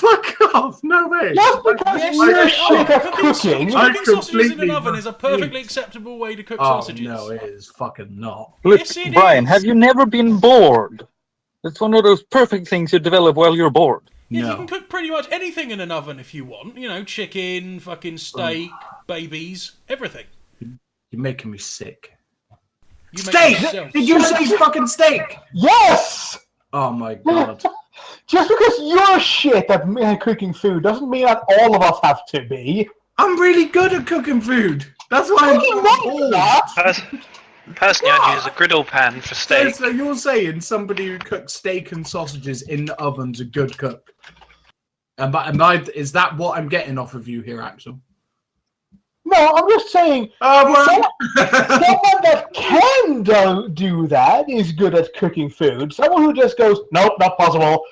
Fuck off! No way. Just because you're shit at cooking. Cooking sausages in an completely oven is a perfectly refuse. acceptable way to cook Oh sausages. no, it is fucking not. Look, Yes, it Brian, is. have you never been bored? It's one of those perfect things you develop while you're bored. Yes, No. you can cook pretty much anything in an oven if you want. You know, chicken, fucking steak, babies, everything. You're making me sick. You make Steak! yourself- Did you say fucking steak? Yes! Oh my god. Just because you're shit at cooking food doesn't mean that all of us have to be. I'm really good at cooking food. That's why Cooking I'm not bored. that. Personally, I'd use a griddle pan for steak. So you're saying somebody who cooks steak and sausages in the oven's a good cook? Is that what I'm getting off of you here, Axel? No, I'm just saying someone that can do that is good at cooking food. Someone who just goes, nope, not possible,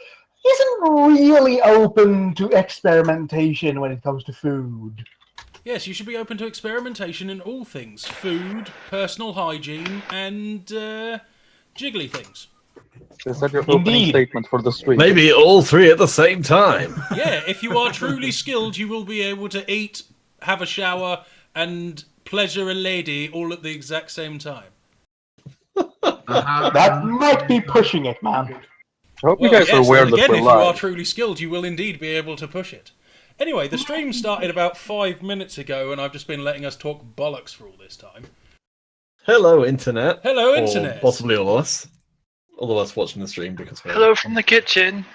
isn't really open to experimentation when it comes to food. Yes, you should be open to experimentation in all things. Food, personal hygiene, and jiggly things. Is that your opening Indeed. statement for the stream? Maybe all three at the same time. Yeah, if you are truly skilled, you will be able to eat, have a shower, and pleasure a lady all at the exact same time. That might be pushing it, man. I hope you Well, guys are yes, aware and that again, we're if you are live. truly skilled, you will indeed be able to push it. Anyway, the stream started about 5 minutes ago, and I've just been letting us talk bollocks for all this time. Hello, Internet. Hello, Or Internet. possibly all of us. All of us watching the stream because we're... Hello from the kitchen.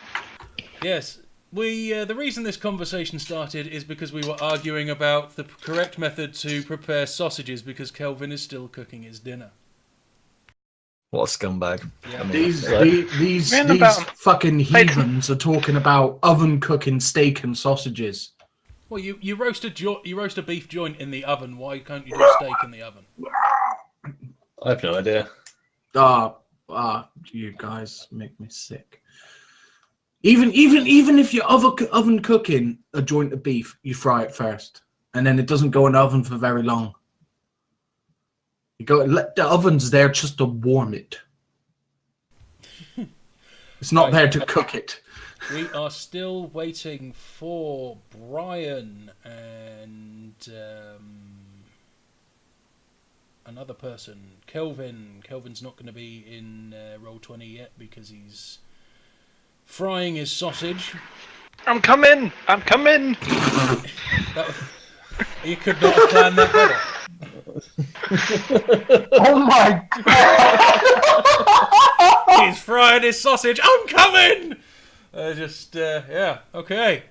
Yes, the reason this conversation started is because we were arguing about the correct method to prepare sausages because Kelvin is still cooking his dinner. What a scumbag. Yeah. I mean, These Round about- fucking heathens are talking about oven cooking steak and sausages. Well, you roast a beef joint in the oven. Why can't you do steak in the oven? I have no idea. You guys make me sick. Even if you're oven cooking a joint of beef, you fry it first, and then it doesn't go in the oven for very long. The oven's there just to warm it. It's not there to cook it. We are still waiting for Brian and another person, Kelvin. Kelvin's not going to be in Roll20 yet because he's frying his sausage. I'm coming! I'm coming! You could not have planned that better. Oh my god! He's frying his sausage. I'm coming! Yeah, okay.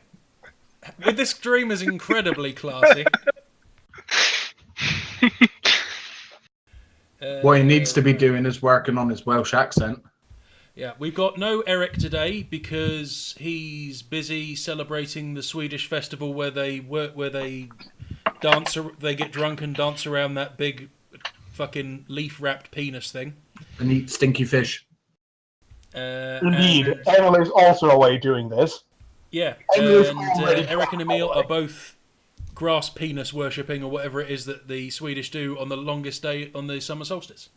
This stream is incredibly classy. What he needs to be doing is working on his Welsh accent. Yeah, we've got no Eric today because he's busy celebrating the Swedish festival where they get drunk and dance around that big fucking leaf-wrapped penis thing. And eat stinky fish. Indeed, and- Emil is also away doing this. Yeah, Emil and is already Eric and Emil are both grass penis worshipping or whatever it is that the Swedish do on the longest day on the summer solstice.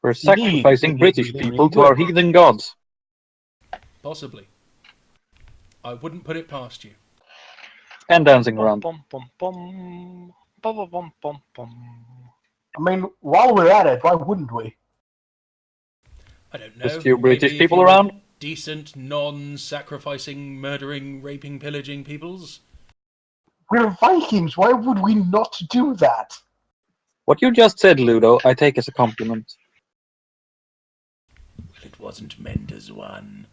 We're sacrificing British people to our heathen gods. Possibly. I wouldn't put it past you. And dancing around. Bum, bum, bum. Bum, bum, bum, bum, bum. I mean, while we're at it, why wouldn't we? I don't know. There's few British maybe if people you were around. Decent, non-sacrificing, murdering, raping, pillaging peoples. We're Vikings, why would we not do that? What you just said, Ludo, I take as a compliment. It wasn't meant as one.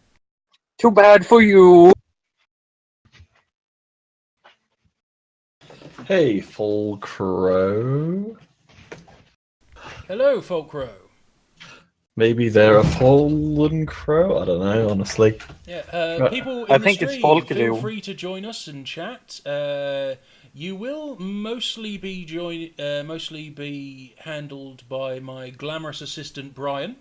Too bad for you. Hey, full crow. Hello, Folkrow. Maybe they're a fallen crow? I don't know, honestly. Yeah, people in I the think it's stream, Folkrow. feel free to join us and chat. You will mostly be handled by my glamorous assistant Brian,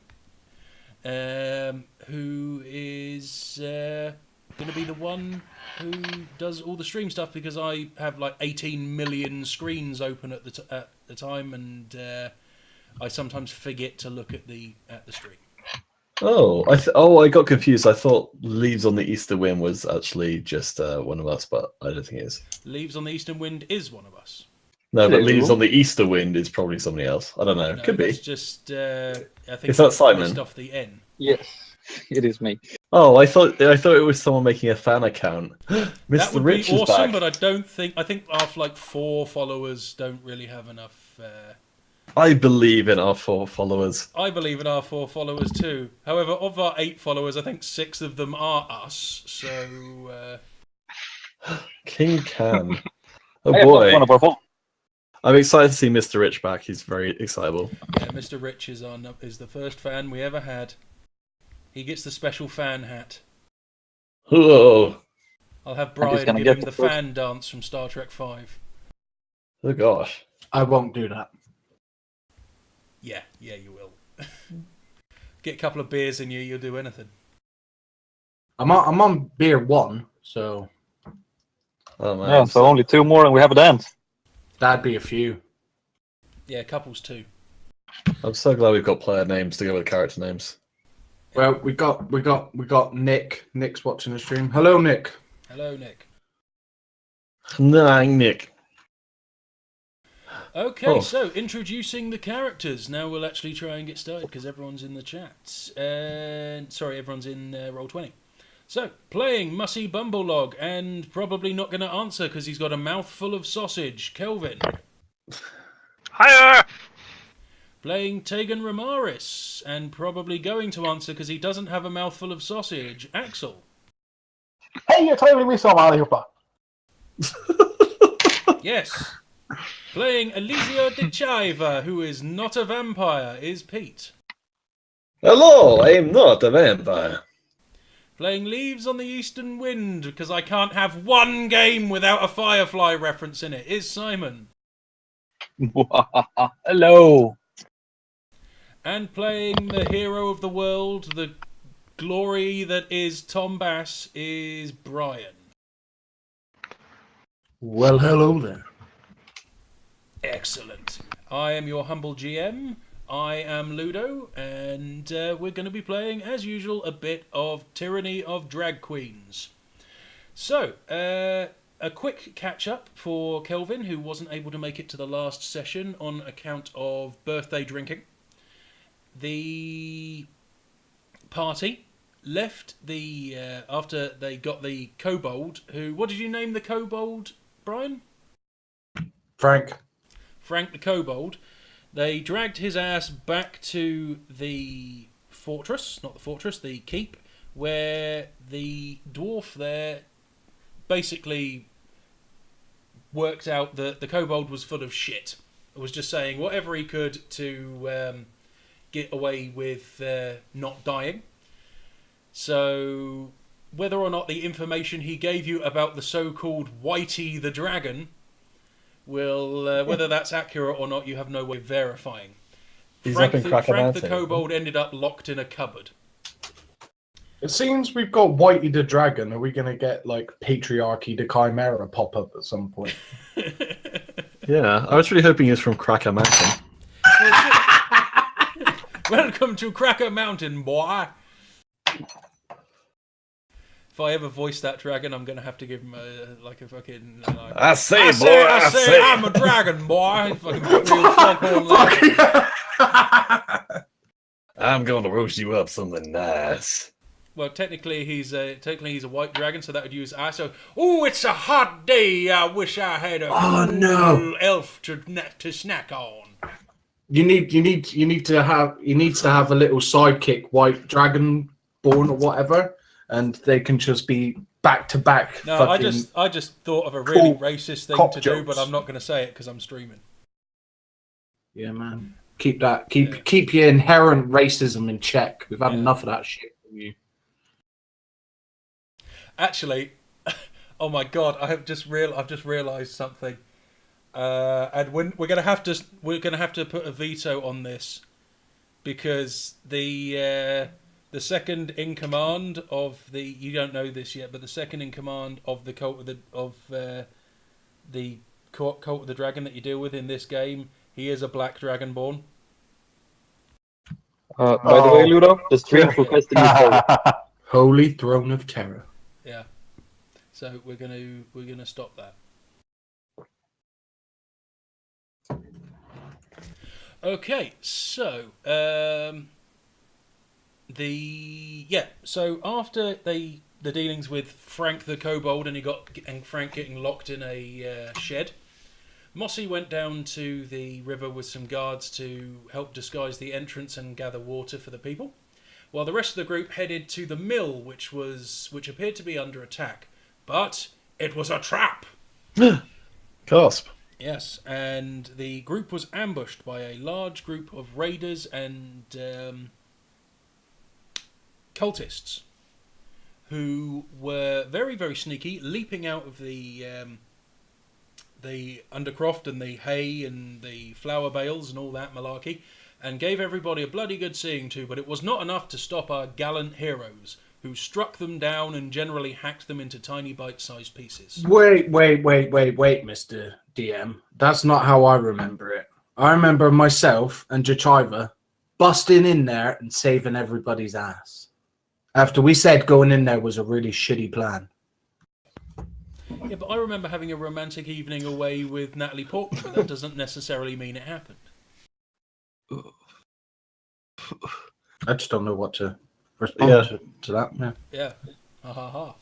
who is going to be the one who does all the stream stuff because I have like 18 million screens open at the time, and I sometimes forget to look at the stream. Oh, I got confused. I thought Leaves on the Easter Wind was actually just one of us, but I don't think it is. Leaves on the Eastern Wind is one of us. No, but Hello. Leaves on the Easter Wind is probably somebody else. I don't know. No, Could that's be. just. I think Is that you Simon? missed off the N. Yes, it is me. Oh, I thought it was someone making a fan account. That Mr. would Rich be is awesome, back. but I don't think. I think our like 4 followers don't really have enough. I believe in our 4 followers. I believe in our 4 followers too. However, of our 8 followers, I think 6 of them are us. So. King Can. Oh I am not one boy. of our fault. I'm excited to see Mr. Rich back. He's very excitable. Yeah, Mr. Rich is the first fan we ever had. He gets the special fan hat. Oh, I'll have I'm just Brian gonna give get him the the first- fan dance from Star Trek 5. oh gosh. I won't do that. Yeah, you will. Get a couple of beers in you, you'll do anything. I'm on beer 1, so Oh man. Yeah, so only 2 more and we have a dance. that'd be a few. Yeah, couples too. I'm so glad we've got player names to go with character names. Well, we got Nick. Nick's watching the stream. Hello, Nick. Hello, Nick. Nah, Nick. Okay, Oh. so introducing the characters. Now we'll actually try and get started because everyone's in the chat. Sorry, everyone's in Roll20. So, playing Mussy Bumblelog and probably not going to answer because he's got a mouthful of sausage. Kelvin. Hiya! Playing Tegan Ramaris and probably going to answer because he doesn't have a mouthful of sausage. Axel. Hej, jag tar med som allihopa. Yes. Playing Alizio de Chaiva, who is not a vampire, is Pete. Hello, I am not a vampire. Playing Leaves on the Eastern Wind, because I can't have one game without a Firefly reference in it, is Simon. Hello. And playing the hero of the world, the glory that is Tom Bass, is Brian. Well, hello there. Excellent. I am your humble GM. I am Ludo, and we're going to be playing, as usual, a bit of Tyranny of Drag Queens. So, a quick catch-up for Kelvin, who wasn't able to make it to the last session on account of birthday drinking. The party left after they got the kobold, who... What did you name the kobold, Brian? Frank. Frank the kobold. They dragged his ass back to the fortress, not the fortress, the keep, where the dwarf there basically worked out that the kobold was full of shit. It was just saying whatever he could to get away with not dying. So whether or not the information he gave you about the so-called Whitey the Dragon will, whether that's accurate or not, you have no way of verifying. He's Frank, up in Cracker Frank the Mountain. kobold ended up locked in a cupboard. It seems we've got Whitey the Dragon. Are we going to get, like, Patriarchy the Chimera pop up at some point? Yeah, I was really hoping he was from Cracker Mountain. Welcome to Cracker Mountain, boy. If I ever voice that dragon, I'm going to have to give him a fucking... I say, boy, I say. I'm a dragon, boy. Fucking real foghorn leghorn. I'm going to roast you up something nice. Well, technically he's a white dragon, so that would use I. So, oh, it's a hot day. I wish I had a cool elf to snack on. You need to have a little sidekick, white dragon born or whatever, and they can just be back to back. No, I just thought of a really racist thing to do, but I'm not going to say it because I'm streaming. Yeah, man. Keep your inherent racism in check. We've had enough of that shit from you. Actually, oh my god, I've just realised something, and we're gonna have to put a veto on this because the second in command of the, you don't know this yet, but the second in command of the cult of the dragon that you deal with in this game, he is a black dragonborn. By the way, Ludo, the stream's requesting you for Holy Throne of Terror. Yeah. So we're gonna stop that. Okay, so so after the dealings with Frank the Kobold and Frank getting locked in a shed, Mossy went down to the river with some guards to help disguise the entrance and gather water for the people, while the rest of the group headed to the mill, which appeared to be under attack, but it was a trap. Gasp. Yes, and the group was ambushed by a large group of raiders and cultists who were very, very sneaky, leaping out of the undercroft and the hay and the flour bales and all that malarkey, and gave everybody a bloody good seeing to, but it was not enough to stop our gallant heroes, who struck them down and generally hacked them into tiny bite-sized pieces. Wait, Mr. DM. That's not how I remember it. I remember myself and Jachiva busting in there and saving everybody's ass. After we said going in there was a really shitty plan. Yeah, but I remember having a romantic evening away with Natalie Portman, but that doesn't necessarily mean it happened. I just don't know what to respond to that. Yeah. Yeah. Ha ha ha.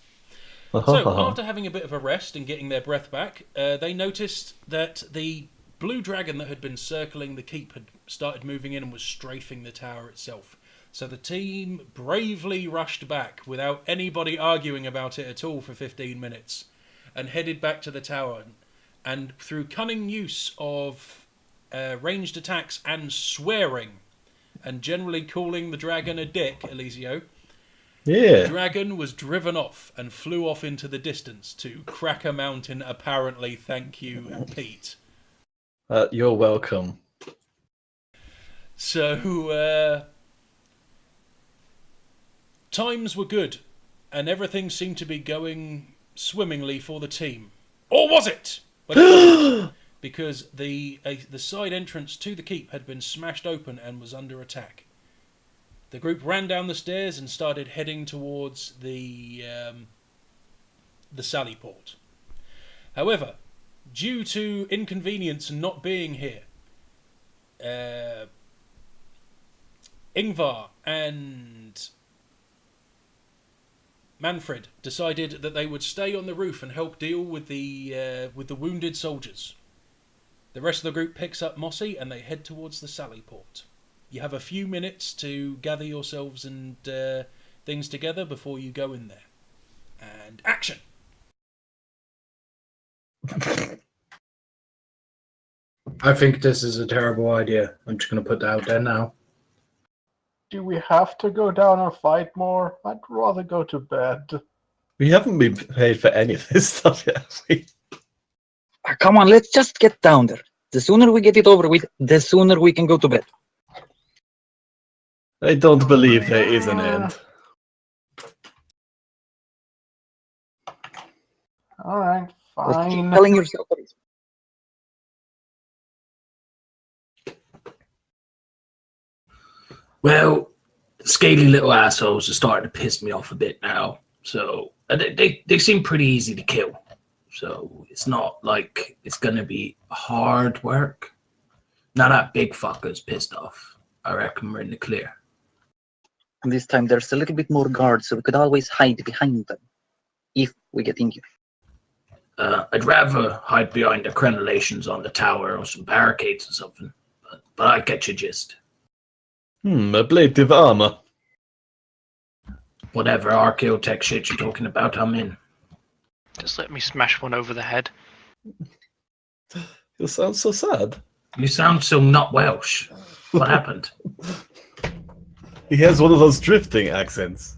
So, after having a bit of a rest and getting their breath back, they noticed that the blue dragon that had been circling the keep had started moving in and was strafing the tower itself. So the team bravely rushed back without anybody arguing about it at all for 15 minutes and headed back to the tower. And through cunning use of ranged attacks and swearing and generally calling the dragon a dick, Eliseo, the dragon was driven off and flew off into the distance to Cracker Mountain, apparently. Thank you, Pete. You're welcome. So, times were good, and everything seemed to be going swimmingly for the team. Or was it? Well, it wasn't, because the side entrance to the keep had been smashed open and was under attack. The group ran down the stairs and started heading towards the sally port. However, due to inconvenience and not being here, Ingvar and Manfred decided that they would stay on the roof and help deal with the wounded soldiers. The rest of the group picks up Mossy and they head towards the sally port. You have a few minutes to gather yourselves and things together before you go in there. And action! I think this is a terrible idea. I'm just going to put that out there now. Do we have to go down and fight more? I'd rather go to bed. We haven't been paid for any of this stuff yet, have we? Come on, let's just get down there. The sooner we get it over with, the sooner we can go to bed. I don't believe there is an end. All right, Just keep fine. telling yourself what it is. Well, scaly little assholes are starting to piss me off a bit now. So they seem pretty easy to kill. So it's not like it's going to be hard work. Now that big fucker's pissed off, I reckon we're in the clear. And this time there's a little bit more guards, so we could always hide behind them if we get injured. I'd rather hide behind the crenellations on the tower or some barricades or something. But I get your gist. Ablative armor. Whatever archaeotech shit you're talking about, I'm in. Just let me smash one over the head. You sound so sad. You sound so not Welsh. What happened? He has one of those drifting accents.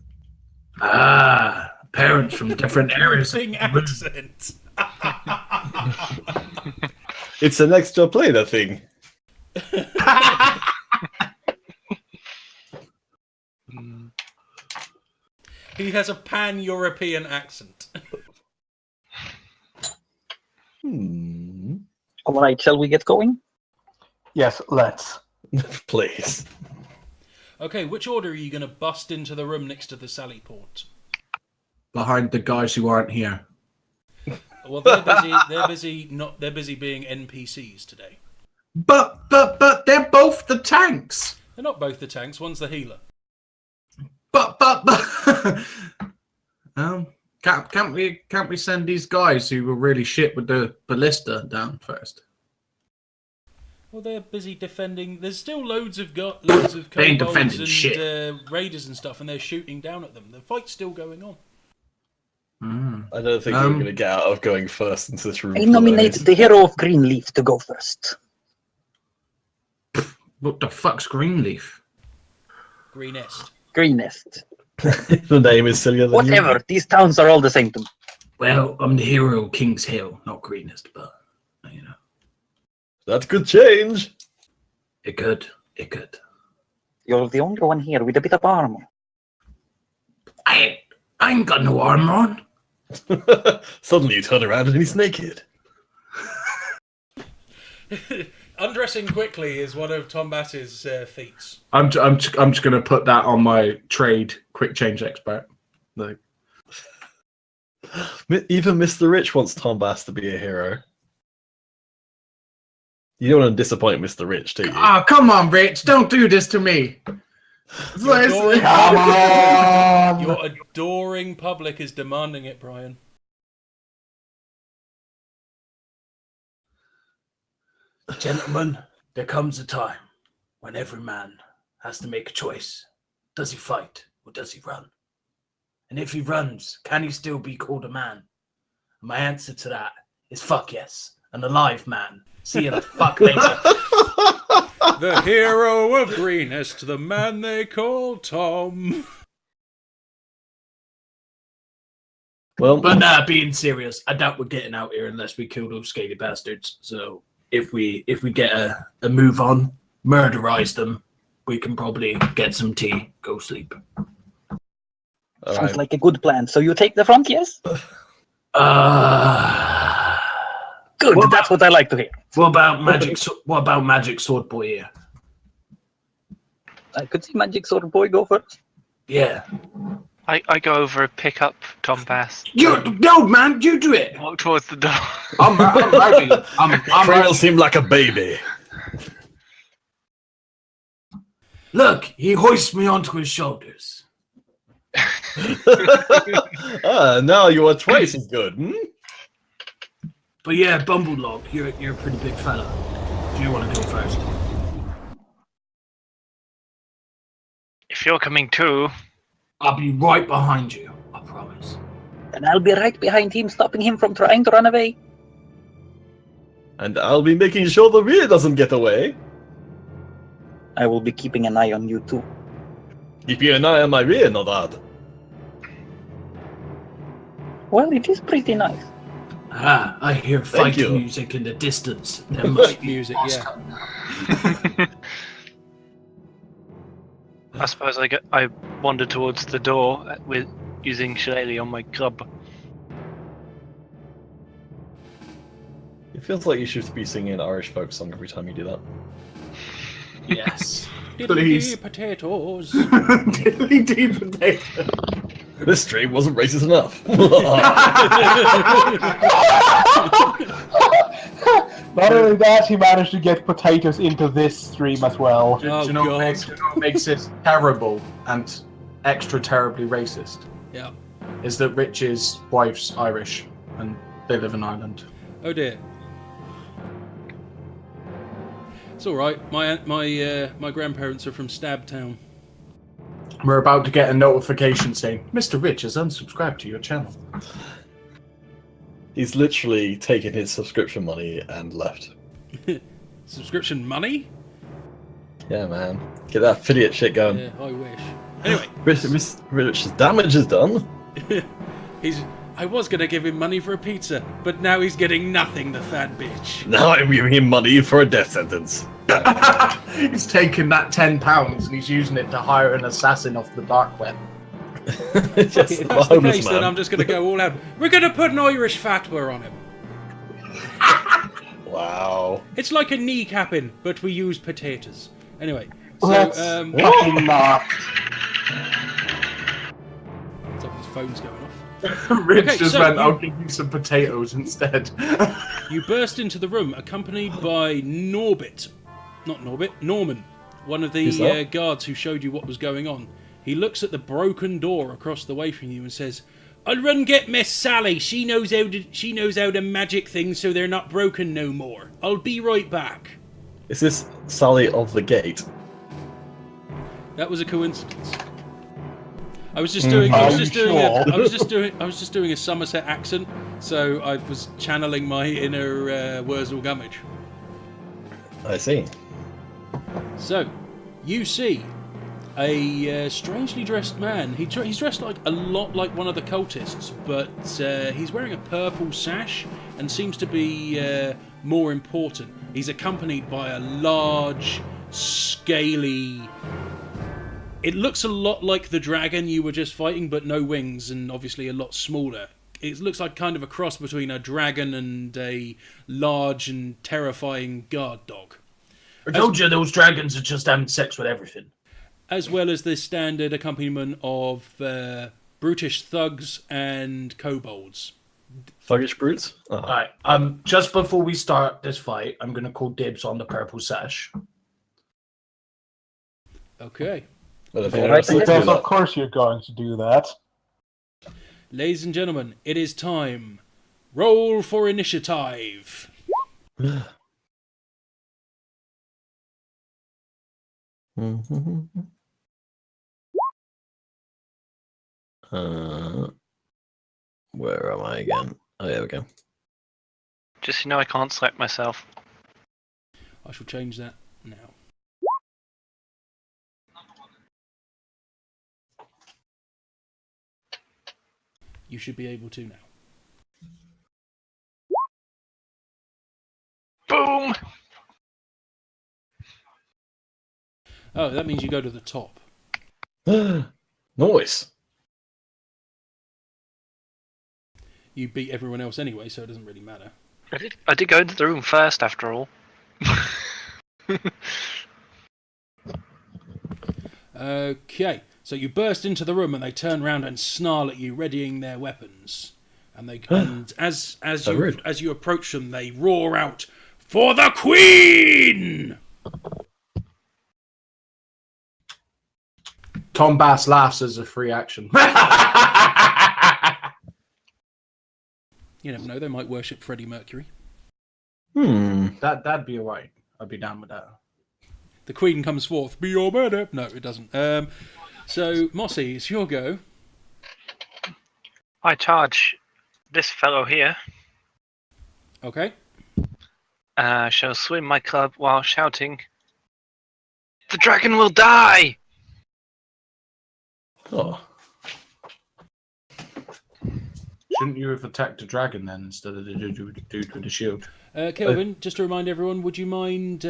Ah, parents from different areas. Drifting accent. It's an extra play, that thing. He has a pan-European accent. All right, shall we get going? Yes, let's. Please. Okay, which order are you going to bust into the room next to the Sally port? Behind the guys who aren't here. Well, they're busy being NPCs today. But they're both the tanks. They're not both the tanks. One's the healer. But can't we send these guys who were really shit with the ballista down first? Well, they're busy defending. There's still loads of They ain't kobolds defending and shit. raiders and stuff, and they're shooting down at them. The fight's still going on. I don't think you're going to get out of going first into this room. I nominate the hero of Greenleaf to go first. What the fuck's Greenleaf? Greenest. Greenest. The name is sillier than Whatever. These towns are all the same to me. Well, I'm the hero of King's Hill, not Greenest, but you know. That could change. It could. You're the only one here with a bit of armor. I ain't got no armor on. Suddenly you turn around and he's naked. Undressing quickly is one of Tom Bass's feats. I'm just gonna put that on my trade quick change expert. Like, even Mr. Rich wants Tom Bass to be a hero. You don't want to disappoint Mr. Rich, do you? ah, come on, Rich! Don't do this to me. Your Come on! Your adoring public is demanding it, Brian. Gentlemen, there comes a time when every man has to make a choice. Does he fight or does he run? And if he runs, can he still be called a man? And my answer to that is fuck yes. An alive man. See you the fuck later. The hero of Greenest, the man they call Tom. Well, But being serious, I doubt we're getting out here unless we kill those scaly bastards. So if we get a move on, murderize them, we can probably get some tea, go sleep. Sounds like a good plan. So you take the front, yes? Good. That's what I like to hear. What about Magic Sword Boy here? I could see Magic Sword Boy go first. Yeah. I go over and pick up Tom Bass. No, man, you do it. Walk towards the door. I'm ready. I'm Cradle ready. seemed like a baby. Look, he hoists me onto his shoulders. Now you are twice as good. Hmm? But yeah, Bumblelog, you're a pretty big fella. Do you want to go first? If you're coming too, I'll be right behind you. I promise. And I'll be right behind him, stopping him from trying to run away. And I'll be making sure the rear doesn't get away. I will be keeping an eye on you too. Keeping an eye on my rear, not that. Well, it is pretty nice. Ah, I hear Thank fighting you. music in the distance. There must Fight be music, boss yeah. coming. I suppose I wandered towards the door with using Shillelagh on my club. It feels like you should be singing an Irish folk song every time you do that. Yes. Diddly potatoes. Diddly dee potato. This stream wasn't racist enough. Not only that, he managed to get potatoes into this stream as well. Oh, Do you know God. what makes it terrible and extra terribly racist? Yeah. Is that Rich's wife's Irish and they live in Ireland. Oh dear. It's all right. My grandparents are from Stabtown. We're about to get a notification saying Mr. Rich has unsubscribed to your channel. He's literally taken his subscription money and left. Subscription money? Yeah, man. Get that affiliate shit going. Yeah, I wish. Anyway, Rich's damage is done. I was gonna give him money for a pizza, but now he's getting nothing, the fat bitch. Now I'm giving him money for a death sentence. He's taken that £10 and he's using it to hire an assassin off the dark web. Yes, If the that's the homeless case, man. then I'm just gonna go all out. We're gonna put an Irish fatwa on him. Wow. It's like a kneecapping, but we use potatoes. Anyway, Let's fucking not. Someone's phone's going off. Rich Okay, just so went, you- I'll give you some potatoes instead. You burst into the room accompanied by Norman, one of Who's the that? guards who showed you what was going on. He looks at the broken door across the way from you and says, "I'll run get Miss Sally. She knows how to magic things so they're not broken no more. I'll be right back." Is this Sally of the Gate? That was a coincidence. I was just Are doing a Somerset accent, so I was channeling my inner Wurzel Gummidge. I see. So, you see a strangely dressed man. He's dressed like a lot like one of the cultists, but he's wearing a purple sash and seems to be more important. He's accompanied by a large, scaly... It looks a lot like the dragon you were just fighting, but no wings and obviously a lot smaller. It looks like kind of a cross between a dragon and a large and terrifying guard dog. I told you those dragons are just having sex with everything. As well as the standard accompaniment of brutish thugs and kobolds. Thuggish brutes? Oh. Alright, just before we start this fight, I'm going to call dibs on the purple sash. Okay. Well, if All anyone right, else wants to do Because of that. course you're going to do that. Ladies and gentlemen, it is time. Roll for initiative. Where am I again? Oh, there we go. Just so you know, I can't select myself. I shall change that now. You should be able to now. Boom! Oh, that means you go to the top. Nice. You beat everyone else anyway, so it doesn't really matter. I did go into the room first, after all. Okay, so you burst into the room and they turn around and snarl at you, readying their weapons. And as rude. you approach them, they roar out, "For the Queen!" Tom Bass laughs as a free action. You never know, they might worship Freddie Mercury. That'd be alright. I'd be down with that. The Queen comes forth, "Be your murder." No, it doesn't. So, Mossy, it's your go. I charge this fellow here. Okay. Shall swing my club while shouting, "The dragon will die!" Oh. Shouldn't you have attacked a dragon then instead of the dude with the shield? Kelvin, just to remind everyone, would you mind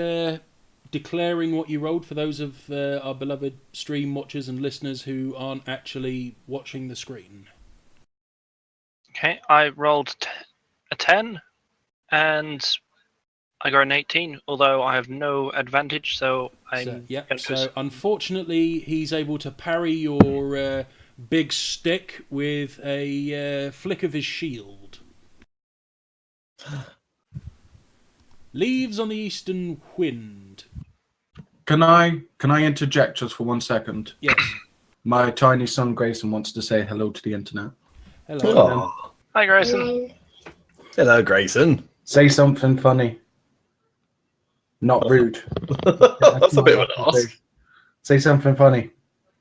declaring what you rolled for those of our beloved stream watchers and listeners who aren't actually watching the screen? Okay, I rolled a 10, and I got an 18, although I have no advantage, so I'm... So unfortunately, he's able to parry your big stick with a flick of his shield. Leaves on the eastern wind. Can I interject just for 1 second? Yes. My tiny son Grayson wants to say hello to the internet. Hello. Oh. Hi, Grayson. Hello, Grayson. Say something funny. Not rude. That's a bit of an ask. Say something funny.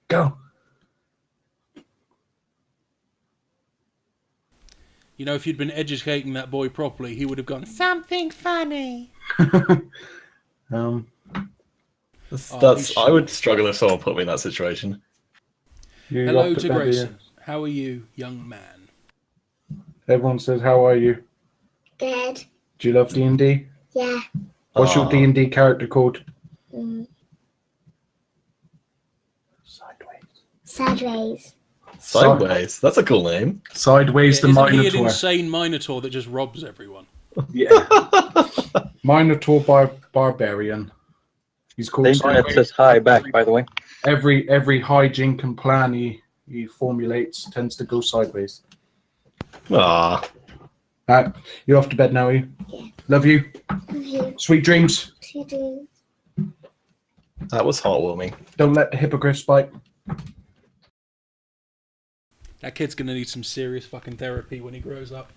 Go. You know, if you'd been educating that boy properly, he would have gone, "Something funny." I would struggle if someone put me in that situation. Hello to Grayson. How are you, young man? Everyone says, "How are you?" Good. Do you love D&D? Yeah. What's your D&D character called? Sideways. Sideways. That's a cool name. Sideways the Isn't he an Minotaur. insane Minotaur that just robs everyone? Yeah. Minotaur Barbarian. He's The called internet sideways. says hi back, by the way. Every hijink and plan he formulates tends to go sideways. Ah, You're off to bed now, are you? Yeah. Love you. Love you. Sweet dreams. You do. that was heartwarming. Don't let the hippogriffs bite. That kid's going to need some serious fucking therapy when he grows up.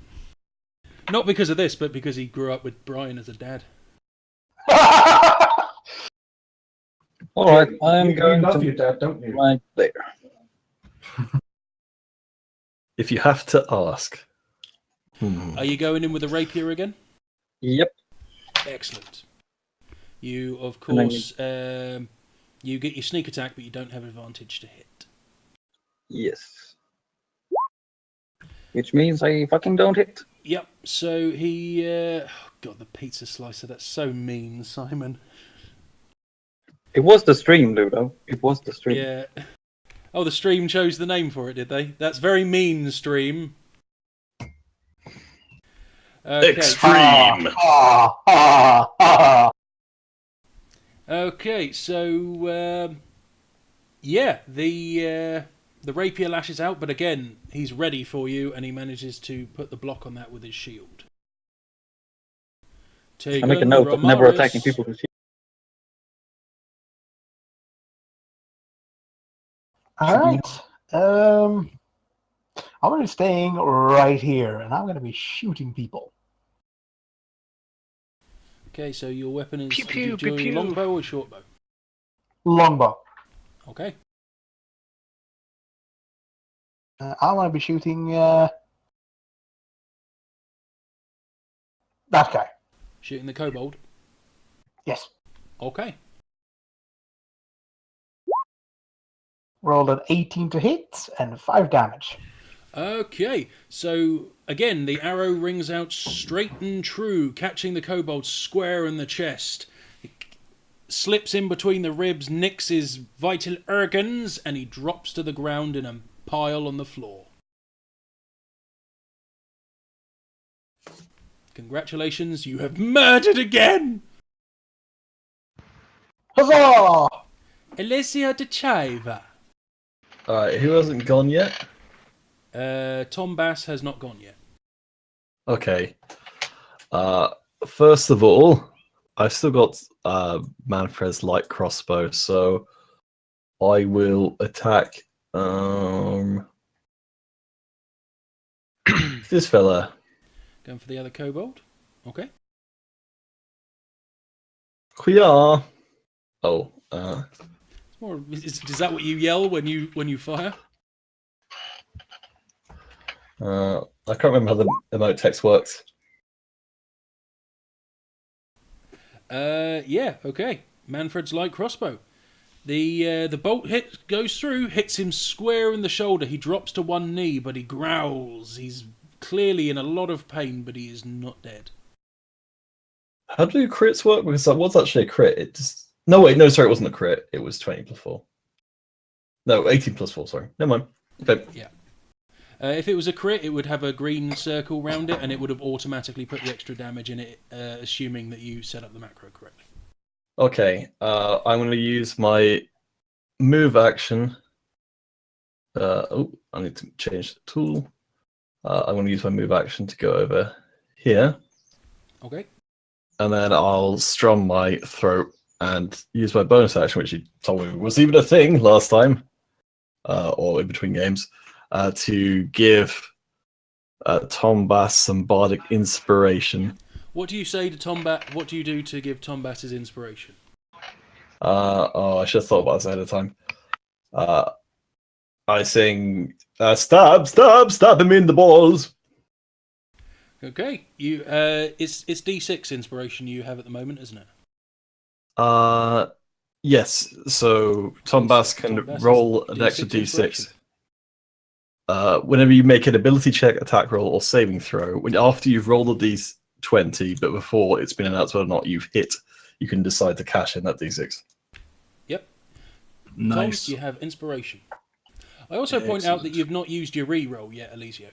Not because of this, but because he grew up with Brian as a dad. All right, I'm you going love to your dad, don't you? right there. If you have to ask. Are you going in with a rapier again? Yep. Excellent. You, of And then course, you get your sneak attack, but you don't have advantage to hit. Yes. Which means I fucking don't hit. Yep, so he... God, the pizza slicer, that's so mean, Simon. It was the stream, Ludo. It was the stream. Yeah. Oh, the stream chose the name for it, did they? That's very mean, stream. Okay. Extreme. Okay, so yeah, the rapier lashes out, but again, he's ready for you, and he manages to put the block on that with his shield. I make a note of never attacking people with shield. All right. I'm going to be staying right here, and I'm going to be shooting people. Okay, so your weapon is Pew, pew, do you pew, pew. longbow or shortbow? Longbow. Okay. I want to be shooting that guy. Shooting the kobold. Yes. Okay. Rolled an 18 to hit and 5 damage. Okay, so again, the arrow rings out straight and true, catching the kobold square in the chest. It slips in between the ribs, nicks his vital organs, and he drops to the ground in a pile on the floor. Congratulations, you have murdered again! Huzzah! Alessia de Chaiva. Alright, who hasn't gone yet? Tom Bass has not gone yet. Okay. First of all, I've still got Manfred's light crossbow, so I will attack this fella. Going for the other kobold. Okay. Kuya. Oh, It's more, is that what you yell when you fire? I can't remember how the emote text works. Yeah, okay. Manfred's light crossbow. The bolt hit goes through, hits him square in the shoulder. He drops to one knee, but he growls. He's clearly in a lot of pain, but he is not dead. How do crits work? Because that was actually a crit. It just sorry, it wasn't a crit. It was 20 plus 4. No, 18 plus 4. Sorry, never mind. Okay. Yeah. If it was a crit, it would have a green circle around it, and it would have automatically put the extra damage in it, assuming that you set up the macro correctly. Okay, I'm going to use my move action. I need to change the tool. I'm going to use my move action to go over here. Okay. And then I'll strum my throat and use my bonus action, which you told me was even a thing last time, or in between games, to give Tom Bass some bardic inspiration. What do you say to Tom Bass? What do you do to give Tom Bass his inspiration? I should have thought about this ahead of time. I sing, stab him in the balls. Okay, you it's D6 inspiration you have at the moment, isn't it? Yes. So Tom Bass can roll an extra D6. Whenever you make an ability check, attack roll, or saving throw, after you've rolled a D20, but before it's been announced whether or not you've hit, you can decide to cash in that D6. Yep. Nice. Tom, you have inspiration. I also point out that you've not used your reroll yet, Elisio.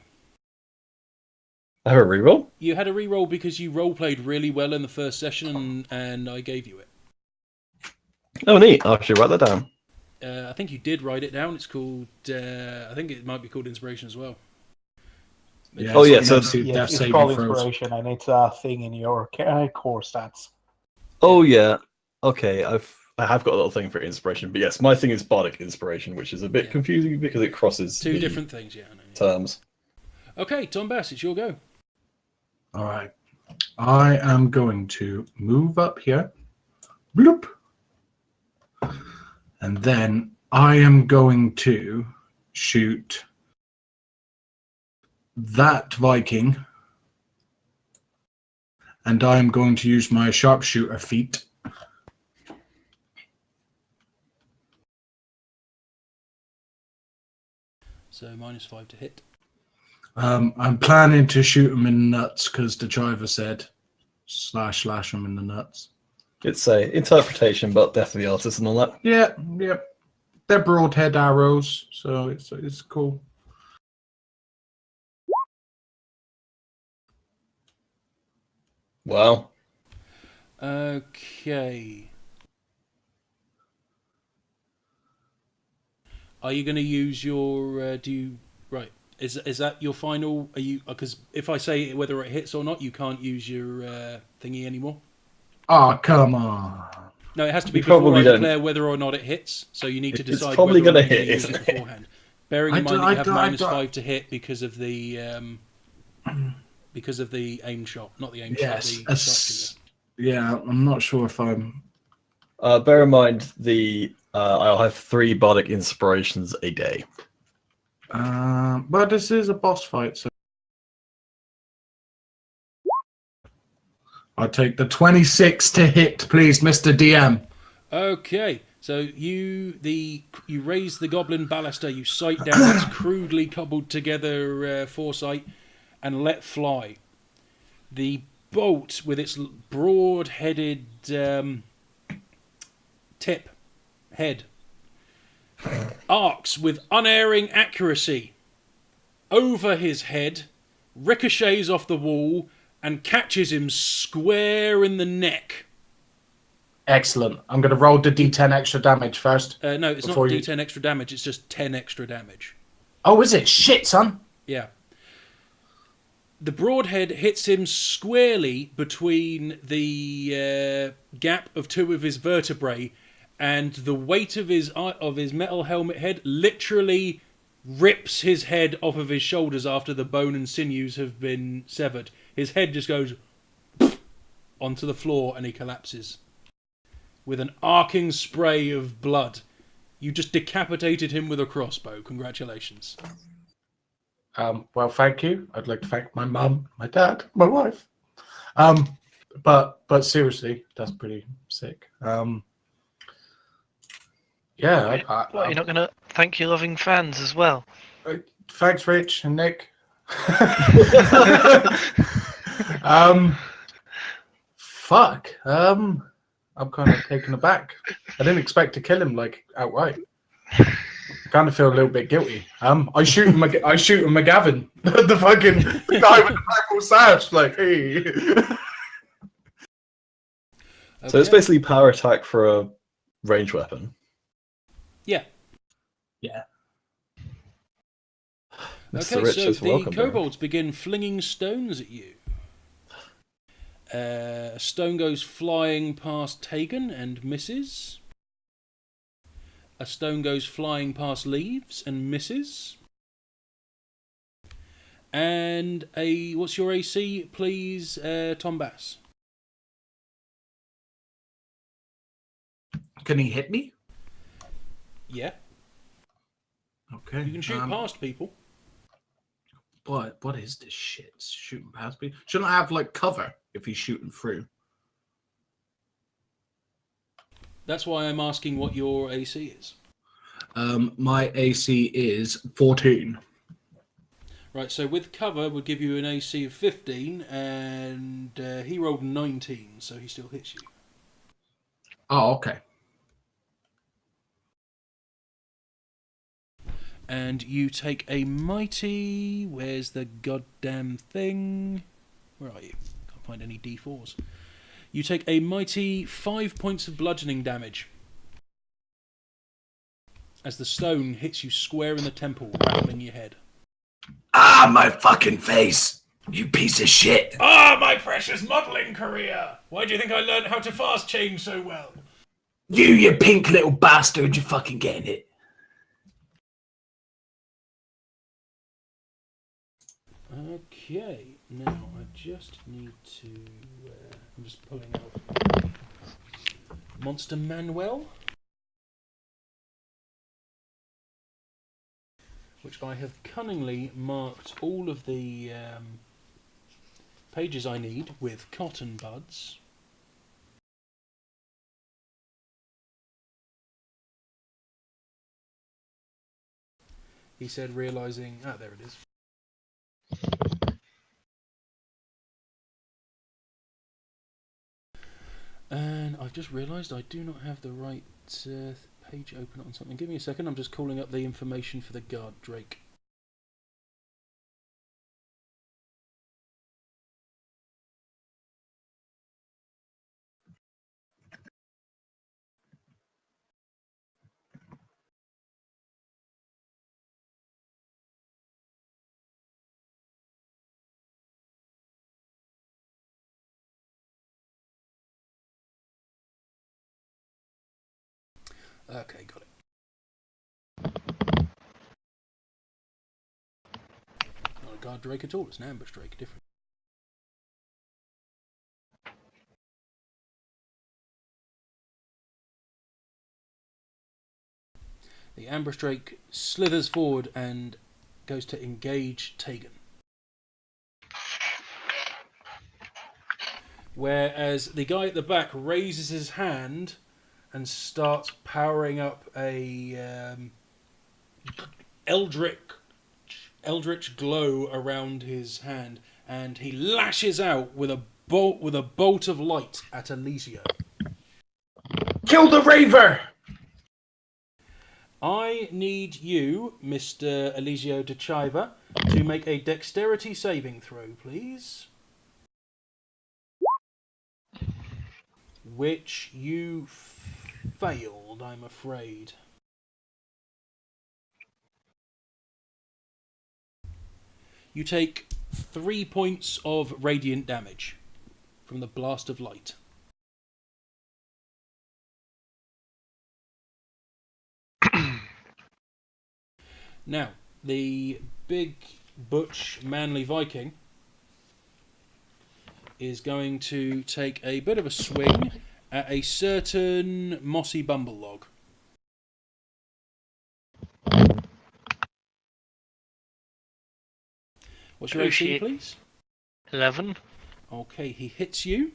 I have a reroll? You had a reroll because you role-played really well in the first session, and I gave you it. Oh, neat. I'll actually write that down. I think you did write it down. It's called. I think it might be called inspiration as well. Yeah, Oh, yeah, it's so next to Yeah, death it's saving called throws. inspiration, and it's a thing in your core stats. Oh, yeah. Okay, I have got a little thing for inspiration, but yes, my thing is bardic inspiration, which is a bit confusing because it crosses Two the different things, yeah. I know. terms. Okay, Tom Bass, it's your go. All right. I am going to move up here. Bloop. And then I am going to shoot that Viking. And I am going to use my sharpshooter feat. So -5 to hit. I'm planning to shoot him in the nuts because the driver said slash him in the nuts. It's a interpretation, but definitely artists and all that. Yeah. They're broadhead arrows, so it's cool. Wow. Okay. Are you going to use your? Right? Is that your final? Are you? Because if I say whether it hits or not, you can't use your thingy anymore. Oh, come on. No, it has to be You before probably I don't. declare whether or not it hits. So you need to It's decide probably whether or gonna not you're hit, going to use isn't it it? beforehand. Bearing in mind that you have -5 to hit because of the aim shot, not the aim shot. The sharpshooter. Yeah, I'm not sure if I'm. Bear in mind, I'll have 3 bardic inspirations a day. But this is a boss fight, so I'll take the 26 to hit, please, Mr. DM. Okay, so you raise the goblin ballista, you sight down its crudely cobbled together foresight, and let fly. The bolt, with its broad-headed head, arcs with unerring accuracy over his head, ricochets off the wall, and catches him square in the neck. Excellent. I'm going to roll the d10 extra damage first. No, it's not d10 extra damage, it's just 10 extra damage. Oh, is it? Shit, son. Yeah. The broadhead hits him squarely between the gap of 2 of his vertebrae, and the weight of his metal helmet head literally rips his head off of his shoulders after the bone and sinews have been severed. His head just goes onto the floor and he collapses with an arcing spray of blood. You just decapitated him with a crossbow. Congratulations. Well, thank you. I'd like to thank my mum, my dad, my wife. But seriously, that's pretty sick. Yeah. You're not going to thank your loving fans as well? Thanks, Rich and Nick. Fuck. I'm kind of taken aback. I didn't expect to kill him like outright. I kind of feel a little bit guilty. I shoot him. I shoot him, McGavin, the fucking guy with the purple sash. Like, hey. So it's basically power attack for a ranged weapon. Yeah. Yeah. Mr. Okay, Rich so is the welcome. kobolds begin flinging stones at you. A stone goes flying past Tegan and misses. A stone goes flying past Leaves and misses. And what's your AC, please, Tom Bass? Can he hit me? Yeah. Okay. You can shoot past people. What is this shit? Shooting past me? Shouldn't I have like cover if he's shooting through? That's why I'm asking what your AC is. My AC is 14. Right, so with cover would give you an AC of 15, and he rolled 19, so he still hits you. Oh, okay. And you take a mighty... Where's the goddamn thing? Where are you? Can't find any D4s. You take a mighty 5 points of bludgeoning damage as the stone hits you square in the temple, rattling your head. Ah, my fucking face! You piece of shit! Ah, my precious modelling career! Why do you think I learned how to fast change so well? You pink little bastard, you fucking getting it. Okay, now I just need to... I'm just pulling out Monster Manual, which I have cunningly marked all of the pages I need with cotton buds. He said, realising... Ah, there it is. And I've just realised I do not have the right page open on something. Give me a second, I'm just calling up the information for the guard Drake. Okay, got it. Not a guard Drake at all, it's an ambush Drake, different. The ambush Drake slithers forward and goes to engage Tegan. Whereas the guy at the back raises his hand and starts powering up a eldritch glow around his hand, and he lashes out with a bolt of light at Elisio. Kill the Raver! I need you, Mr. Elisio de Chiva, to make a dexterity saving throw, please. Which you failed, I'm afraid. You take 3 points of radiant damage from the blast of light. Now, the big, butch, manly Viking is going to take a bit of a swing at a certain mossy bumble log. What's your AC, please? 11. Okay, he hits you.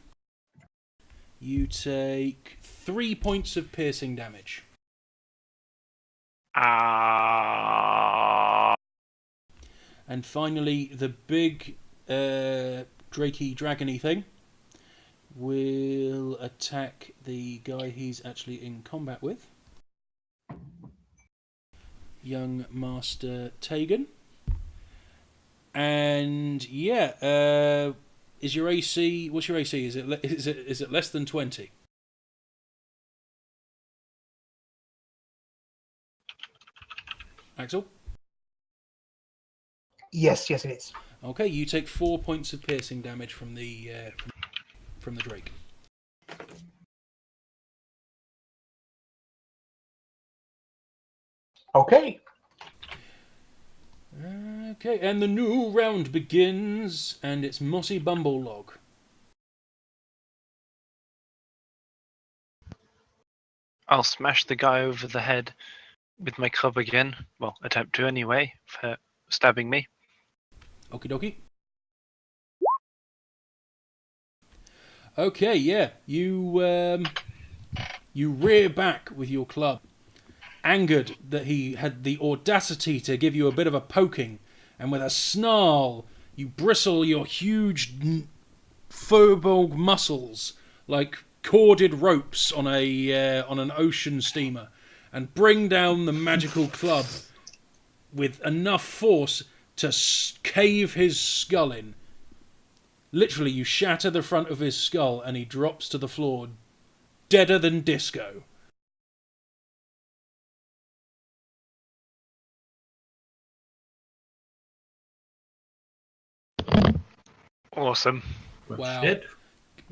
You take 3 points of piercing damage. And finally, the big drakey dragony thing will attack the guy he's actually in combat with. Young Master Tegan. And yeah, is your AC? What's your AC? Is it less than 20? Axel? Yes, it is. Okay, you take 4 points of piercing damage from the Drake. Okay. Okay, and the new round begins, and it's Mossy Bumble Log. I'll smash the guy over the head with my club again. Well, attempt to anyway, for stabbing me. Okie dokie. Okay, yeah, you rear back with your club, angered that he had the audacity to give you a bit of a poking, and with a snarl, you bristle your huge furbolg muscles like corded ropes on an ocean steamer, and bring down the magical club with enough force to cave his skull in. Literally, you shatter the front of his skull, and he drops to the floor, deader than disco. Awesome. Wow. Shit.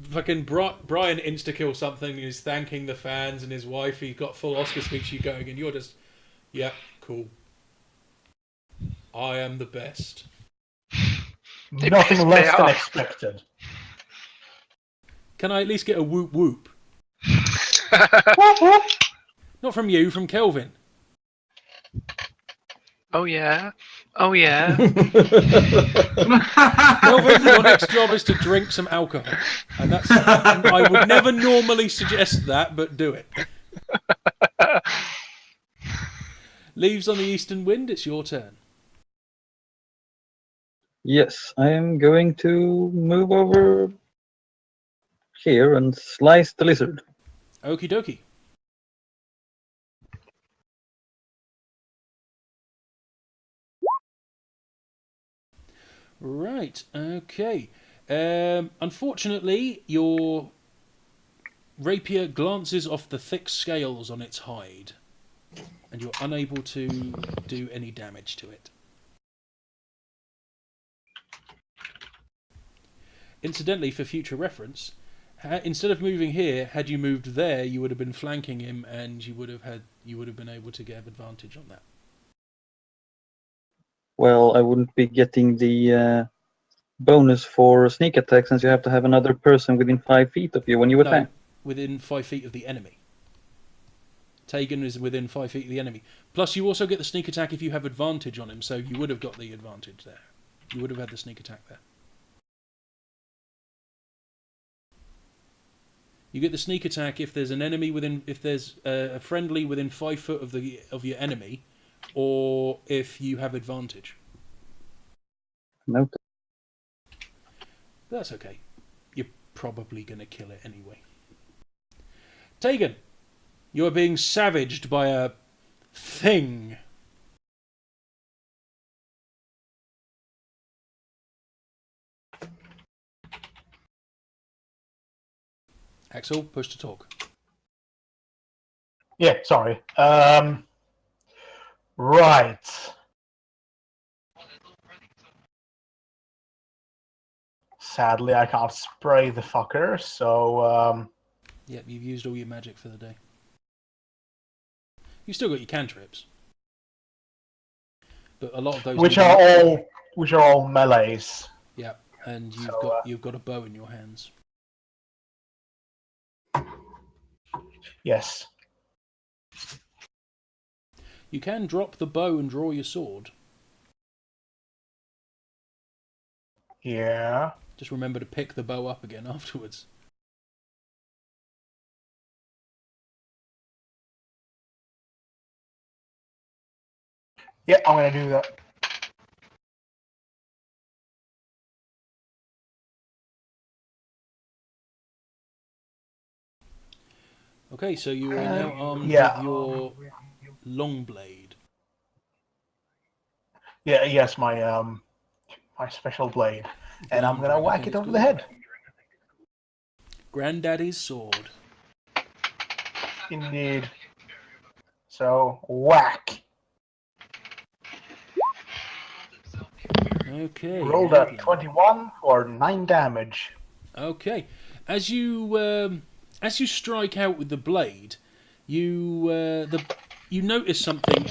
Fucking Brian insta-kill something, he's thanking the fans and his wife, he's got full Oscar speech you going, and you're just, yeah, cool. I am the best. Nothing less than expected. Can I at least get a whoop whoop? Whoop, whoop. Not from you, from Kelvin. Oh yeah. Oh yeah. Kelvin, your next job is to drink some alcohol. And that's, I would never normally suggest that, but do it. Leaves on the eastern wind, it's your turn. Yes, I am going to move over here and slice the lizard. Okie dokie. Right, okay. Unfortunately, your rapier glances off the thick scales on its hide, and you're unable to do any damage to it. Incidentally, for future reference, instead of moving here, had you moved there, you would have been flanking him, and you would have been able to get advantage on that. Well, I wouldn't be getting the bonus for sneak attack since you have to have another person within 5 feet of you when you attack. No, within 5 feet of the enemy. Tegan is within 5 feet of the enemy. Plus, you also get the sneak attack if you have advantage on him, so you would have got the advantage there. You would have had the sneak attack there. You get the sneak attack if there's an enemy if there's a friendly within 5 foot of your enemy, or if you have advantage. Nope. That's okay. You're probably going to kill it anyway. Tegan, you are being savaged by a thing. Axel, push to talk. Yeah, sorry. Right. Sadly, I can't spray the fucker, so... Yep, you've used all your magic for the day. You've still got your cantrips. But a lot of those... Which are all melees. Yeah, and you've got a bow in your hands. Yes. You can drop the bow and draw your sword. Yeah. Just remember to pick the bow up again afterwards. Yeah, I'm going to do that. Okay, so you are now armed with your long blade. Yeah, yes, my my special blade. And I'm going to whack it over the head. Granddaddy's sword. Indeed. So, whack. Okay. Rolled a 21 for 9 damage. Okay. As you strike out with the blade, you notice something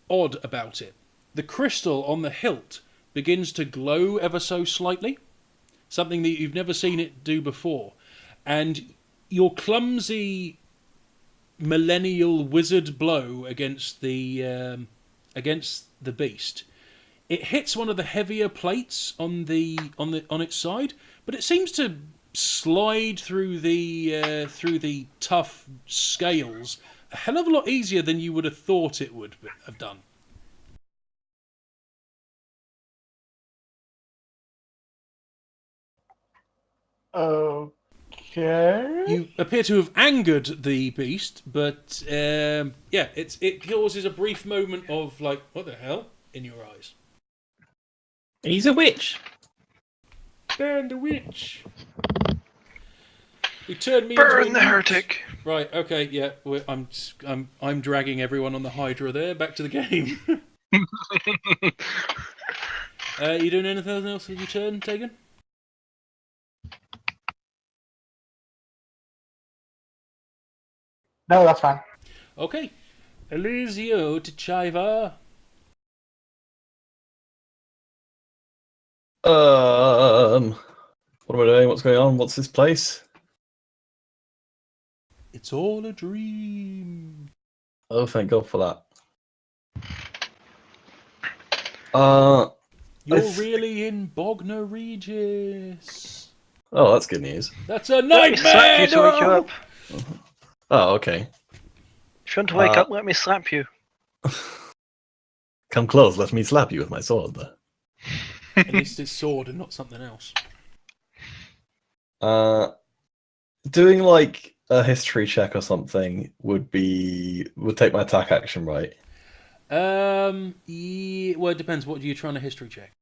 odd about it. The crystal on the hilt begins to glow ever so slightly, something that you've never seen it do before, and your clumsy millennial wizard blow against the beast. It hits one of the heavier plates on its side, but it seems to slide through the tough scales a hell of a lot easier than you would have thought it would have done. Okay. You appear to have angered the beast, but it causes a brief moment of like, what the hell, in your eyes. He's a witch. Burn the witch. You turned me Burn into the heretic. Right. Okay. Yeah. I'm dragging everyone on the Hydra there. Back to the game. You doing anything else with your turn, Tegan? No, that's fine. Okay. Elisio to Chiva. What am I doing? What's going on? What's this place? It's all a dream. Oh, thank God for that. You're really in Bognor Regis. Oh, that's good news. That's a Let me nightmare! slap you to wake you no! up. Oh, okay. If you want to wake up, let me slap you. Come close, let me slap you with my sword. At least it's sword and not something else. Doing like a history check or something would take my attack action, right? Yeah, well, it depends. What are you trying to history check?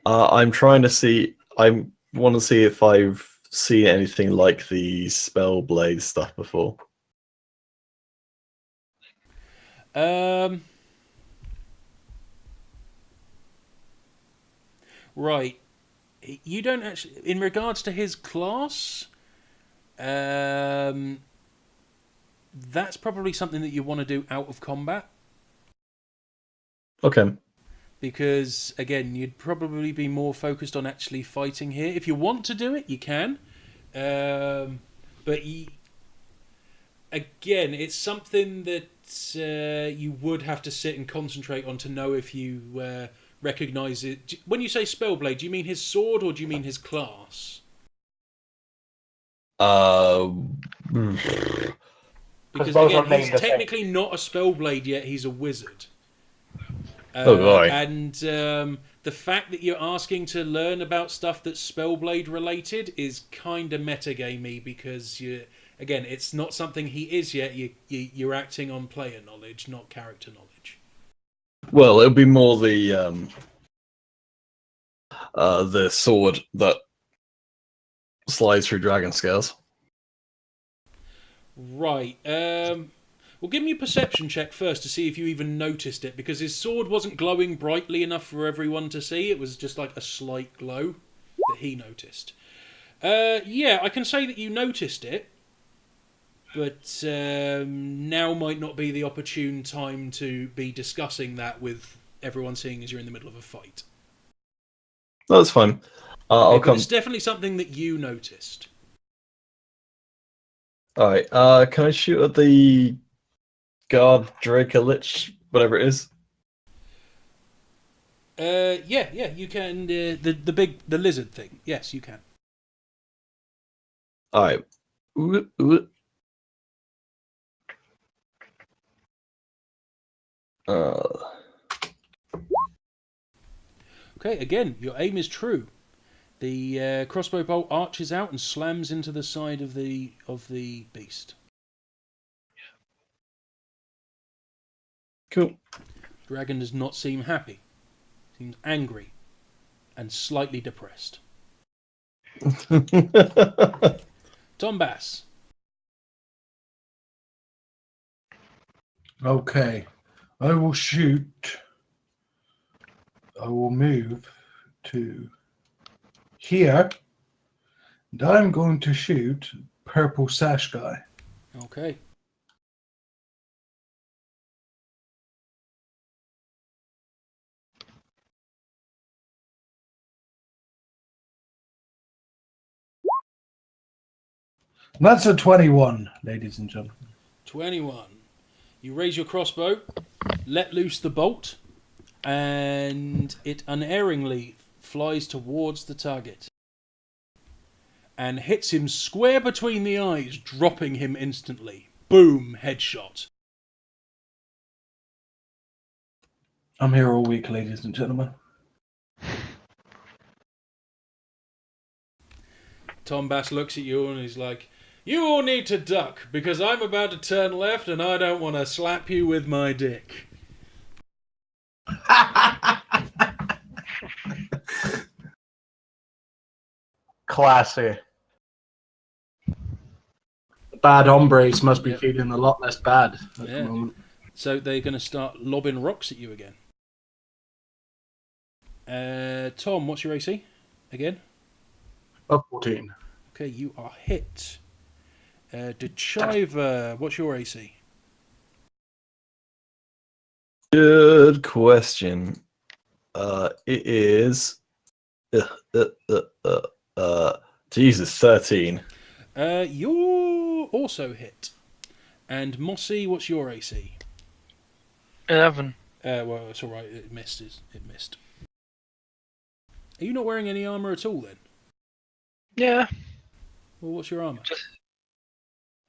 I'm trying to see. I want to see if I've seen anything like the spell blade stuff before. Right. You don't actually. In regards to his class, that's probably something that you want to do out of combat. Okay. Because, again, you'd probably be more focused on actually fighting here. If you want to do it, you can. But again, it's something that you would have to sit and concentrate on to know if you recognise it. When you say Spellblade, do you mean his sword or do you mean his class? Because, again, he's technically not a Spellblade yet, he's a wizard. Oh boy! And the fact that you're asking to learn about stuff that's Spellblade related is kind of metagamey because again, it's not something he is yet. You're acting on player knowledge, not character knowledge. Well, it'll be more the sword that slides through dragon scales. Right. Well, give me a perception check first to see if you even noticed it, because his sword wasn't glowing brightly enough for everyone to see. It was just like a slight glow that he noticed. Yeah, I can say that you noticed it, but now might not be the opportune time to be discussing that with everyone, seeing as you're in the middle of a fight. No, that's fine. I'll come. It's definitely something that you noticed. All right. Can I shoot at the guard Draco Lich, whatever it is? Yeah, you can. The lizard thing. Yes, you can. All right. Okay, again, your aim is true. The crossbow bolt arches out and slams into the side of the beast. Cool. Dragon does not seem happy. Seems angry and slightly depressed. Tom Bass. Okay. I will shoot. I will move to here. And I'm going to shoot purple sash guy. Okay. That's a 21, ladies and gentlemen. 21. You raise your crossbow, let loose the bolt, and it unerringly flies towards the target and hits him square between the eyes, dropping him instantly. Boom, headshot. I'm here all week, ladies and gentlemen. Tom Bass looks at you and he's like, "You all need to duck, because I'm about to turn left and I don't want to slap you with my dick." Classy. Bad hombres must be feeling a lot less bad at the Yeah. moment. So they're going to start lobbing rocks at you again. Tom, what's your AC? Again? Up 14. Okay, you are hit. Dechiver, what's your AC? Good question. It is. Jesus, 13. You're also hit. And Mossy, what's your AC? 11. Well, it's alright, it missed. Are you not wearing any armour at all then? Yeah, Well, what's your armour?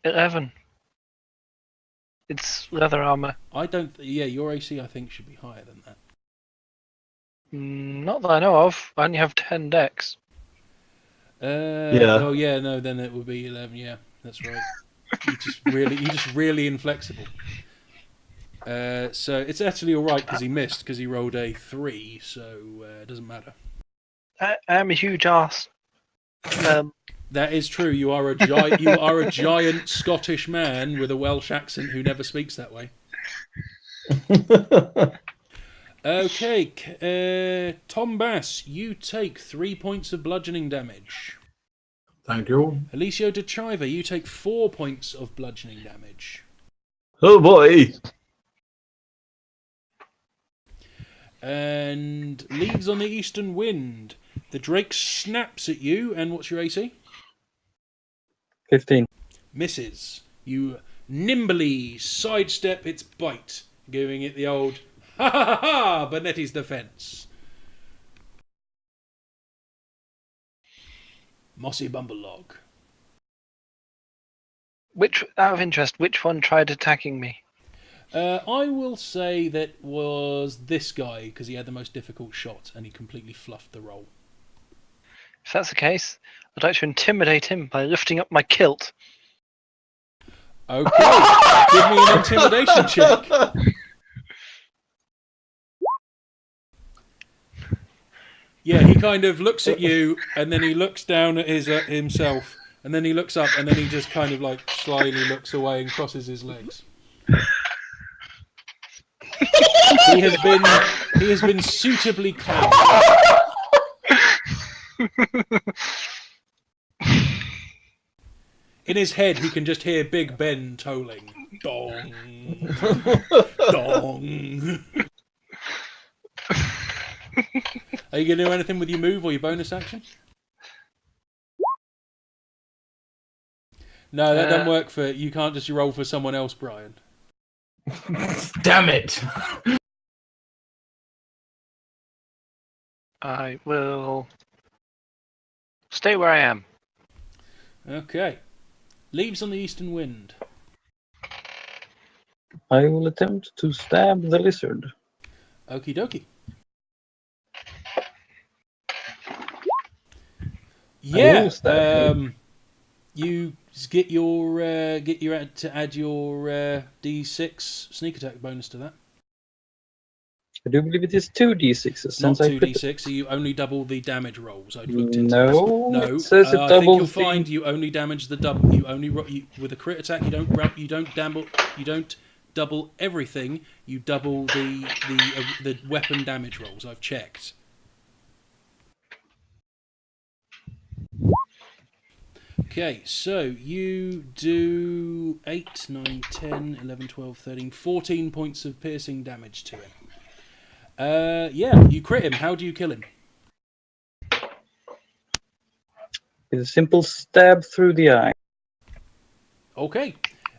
11. It's leather armor. Your AC I think should be higher than that. Not that I know of. I only have 10 decks. Yeah. Oh yeah, no, then it would be 11. Yeah, that's right. You're just really inflexible. So it's actually all right because he missed because he rolled a 3, so it doesn't matter. I am a huge ass. That is true. You are a giant Scottish man with a Welsh accent who never speaks that way. Okay, Tom Bass, you take 3 points of bludgeoning damage. Thank you. Alicio de Chiver, you take 4 points of bludgeoning damage. Oh boy! And Leaves on the Eastern Wind. The Drake snaps at you, and what's your AC? 15. Misses. You nimbly sidestep its bite, giving it the old ha ha ha ha Bonetti's defence. Mossy Bumblelog. Out of interest, which one tried attacking me? I will say that was this guy because he had the most difficult shot and he completely fluffed the roll. If that's the case, I'd like to intimidate him by lifting up my kilt. Okay, give me an intimidation check. Yeah, he kind of looks at you and then he looks down at himself and then he looks up and then he just kind of like slyly looks away and crosses his legs. He has been suitably calm. In his head, he can just hear Big Ben tolling. Dong. Dong. Are you going to do anything with your move or your bonus action? No, that doesn't work for... You can't just roll for someone else, Brian. Damn it! I will stay where I am. Okay. Leaves on the Eastern Wind. I will attempt to stab the lizard. Okie dokie. Yeah. You get to add your D6 sneak attack bonus to that. I do believe it is 2d6s. Not 2d6, so you only double the damage rolls. I'd looked into this. No, No, it says it I think doubles you'll find you only damage the double. You only with a crit attack. You don't double everything. You double the weapon damage rolls. I've checked. Okay, so you do 8, 9, 10, 11, 12, 13, 14 points of piercing damage to him. Yeah, you crit him. How do you kill him? It's a simple stab through the eye. Okay.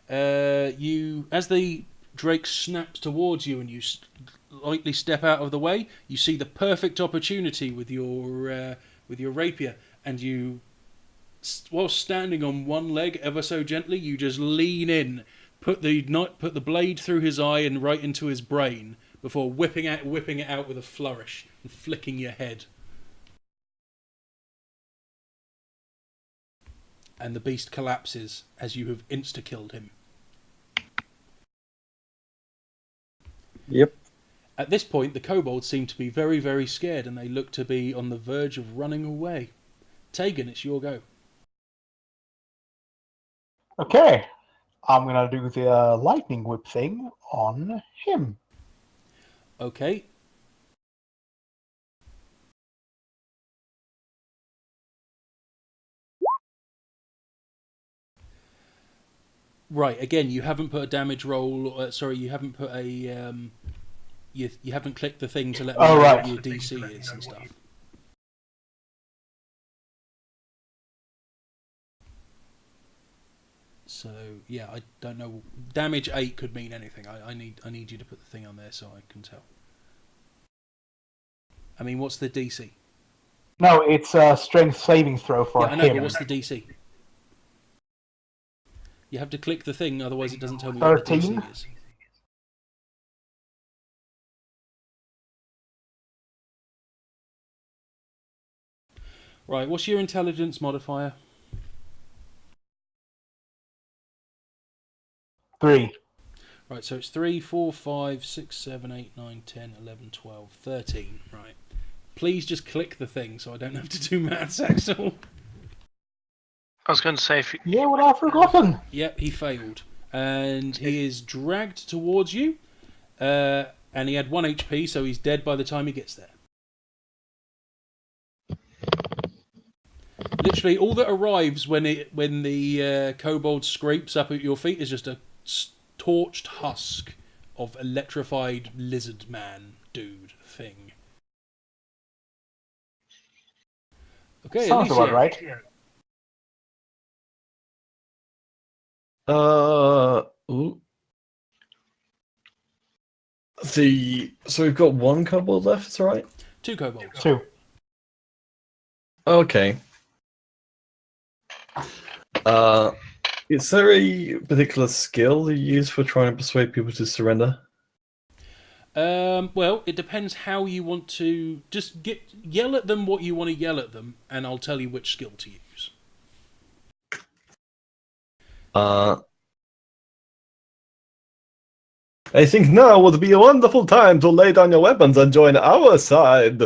As the Drake snaps towards you and you lightly step out of the way, you see the perfect opportunity with your rapier, and you, while standing on one leg ever so gently, you just lean in, put the blade through his eye and right into his brain before whipping it out with a flourish and flicking your head. And the beast collapses as you have insta-killed him. Yep. At this point, the kobolds seem to be very, very scared, and they look to be on the verge of running away. Tegan, it's your go. Okay. I'm going to do the lightning whip thing on him. Okay. Right. Again, you haven't put a damage roll. Sorry, you haven't put a. You haven't clicked the thing to let me know right. what your DC is and stuff. So yeah, I don't know. Damage 8 could mean anything. I need you to put the thing on there so I can tell. I mean, what's the DC? No, it's a strength saving throw for Yeah, I know, him. but what's the DC? You have to click the thing, otherwise it doesn't tell me what the 13? DC is. Right, what's your intelligence modifier? 3. Right, so it's 3, 4, 5, 6, 7, 8, 9, 10, 11, 12, 13. Right. Please just click the thing so I don't have to do maths, Axel. I was going to say if you... Yeah, what I've forgotten. Yep, he failed. And he is dragged towards you. And he had 1 HP, so he's dead by the time he gets there. Literally, all that arrives when the kobold scrapes up at your feet is just a torched husk of electrified lizard man dude thing. Okay, Sounds Alicia. about right. Ooh. So we've got 1 kobold left, is that right? 2 kobolds. 2. Okay. Is there a particular skill you use for trying to persuade people to surrender? Well, it depends how you want to. Just yell at them what you want to yell at them, and I'll tell you which skill to use. I think now would be a wonderful time to lay down your weapons and join our side.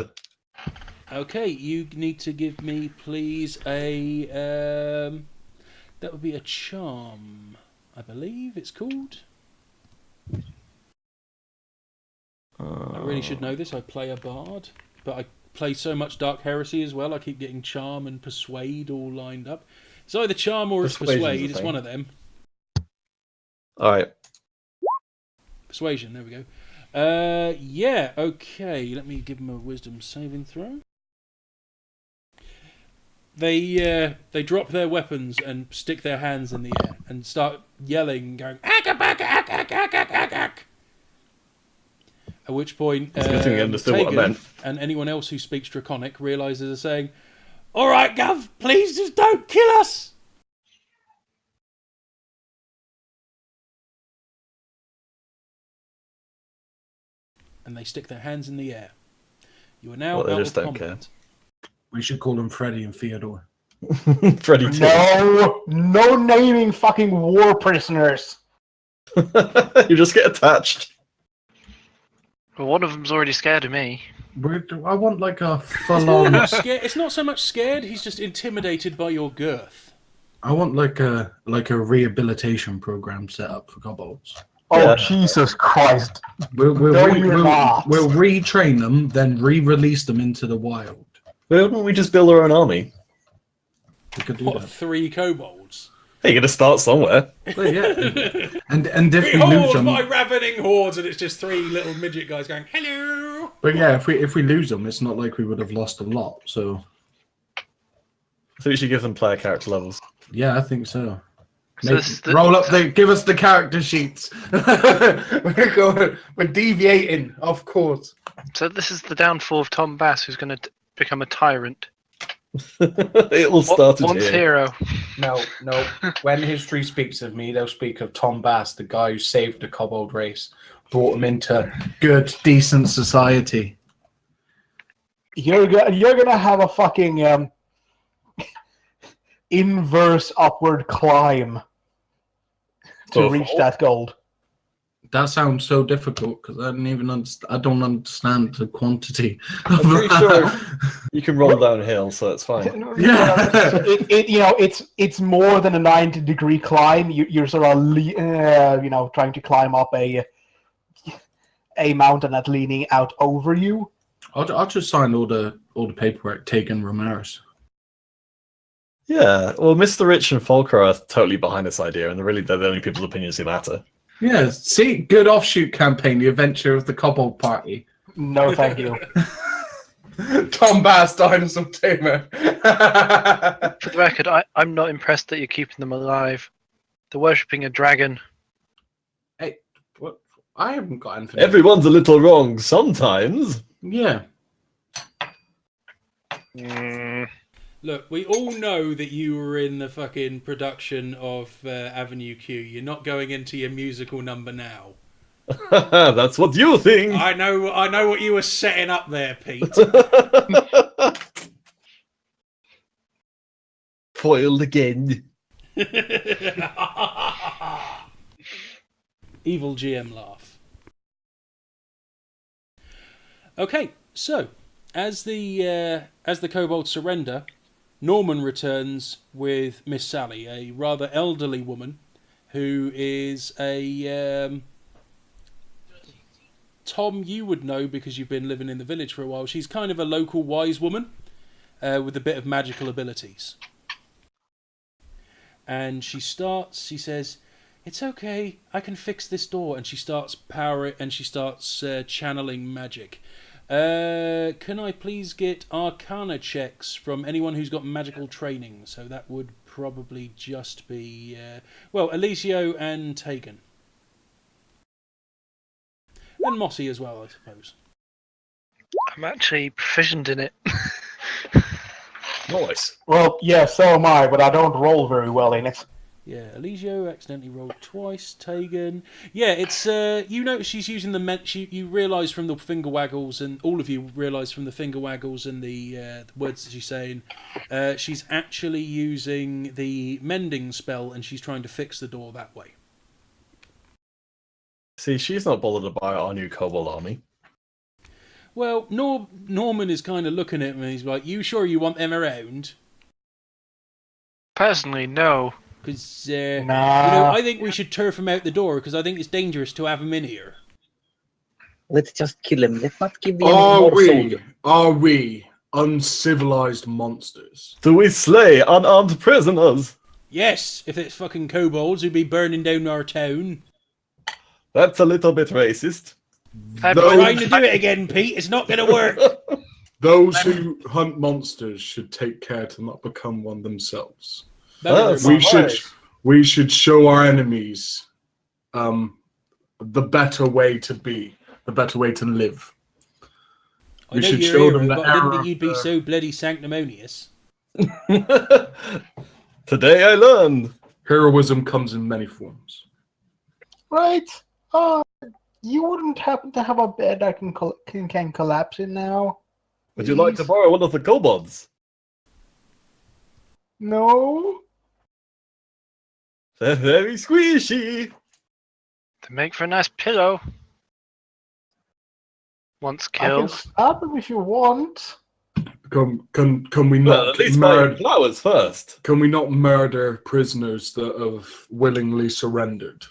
Okay, you need to give me, please, a that would be a charm, I believe it's called. I really should know this. I play a bard, but I play so much Dark Heresy as well. I keep getting charm and persuade all lined up. It's either charm or it's persuade. It's one of them. All right. Persuasion. There we go. Yeah. Okay. Let me give them a wisdom saving throw. They drop their weapons and stick their hands in the air and start yelling, going "Ak, ak, ak, ak, ak, ak, ak, ak." At which point, Tegan and anyone else who speaks Draconic realizes they're saying, "All right, Gov, please just don't kill us." And they stick their hands in the air. You are now out of combat. We should call them Freddy and Theodore. Freddy too. No naming fucking war prisoners. You just get attached. Well, one of them's already scared of me. I want like a full-on... It's not so much scared, he's just intimidated by your girth. I want like a rehabilitation program set up for kobolds. Oh, yeah. Jesus Christ. We'll retrain them, then re-release them into the wild. Why wouldn't we just build our own army? We could do What, that. 3 kobolds? Hey, you're going to start somewhere. Well, yeah. and if we lose them... my ravening hordes, and it's just 3 little midget guys going, hello! But yeah, if we lose them, it's not like we would have lost a lot, so... So we should give them player character levels. Yeah, I think so. So roll up give us the character sheets. We're deviating, of course. So this is the downfall of Tom Bass, who's going to become a tyrant. It all started Once here. hero. No. When history speaks of me, they'll speak of Tom Bass, the guy who saved the kobold race, brought them into good, decent society. You're gonna have a fucking inverse upward climb to reach that gold. That sounds so difficult because I don't understand the quantity. I'm pretty sure you can roll downhill, so it's fine. Yeah, it's more than a 90-degree climb. You're sort of trying to climb up a mountain that's leaning out over you. I'll just sign all the paperwork taken Ramirez. Yeah, well, Mr. Rich and Folker are totally behind this idea, and really they're the only people's opinions who matter. Yeah, see, good offshoot campaign, The Adventure of the Kobold Party. No, thank you. Tom Bass, Dinosaur Tamer. For the record, I'm not impressed that you're keeping them alive. They're worshipping a dragon. Hey, what? I haven't got anything. Everyone's a little wrong sometimes. Yeah. Look, we all know that you were in the fucking production of Avenue Q. You're not going into your musical number now. That's what you think. I know what you were setting up there, Pete. Foiled again. Evil GM laugh. Okay, so as the kobolds surrender, Norman returns with Miss Sally, a rather elderly woman who is a Tom, you would know because you've been living in the village for a while. She's kind of a local wise woman with a bit of magical abilities. And she says, "It's okay, I can fix this door." And she starts channeling magic. Can I please get Arcana checks from anyone who's got magical training? So that would probably just be, Elisio and Tegan. And Mossy as well, I suppose. I'm actually proficient in it. Nice. Well, yeah, so am I, but I don't roll very well in it. Yeah, Elisio accidentally rolled twice. Tegan, yeah, it's you notice she's using you realise from the finger waggles, and all of you realise from the finger waggles and the words that she's saying, she's actually using the mending spell, and she's trying to fix the door that way. See, she's not bothered about our new kobold army. Well, Norman is kind of looking at him, and he's like, "You sure you want them around?" Personally, no. Because, Nah. I think we should turf him out the door, because I think it's dangerous to have him in here. Let's just kill him. Let's not give the enemy more soldiers. Are we uncivilized monsters? Do we slay unarmed prisoners? Yes, if it's fucking kobolds who'd be burning down our town. That's a little bit racist. I'm trying to do it again, Pete. It's not going to work. Those who hunt monsters should take care to not become one themselves. We should show our enemies the better way to be, the better way to live. I know you're hero, but I didn't think you'd be so bloody sanctimonious. Today I learned. Heroism comes in many forms. Right. You wouldn't happen to have a bed I can collapse in now? Would you like to borrow one of the kobolds? No. They're very squishy. They make for a nice pillow. Once killed. I can stop them if you want. Can we not Well, at least buy flowers first. Can we not murder prisoners that have willingly surrendered?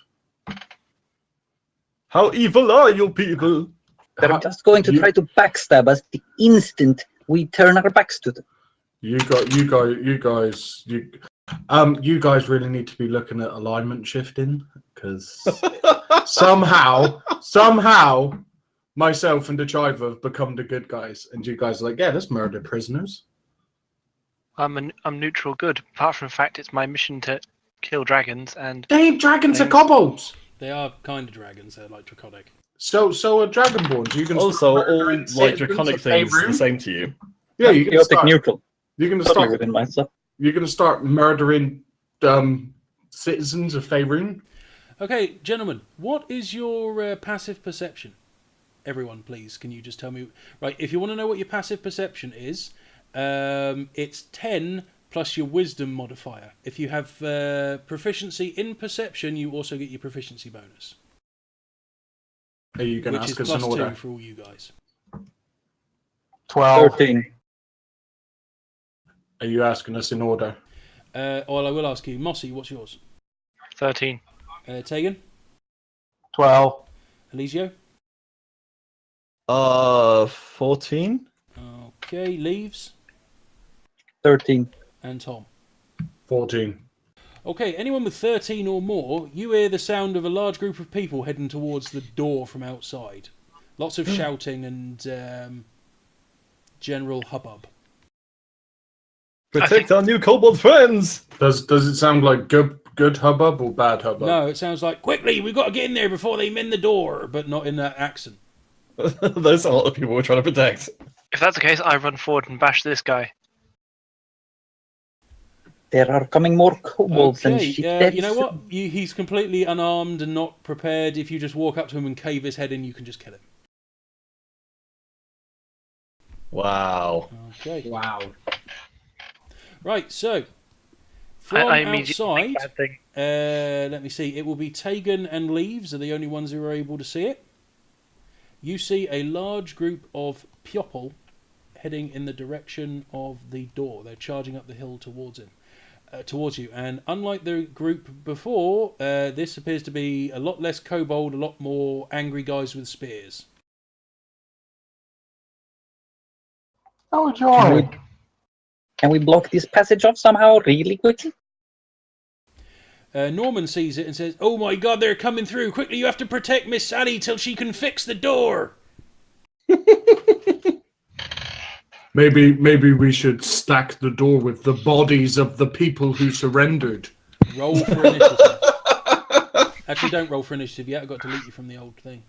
How evil are you people? They're just going to try to backstab us the instant we turn our backs to them. You guys really need to be looking at alignment shifting, because somehow myself and the Chiva have become the good guys, and you guys are like, yeah, let's murder prisoners. I'm neutral good. Apart from the fact it's my mission to kill dragons, and they ain't dragons, are kobolds. They are kind of dragons. They're like draconic. So are dragonborns. You can also all like draconic things the same to you. Yeah, you can start neutral. You're gonna Totally start within myself. You're gonna start murdering citizens of Faerun. Okay, gentlemen, what is your passive perception? Everyone, please, can you just tell me? Right, if you want to know what your passive perception is, it's 10 plus your wisdom modifier. If you have proficiency in perception, you also get your proficiency bonus. Are you going to ask us in order? Which is +2 for all you guys. 12. 13. Are you asking us in order? Well, I will ask you. Mossy, what's yours? 13. Tegan? 12. Elisio? 14. Okay, Leaves? 13. And Tom? 14. Okay, anyone with 13 or more, you hear the sound of a large group of people heading towards the door from outside. Lots of shouting and general hubbub. Protect our new kobold friends! Does it sound like good hubbub or bad hubbub? No, it sounds like, quickly, we've got to get in there before they mend the door, but not in that accent. Those are a lot of people we're trying to protect. If that's the case, I run forward and bash this guy. There are coming more kobolds and Okay, shit. you know what? He's completely unarmed and not prepared. If you just walk up to him and cave his head in, you can just kill him. Wow. Okay. Wow. Right, so from I immediately outside, think bad thing. let me see. It will be Tegan and Leaves are the only ones who are able to see it. You see a large group of Pjopel heading in the direction of the door. They're charging up the hill towards you. And unlike the group before, this appears to be a lot less kobold, a lot more angry guys with spears. Oh, joy. Can we block this passage off somehow really quickly? Norman sees it and says, "Oh my God, they're coming through! Quickly, you have to protect Miss Sally till she can fix the door." Maybe we should stack the door with the bodies of the people who surrendered. Roll for initiative. Actually, don't roll for initiative yet. I've got to delete you from the old thing.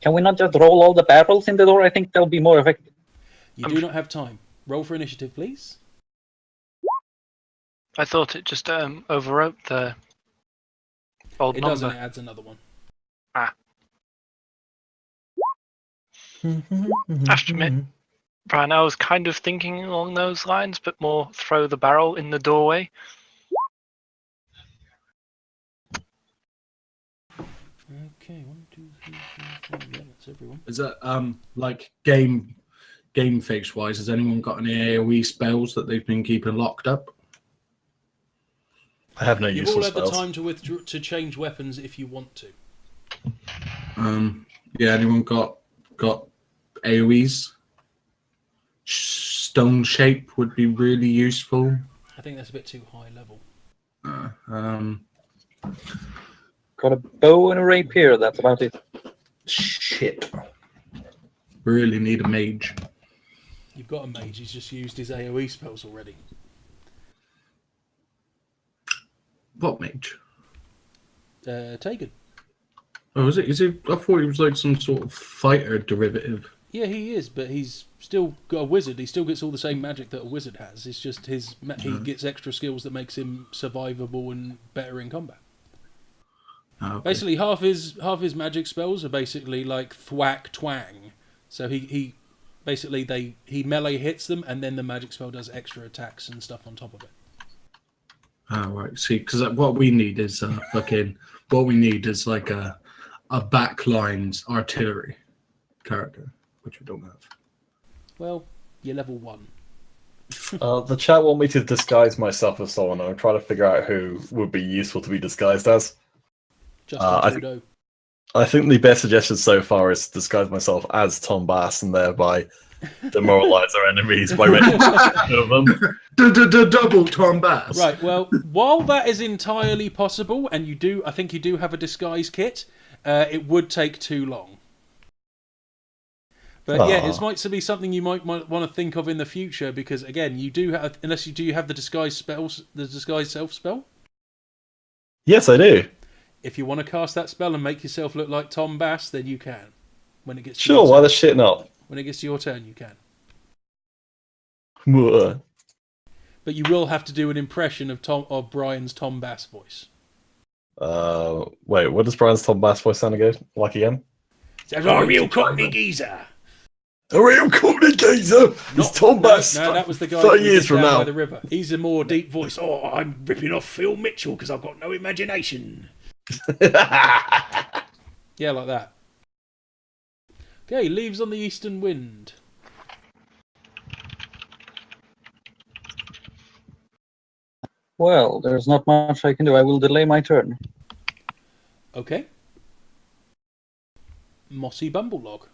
Can we not just roll all the barrels in the door? I think that'll be more effective. You do not have time. Roll for initiative, please. I thought it just overwrote the old It number. doesn't. It adds another one. I have to admit, Brian, I was kind of thinking along those lines, but more throw the barrel in the doorway. Okay, 1, 2, 3, 4, 5. Yeah, that's everyone. Is that like game fix wise? Has anyone got any AOE spells that they've been keeping locked up? I have no You've useful all had the spells. time to change weapons if you want to. Yeah, anyone got AOEs? Stone shape would be really useful. I think that's a bit too high level. Got a bow and a rapier, that's about it. Shit. Really need a mage. You've got a mage. He's just used his AOE spells already. What mage? Tegan. Oh, is it? Is it? I thought he was like some sort of fighter derivative. Yeah, he is, but he's still got a wizard. He still gets all the same magic that a wizard has. It's just he gets extra skills that makes him survivable and better in combat. Oh, okay. Basically, half his magic spells are basically like thwack twang. So he basically he melee hits them, and then the magic spell does extra attacks and stuff on top of it. Oh, right. See, because what we need is what we need is like a backlines artillery character, which we don't have. Well, you're level 1. The chat want me to disguise myself as someone. I'm trying to figure out who would be useful to be disguised as. Justin Trudeau. I think the best suggestion so far is to disguise myself as Tom Bass and thereby demoralize our enemies by making of them. Double Tom Bass. Right. Well, while that is entirely possible, and I think you do have a disguise kit, it would take too long. But yeah, it might be something you might want to think of in the future because again, you do have unless you do have the disguise spells, the disguise self spell. Yes, I do. If you want to cast that spell and make yourself look like Tom Bass, then you can. When it gets to Sure, your why turn. the shit not? When it gets to your turn, you can. Mwah. But you will have to do an impression of Brian's Tom Bass voice. Wait, what does Brian's Tom Bass voice sound again? Sounds like a real Cockney geezer. A real Cockney geezer! It's Tom Bass! No, that was the guy 30 years from down now. by the river. He's a more deep voice. Oh, I'm ripping off Phil Mitchell because I've got no imagination. Yeah, like that. Okay, Leaves on the Eastern Wind. Well, there's not much I can do. I will delay my turn. Okay. Mossy Bumblelog.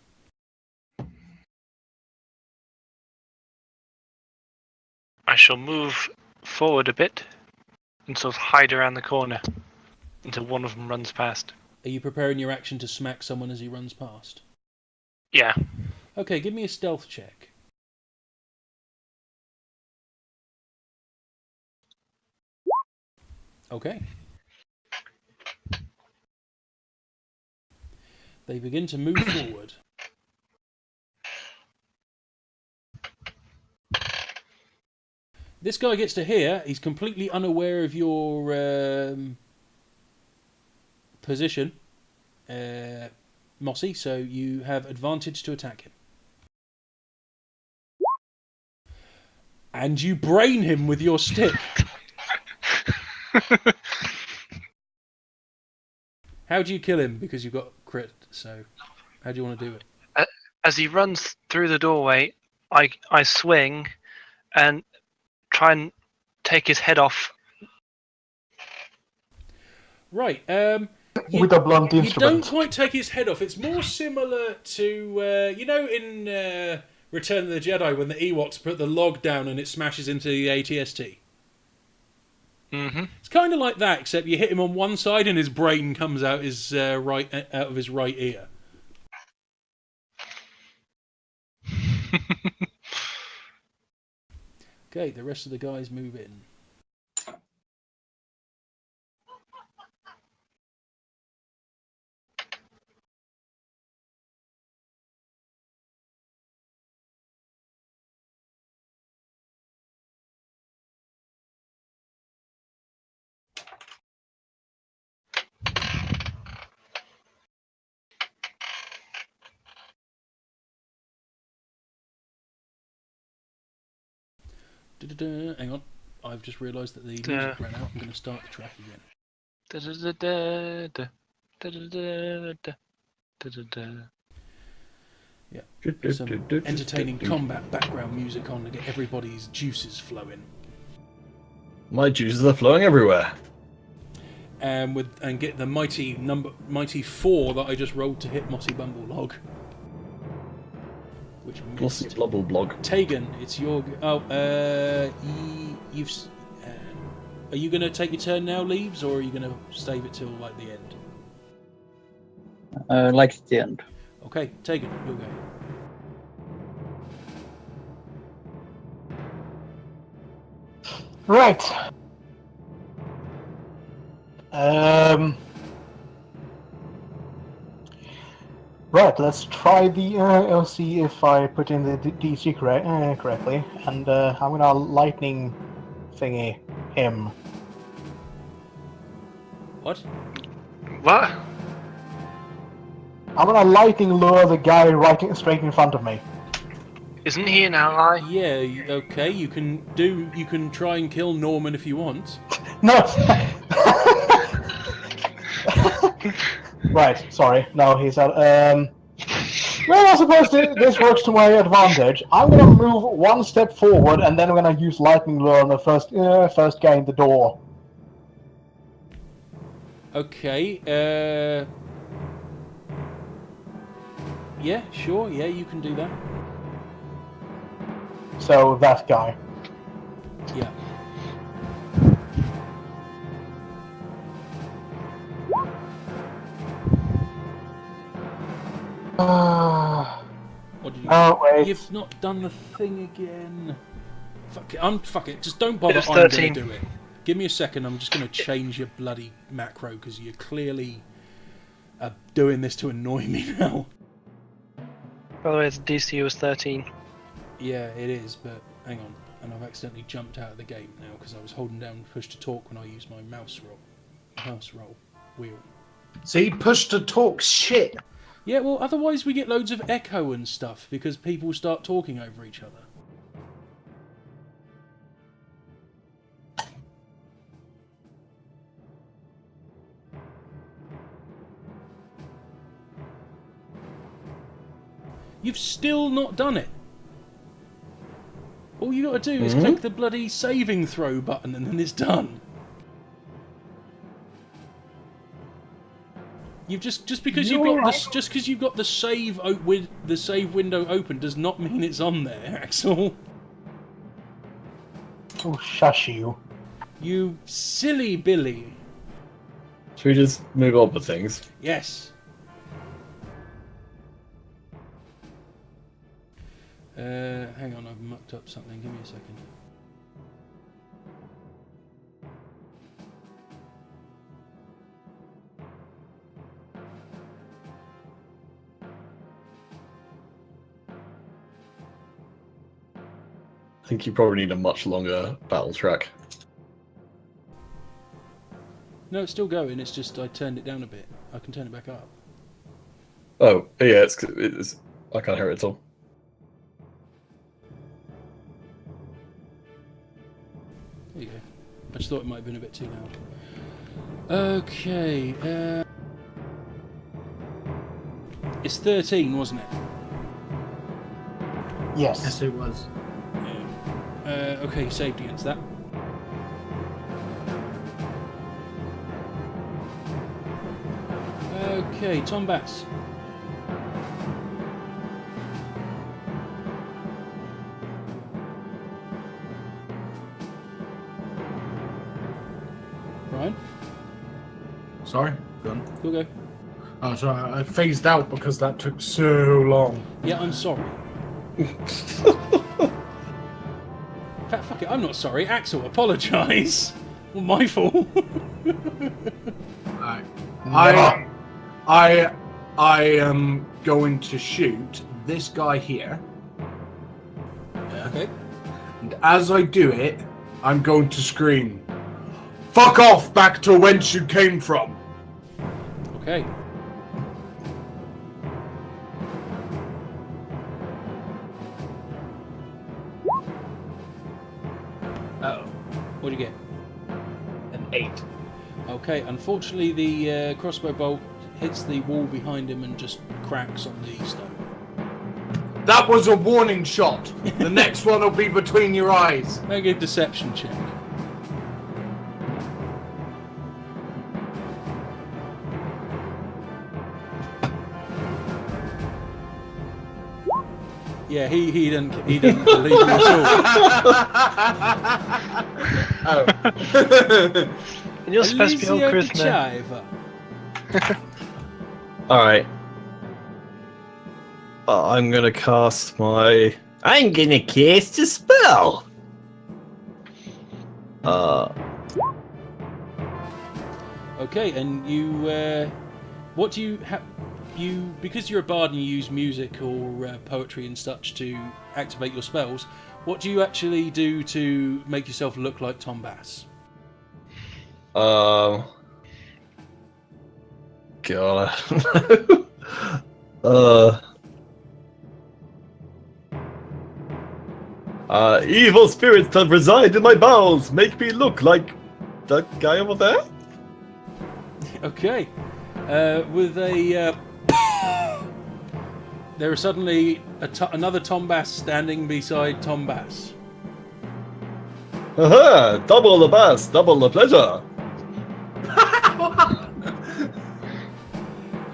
I shall move forward a bit and sort of hide around the corner until one of them runs past. Are you preparing your action to smack someone as he runs past? Yeah. Okay, give me a stealth check. Okay. They begin to move forward. This guy gets to here. He's completely unaware of your position, Mossy, so you have advantage to attack him. And you brain him with your stick. How do you kill him? Because you've got crit, so how do you want to do it? As he runs through the doorway, I swing and try and take his head off. Right. With a blunt You instrument. don't quite take his head off. It's more similar to, you know, in Return of the Jedi when the Ewoks put the log down and it smashes into the AT-ST. Mm-hmm. It's kind of like that, except you hit him on one side and his brain comes out his out of his right ear. Okay, the rest of the guys move in. Hang on, I've just realised that the music ran out. I'm going to start the track again. Yeah, some entertaining combat background music on to get everybody's juices flowing. My juices are flowing everywhere. And get the mighty 4 that I just rolled to hit Mossy Bumblelog. Which Mossy Bumblelog. Tegan, it's your. You've. Are you going to take your turn now, Leaves, or are you going to save it till like the end? Like at the end. Okay, Tegan, you'll go. Right. Right, let's try the, I'll see if I put in the DC correctly, and I'm gonna lightning thingy him. What? What? I'm gonna lightning lure the guy right straight in front of me. Isn't he an ally? Yeah, okay, you can try and kill Norman if you want. No! Right, sorry. No, he's out. Well, I suppose this works to my advantage. I'm gonna move one step forward, and then I'm gonna use lightning lure on the first guy in the door. Okay, yeah, sure, yeah, you can do that. So, that guy. Yeah. What did you do? Oh, wait. You've not done the thing again. Fuck it. Just don't bother. It's I'm going 13. to do it. Give me a second. I'm just going to change your bloody macro because you're clearly doing this to annoy me now. By the way, the DC was 13. Yeah, it is, but hang on. And I've accidentally jumped out of the game now because I was holding down push to talk when I used my mouse roll wheel. See, push to talk shit. Yeah, well, otherwise we get loads of echo and stuff because people start talking over each other. You've still not done it. All you got to do is click the bloody saving throw button and then it's done. You've just because you've got the save with the save window open does not mean it's on there, Axel. Oh, shush you. You silly Billy. Should we just move on with things? Yes. Hang on, I've mucked up something. Give me a second. I think you probably need a much longer battle track. No, it's still going. It's just I turned it down a bit. I can turn it back up. Oh, yeah, it's I can't hear it at all. There you go. I just thought it might have been a bit too loud. Okay. It's 13, wasn't it? Yes. Yes, it was. Okay, saved against that. Okay, Tom Bass. Brian, Sorry, gone. you'll go. Oh, sorry, I phased out because that took so long. Yeah, I'm sorry. Fuck it, I'm not sorry. Axel, apologise. Well, my fault. I am going to shoot this guy here. Yeah. Okay. And as I do it, I'm going to scream, "Fuck off back to whence you came from!" Okay. Oh, What'd you get? an 8. Okay, unfortunately the crossbow bolt hits the wall behind him and just cracks on the stone. That was a warning shot. The next one will be between your eyes. Make a deception check. Yeah, he didn't believe me at all. Oh. And you're supposed to be on Christmas. Alright. I'm gonna cast my... I'm gonna cast a spell! Okay, and you, what do you have? Because you're a bard and you use music or poetry and such to activate your spells. What do you actually do to make yourself look like Tom Bass? God, I don't know. Evil spirits that reside in my bowels make me look like that guy over there. Okay, with a there is suddenly another Tom Bass standing beside Tom Bass. Aha! Double the bass, double the pleasure.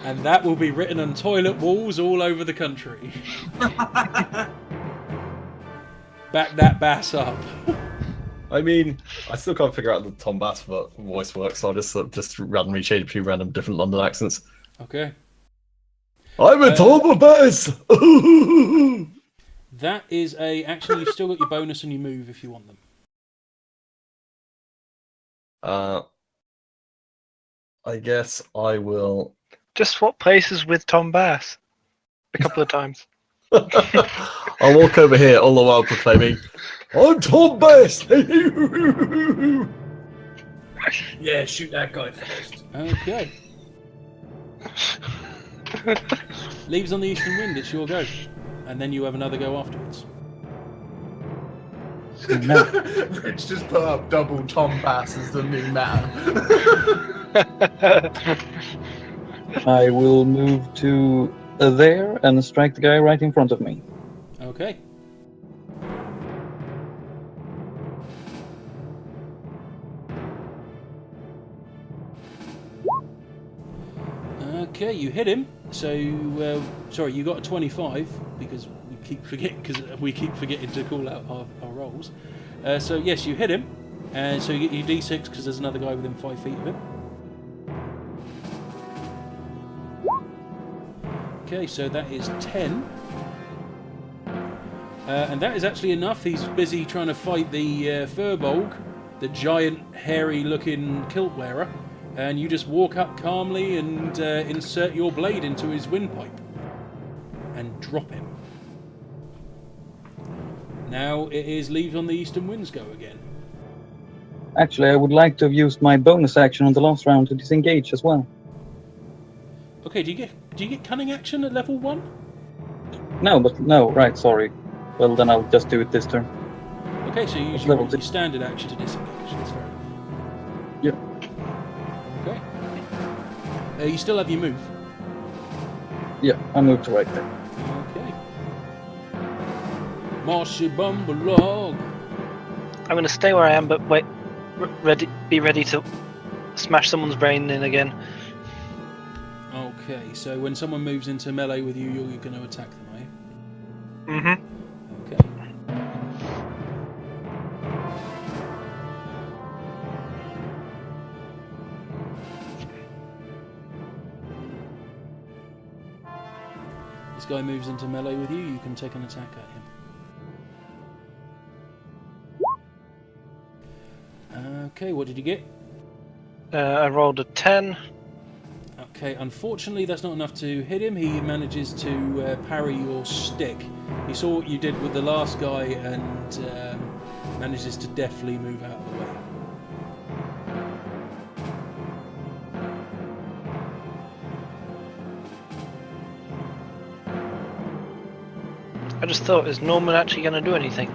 And that will be written on toilet walls all over the country. Back that bass up. I mean, I still can't figure out the Tom Bass voice works, so I'll just randomly change between random different London accents. Okay. I'm a Tom Bass! That is a... Actually, you've still got your bonus and your move if you want them. I guess I will... Just swap places with Tom Bass a couple of times. I'll walk over here all the while proclaiming, I'm Tom Bass! Yeah, shoot that guy first. Okay. Leaves on the eastern wind, it's your go. And then you have another go afterwards. Rich just put up double Tom Bass as the new man. I will move to there and strike the guy right in front of me. Okay. Okay, you hit him. So, sorry, you got a 25 because we keep forgetting to call out our rolls. So yes, you hit him. And so you get your D6 because there's another guy within 5 feet of him. Okay, so that is 10. And that is actually enough. He's busy trying to fight the Furbolg, the giant, hairy-looking kilt wearer. And you just walk up calmly and insert your blade into his windpipe. And drop him. Now it is Leaves on the Eastern Winds go again. Actually, I would like to have used my bonus action on the last round to disengage as well. Okay, do you get cunning action at level 1? No, right, sorry. Well, then I'll just do it this turn. Okay, so you use your standard action to disengage. That's fair enough. Yep. Okay. You still have your move. Yeah, I moved to right there. Okay. Marshy Bumblelog. I'm going to stay where I am, but wait, be ready to smash someone's brain in again. Okay, so when someone moves into melee with you, you're going to attack them, are you? Mm-hmm. Okay. This guy moves into melee with you, you can take an attack at him. Okay, what did you get? I rolled a 10. Okay, unfortunately that's not enough to hit him. He manages to parry your stick. He saw what you did with the last guy and manages to deftly move out of the way. I just thought, is Norman actually going to do anything?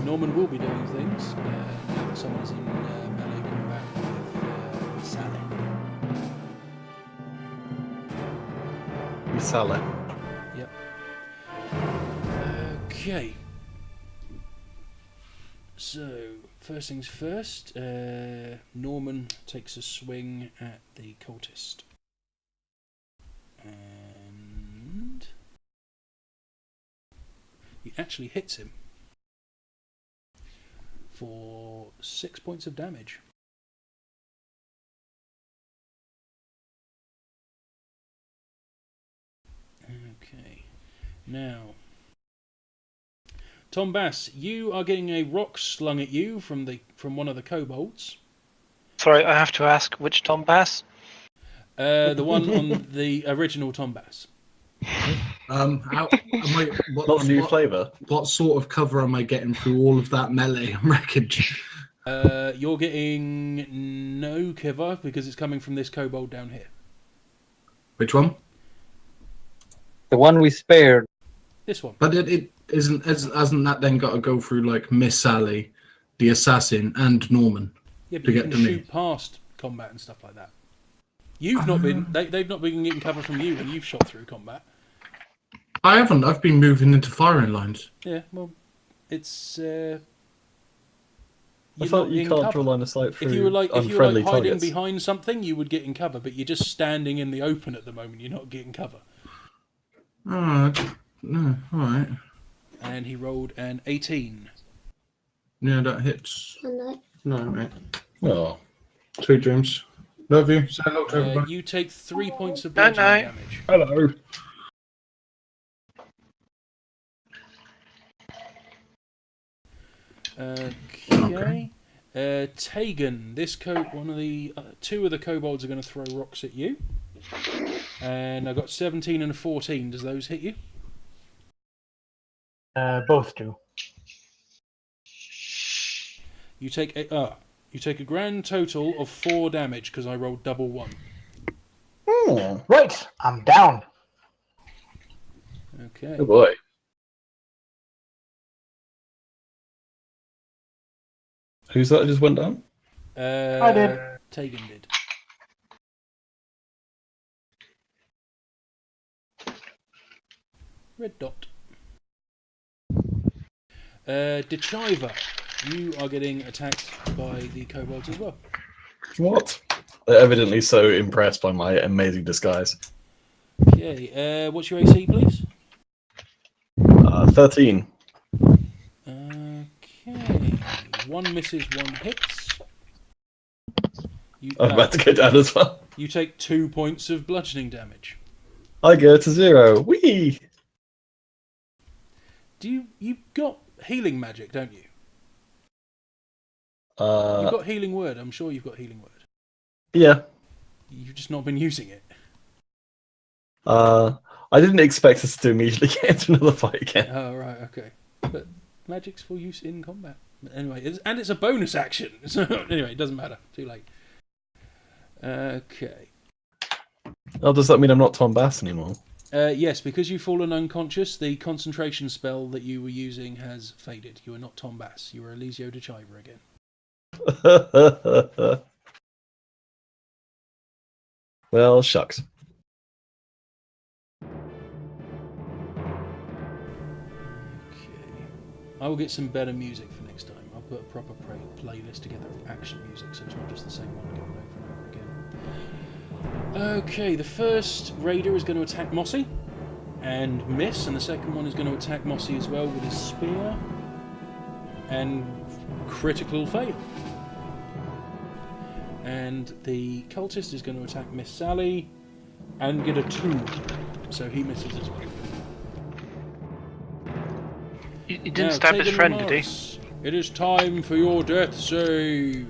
Norman will be doing things. Now that someone's in melee combat with Sally. Sally. Yep. Okay. So, first things first, Norman takes a swing at the cultist. And he actually hits him for 6 points of damage. Okay, now, Tom Bass, you are getting a rock slung at you from one of the kobolds. Sorry, I have to ask, which Tom Bass? The one on the original Tom Bass. Not new flavour. What sort of cover am I getting through all of that melee wreckage? You're getting no cover because it's coming from this kobold down here. Which one? The one we spared. This one. But it hasn't that then got to go through like Miss Sally, the assassin, and Norman? Yeah, but to you get can to shoot me. past combat and stuff like that. You've not been. They've not been getting cover from you when you've shot through combat. I haven't. I've been moving into firing lines. Yeah, well, it's. I thought you can't draw line of sight through if you were like unfriendly hiding targets. behind something, you would get in cover. But you're just standing in the open at the moment. You're not getting cover. Oh, no, all right. And he rolled an 18. Yeah, that hits. No. No, mate. Oh. Sweet dreams. Love you. Say hello to everybody. You take 3 points of Night, bludgeoning night. damage. Hello. Okay. Tegan, this two of the kobolds are going to throw rocks at you. And I got 17 and a 14. Does those hit you? Both do. You take a grand total of 4 damage because I rolled double 1. Oh. Right, I'm down. Okay. Oh boy. Who's that just went down? I did. Tegan did. Red dot. Dechiva, you are getting attacked by the kobolds as well. What? They're evidently so impressed by my amazing disguise. Okay, what's your AC, please? 13. Okay, one misses, one hits. I'm about to go down as well. You take 2 points of bludgeoning damage. I go to 0. Whee! You've got healing magic, don't you? You've got healing word. I'm sure you've got healing word. Yeah. You've just not been using it. I didn't expect us to immediately get into another fight again. Oh, right, okay. But magic's for use in combat. Anyway, it's a bonus action. So anyway, it doesn't matter. Too late. Okay. Oh, does that mean I'm not Tom Bass anymore? Yes, because you've fallen unconscious, the concentration spell that you were using has faded. You are not Tom Bass. You are Elisio de Chiver again. Well, shucks. I will get some better music for next time. I'll put a proper playlist together of action music, so it's not just the same one going over and over again. Okay, the first raider is going to attack Mossy and miss, and the second one is going to attack Mossy as well with his spear and critical fail. And the cultist is going to attack Miss Sally and get a 2, so he misses as well. He didn't stab his friend, did he? It is time for your death save.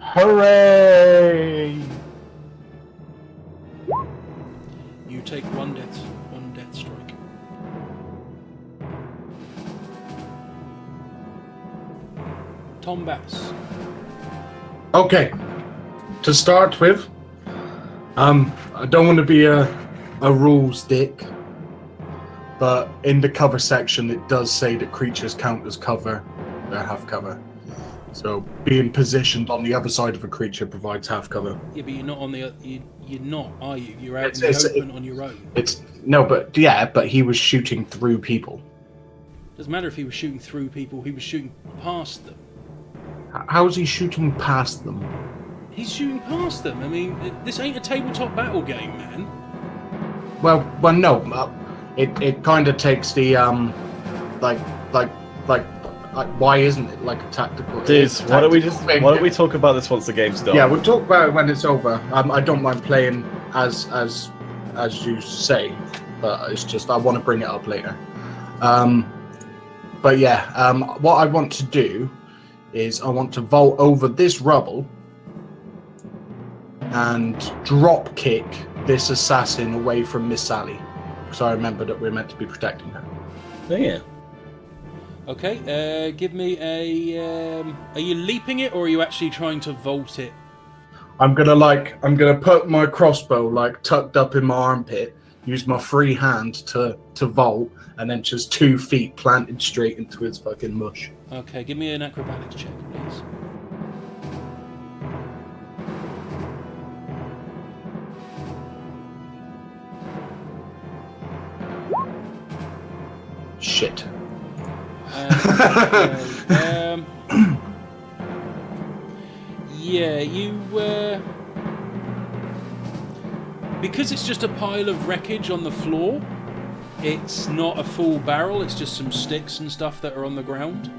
Hooray! You take one death strike. Tom Bass. Okay. To start with, I don't want to be a rules dick, but in the cover section it does say that creatures count as cover, they have cover. So being positioned on the other side of a creature provides half cover. Yeah, but you're not on the. You're not, are you? You're out in the open on your own. But he was shooting through people. Doesn't matter if he was shooting through people. He was shooting past them. How is he shooting past them? He's shooting past them. I mean, this ain't a tabletop battle game, man. Well, no. It kind of takes the why isn't it like a tactical? Dude, why don't we talk about this once the game's done? Yeah, we'll talk about it when it's over. I don't mind playing as you say, but it's just I want to bring it up later. But yeah, what I want to do is I want to vault over this rubble and drop kick this assassin away from Miss Sally, because I remember that we're meant to be protecting her. Yeah. Okay, give me a. Are you leaping it, or are you actually trying to vault it? I'm gonna put my crossbow tucked up in my armpit, use my free hand to vault, and then just 2 feet planted straight into his fucking mush. Okay, give me an acrobatics check, please. Shit. Yeah, you because it's just a pile of wreckage on the floor, it's not a full barrel, it's just some sticks and stuff that are on the ground.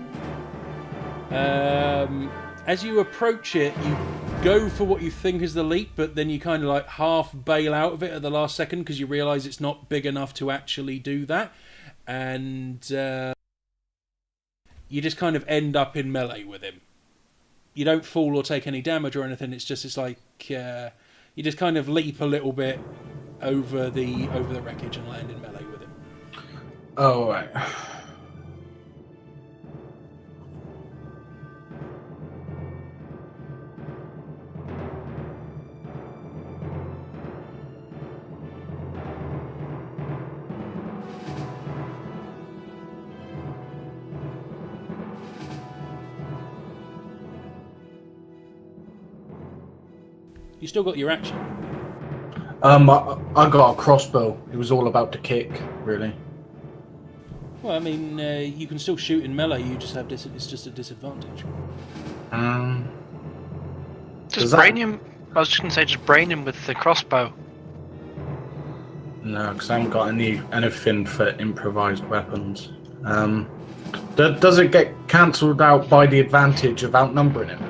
As you approach it, you go for what you think is the leap, but then you kind of half bail out of it at the last second because you realise it's not big enough to actually do that. And you just kind of end up in melee with him. You don't fall or take any damage or anything. It's you just kind of leap a little bit over the wreckage and land in melee with him. Oh, right. You still got your action. I got a crossbow. It was all about the kick, really. Well, I mean, you can still shoot in melee. You just have it's just a disadvantage. Just brain him. I was just gonna say, just brain him with the crossbow. No, because I haven't got anything for improvised weapons. Does it get cancelled out by the advantage of outnumbering him?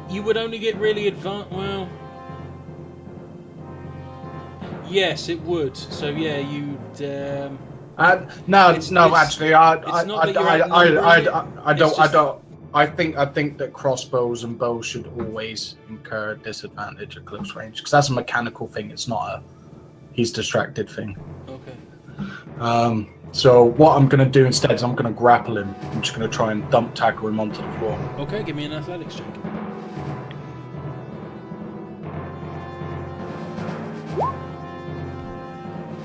You would only get really advanced. Well, yes, it would. So yeah, you'd. Actually, I think that crossbows and bows should always incur disadvantage at close range because that's a mechanical thing. It's not a he's distracted thing. Okay. So what I'm going to do instead is I'm going to grapple him. I'm just going to try and dump tackle him onto the floor. Okay, give me an athletics check.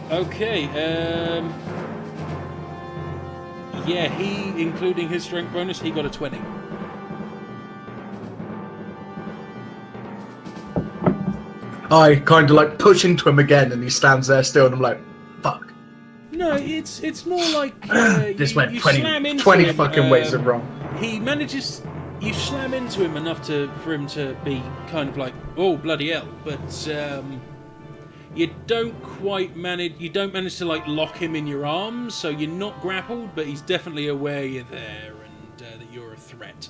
Okay, yeah, he, including his strength bonus, he got a 20. I kind of like push into him again and he stands there still and I'm like, fuck. No, it's more like this you, went you 20, slam into 20 him, fucking ways of wrong. He manages, you slam into him enough for him to be kind of like, oh bloody hell, but you don't manage to like lock him in your arms, so you're not grappled, but he's definitely aware you're there and that you're a threat.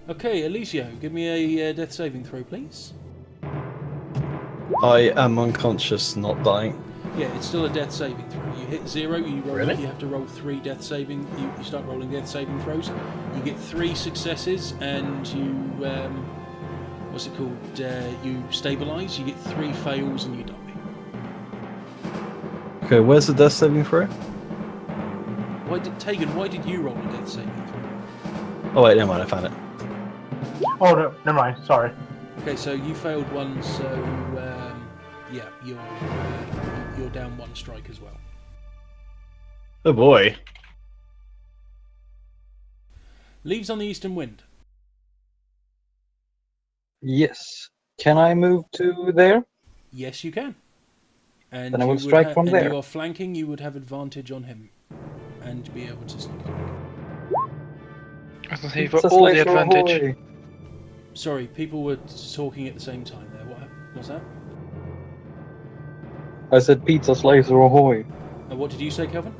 Okay, Elisio, give me a death saving throw, please. I am unconscious, not dying. Yeah, it's still a death saving throw. You hit 0, you roll. Really? You have to roll 3 death saving. You start rolling death saving throws. You get 3 successes, and you what's it called? You stabilize. You get 3 fails, and you die. Okay, where's the death saving throw? Why did you roll a death saving throw? Oh wait, never mind, I found it. Oh, no, never mind. Sorry. Okay, so you failed 1, so yeah, you're down 1 strike as well. Oh boy. Leaves on the eastern wind. Yes. Can I move to there? Yes, you can. And then I will strike from there. You are flanking. You would have advantage on him, and be able to sneak up. I can see for all the advantage. Ahoy. Sorry, people were talking at the same time there. What's that? I said pizza slicer ahoy. What did you say, Kelvin?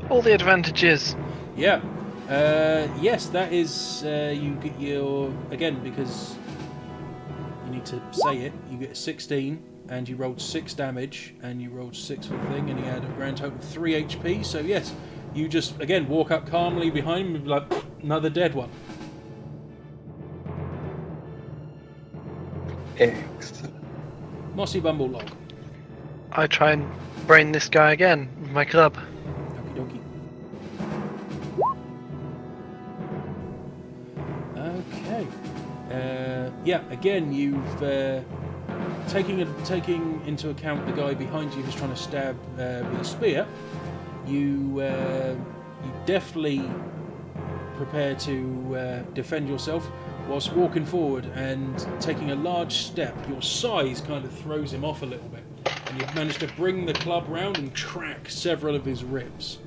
All the advantages. Yeah. Yes, that is. You get your again because you need to say it. You get a 16, and you rolled 6 damage, and you rolled 6 for the thing, and he had a grand total of 3 HP. So yes, you just again walk up calmly behind him and be like, another dead one. Excellent. Mossy Bumble Log. I try and brain this guy again with my club. Okie dokie. Okay. Yeah. Again, you've taking into account the guy behind you who's trying to stab with a spear. You definitely prepare to defend yourself whilst walking forward and taking a large step. Your size kind of throws him off a little bit, and you've managed to bring the club round and crack several of his ribs.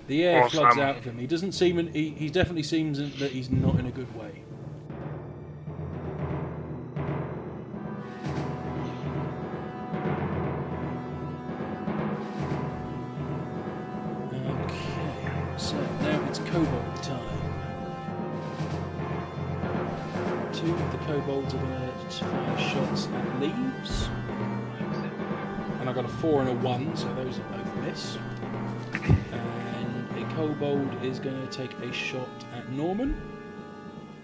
The air floods out of him. He doesn't seem. He definitely seems that he's not in a good way. So now it's kobold time. 2 of the kobolds are going to fire shots at leaves. And I got a 4 and a 1, so those are both miss. And a kobold is going to take a shot at Norman.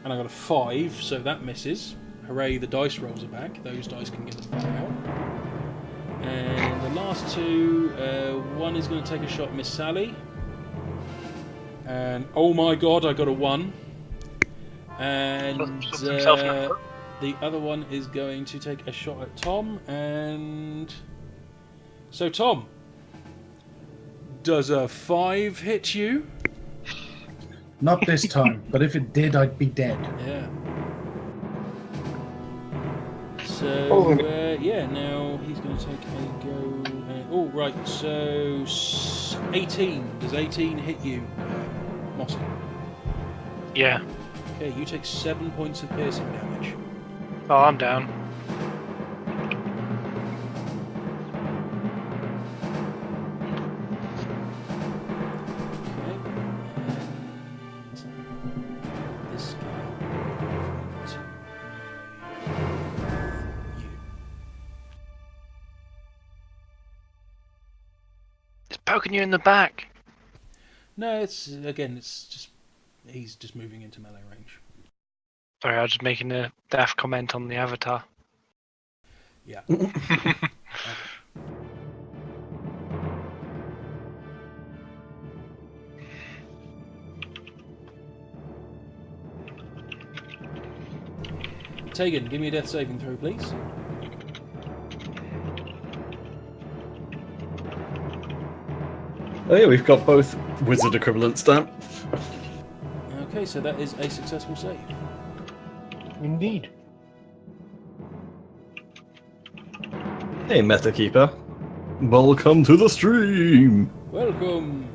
And I got a 5, so that misses. Hooray, the dice rolls are back. Those dice can get the fire out. And the last 2, one is going to take a shot at Miss Sally. And oh my god, I got a 1. And the other one is going to take a shot at Tom. And so, Tom, does a 5 hit you? Not this time, but if it did, I'd be dead. Yeah. So, yeah, now he's going to take a go. Oh, right, so 18. Does 18 hit you, Mossy? Yeah. Okay, you take 7 points of piercing damage. Oh, I'm down. Okay. And this guy to you. It's poking you in the back. No, it's just he's just moving into melee range. Sorry, I was just making a daft comment on the avatar. Yeah. Tegan, give me a death saving throw, please. Oh yeah, we've got both wizard equivalents down. Okay, so that is a successful save. Indeed. Hey, Metakeeper. Welcome to the stream. Welcome,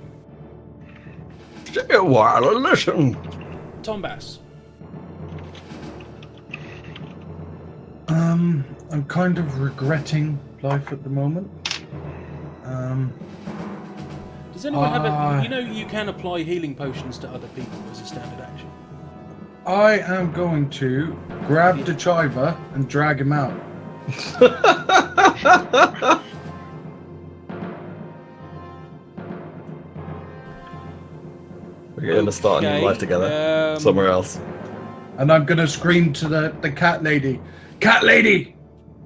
Stay a while and listen. Tom Bass. I'm kind of regretting life at the moment. Does anyone have a... You know you can apply healing potions to other people as a standard action. I am going to grab the chiver and drag him out. We're going to start a new life together somewhere else. And I'm going to scream to the cat lady. Cat lady,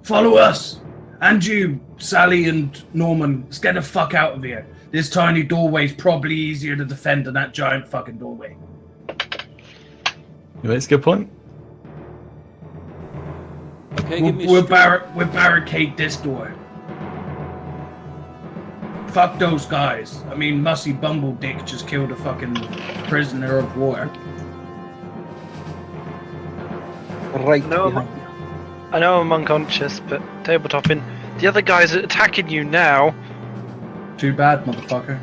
follow us. And you, Sally and Norman, let's get the fuck out of here. This tiny doorway's probably easier to defend than that giant fucking doorway. You make a good point. Okay, give me a We'll strength. barricade this door. Fuck those guys. I mean, Mussy Bumbledick just killed a fucking prisoner of war. Right No, behind you. I know I'm unconscious, but tabletopping. The other guys are attacking you now. Too bad, motherfucker.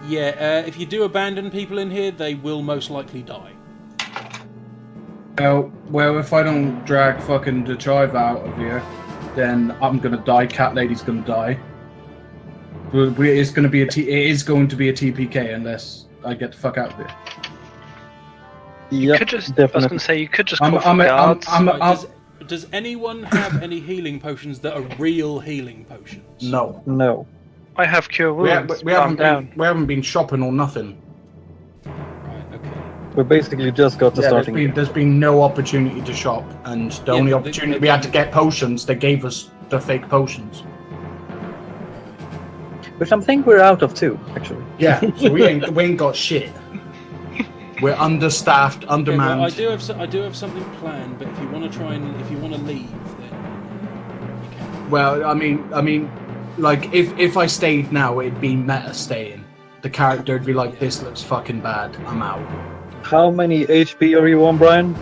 Yeah, if you do abandon people in here, they will most likely die. Well, if I don't drag fucking the chive out of here, then I'm gonna die. Cat lady's gonna die. It is going to be a TPK unless I get the fuck out of here. You Yep, could just. I was definitely. going to say you could just call for guards. Right, does anyone have any healing potions that are real healing potions? No. No. I have cure wounds. We I'm down. we haven't been shopping or nothing. Right, okay. We basically just got the starting. There's been no opportunity to shop, and the only opportunity we had to get potions, they gave us the fake potions. Which I think we're out of too, actually. Yeah, so we ain't got shit. We're understaffed, undermanned. Okay, well, I do have something planned, but if you want to leave, then you can. Well, I mean, like if I stayed now, it'd be meta staying. The character'd be like, "This looks fucking bad. I'm out." How many HP are you on, Brian?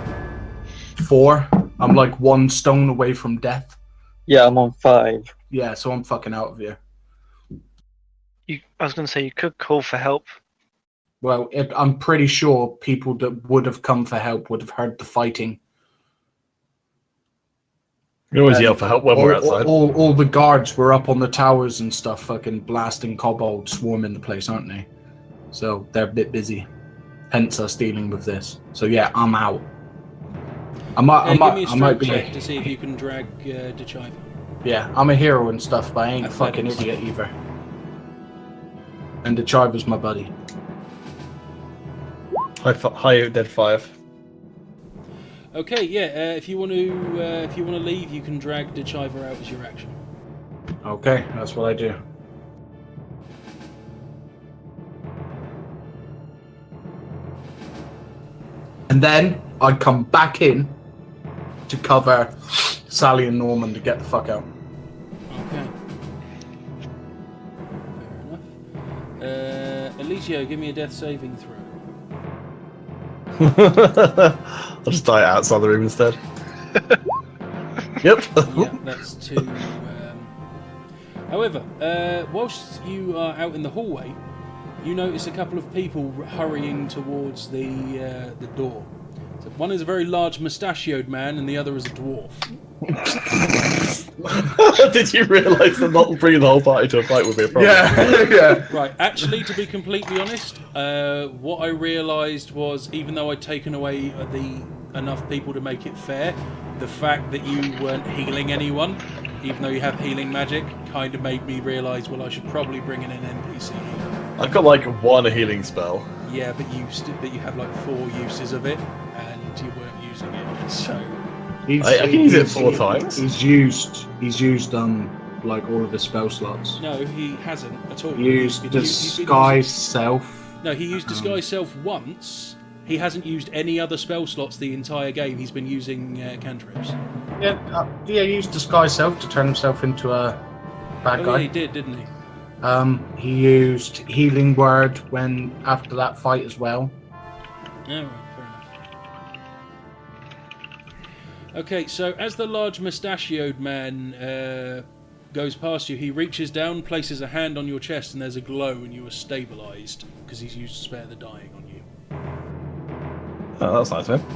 4. I'm like 1 stone away from death. Yeah, I'm on 5. Yeah, so I'm fucking out of here. I was going to say you could call for help. Well, I'm pretty sure people that would have come for help would have heard the fighting. You always yell for help when we're outside. All the guards were up on the towers and stuff, fucking blasting kobolds, swarming the place, aren't they? So they're a bit busy. Hence us dealing with this. So yeah, I'm out. I might be check to see if you can drag Dechiva. Yeah, I'm a hero and stuff, but I ain't a fucking idiot either. And Dechiva's my buddy. Hi, Dead 5. Okay, yeah. If you want to leave, you can drag Dechiva out as your action. Okay, that's what I do. And then I'd come back in to cover Sally and Norman to get the fuck out. Okay. Fair enough. Elisio, give me a death saving throw. I'll just die outside the room instead. Yep. Yeah, that's 2. However, whilst you are out in the hallway, you notice a couple of people hurrying towards the door. So one is a very large mustachioed man, and the other is a dwarf. Did you realise that not bringing the whole party to a fight would be a problem? Yeah. Right, actually, to be completely honest, what I realised was, even though I'd taken away enough people to make it fair, the fact that you weren't healing anyone, even though you have healing magic, kind of made me realise, well, I should probably bring in an NPC healer. I've got like one healing spell. Yeah, but you have like 4 uses of it, and you weren't using it, so... I can use it 4 times. He's used like all of his spell slots. No, he hasn't at all. He used Disguise Self. No, he used Disguise Self once. He hasn't used any other spell slots the entire game. He's been using cantrips. Yeah, he used Disguise Self to turn himself into a bad guy. Yeah, he did, didn't he? He used Healing Word after that fight as well. Yeah, right, fair enough. Okay, so as the large mustachioed man goes past you, he reaches down, places a hand on your chest, and there's a glow, and you are stabilised because he's used Spare the Dying on you. Oh, that's nice of him.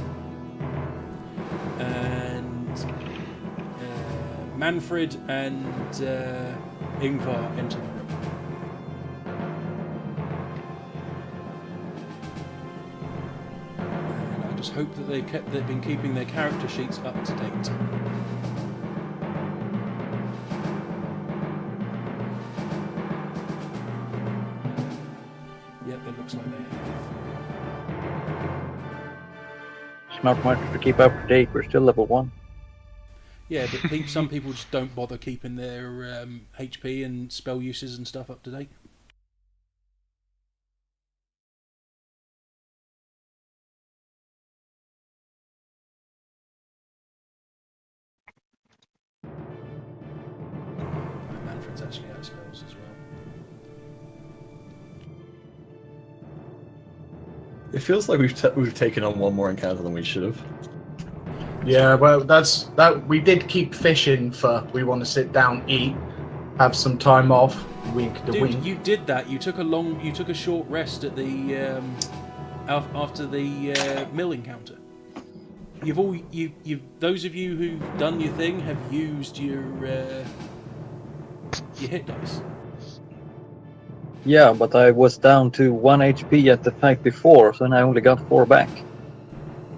And Manfred and Ingvar enter the room. And I just hope that they've been keeping their character sheets up to date. Yep, it looks like they have. Not much to keep up to date. We're still level 1. Yeah, but some people just don't bother keeping their HP and spell uses and stuff up to date. Manfred's actually out of spells as well. It feels like we've taken on one more encounter than we should have. Yeah, well, that's that. We did keep fishing for. We want to sit down, eat, have some time off. Wink, the Dude, wink. you did that. You took a short rest at the after the mill encounter. Those of you who've done your thing have used your hit dice. Yeah, but I was down to 1 HP at the fight before, so I only got 4 back.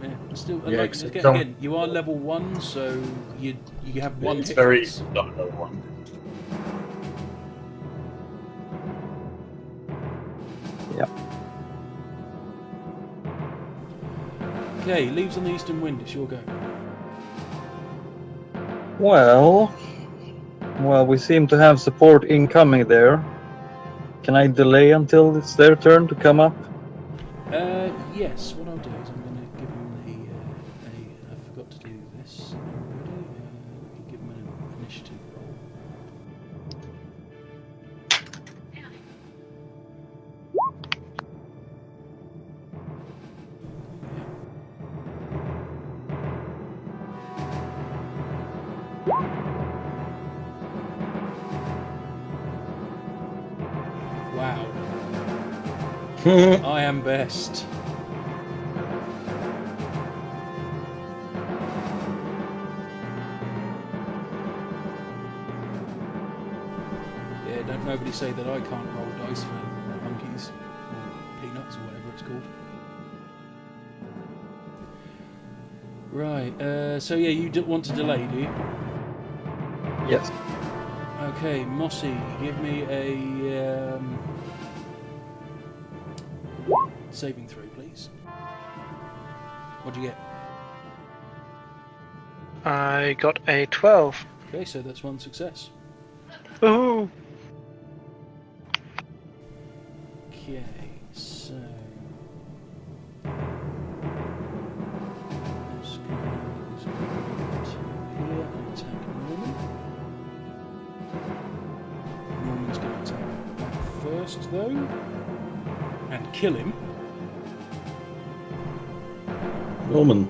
Yeah, still. Yeah, Like, except again, you are level 1, so you have 1 It's hit very dice. not level 1. Yeah. Okay, leaves on the eastern wind. It's your go. Well, we seem to have support incoming there. Can I delay until it's their turn to come up? Yes. What I'll do is I'm going to give him I forgot to do this. Give him an initiative roll. Wow. I am best. Yeah, don't nobody say that I can't roll dice for monkeys or peanuts or whatever it's called. Right, so yeah, you want to delay, do you? Yes. Okay, Mossy, give me a saving throw, please. What'd you get? I got a 12. Okay, so that's 1 success. Ooh. Okay, so this goes to here and attack Norman. Norman's going to attack back first, though, and kill him. Norman.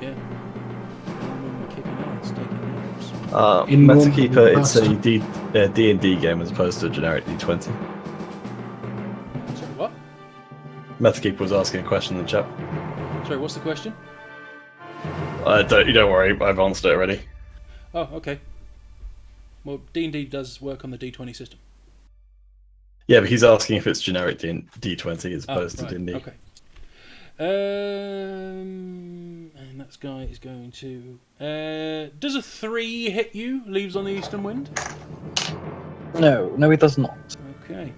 Yeah. Norman kicking ass, taking names. Metakeeper, it's a D&D game as opposed to a generic D20. Sorry, what? Metakeeper was asking a question in the chat. Sorry, what's the question? You don't worry, I've answered it already. Oh, okay. Well, D&D does work on the D20 system. Yeah, but he's asking if it's generic D20 as opposed to D&D. Okay. And that guy is going to... does a 3 hit you, Leaves on the Eastern Wind? No, it does not. Okay.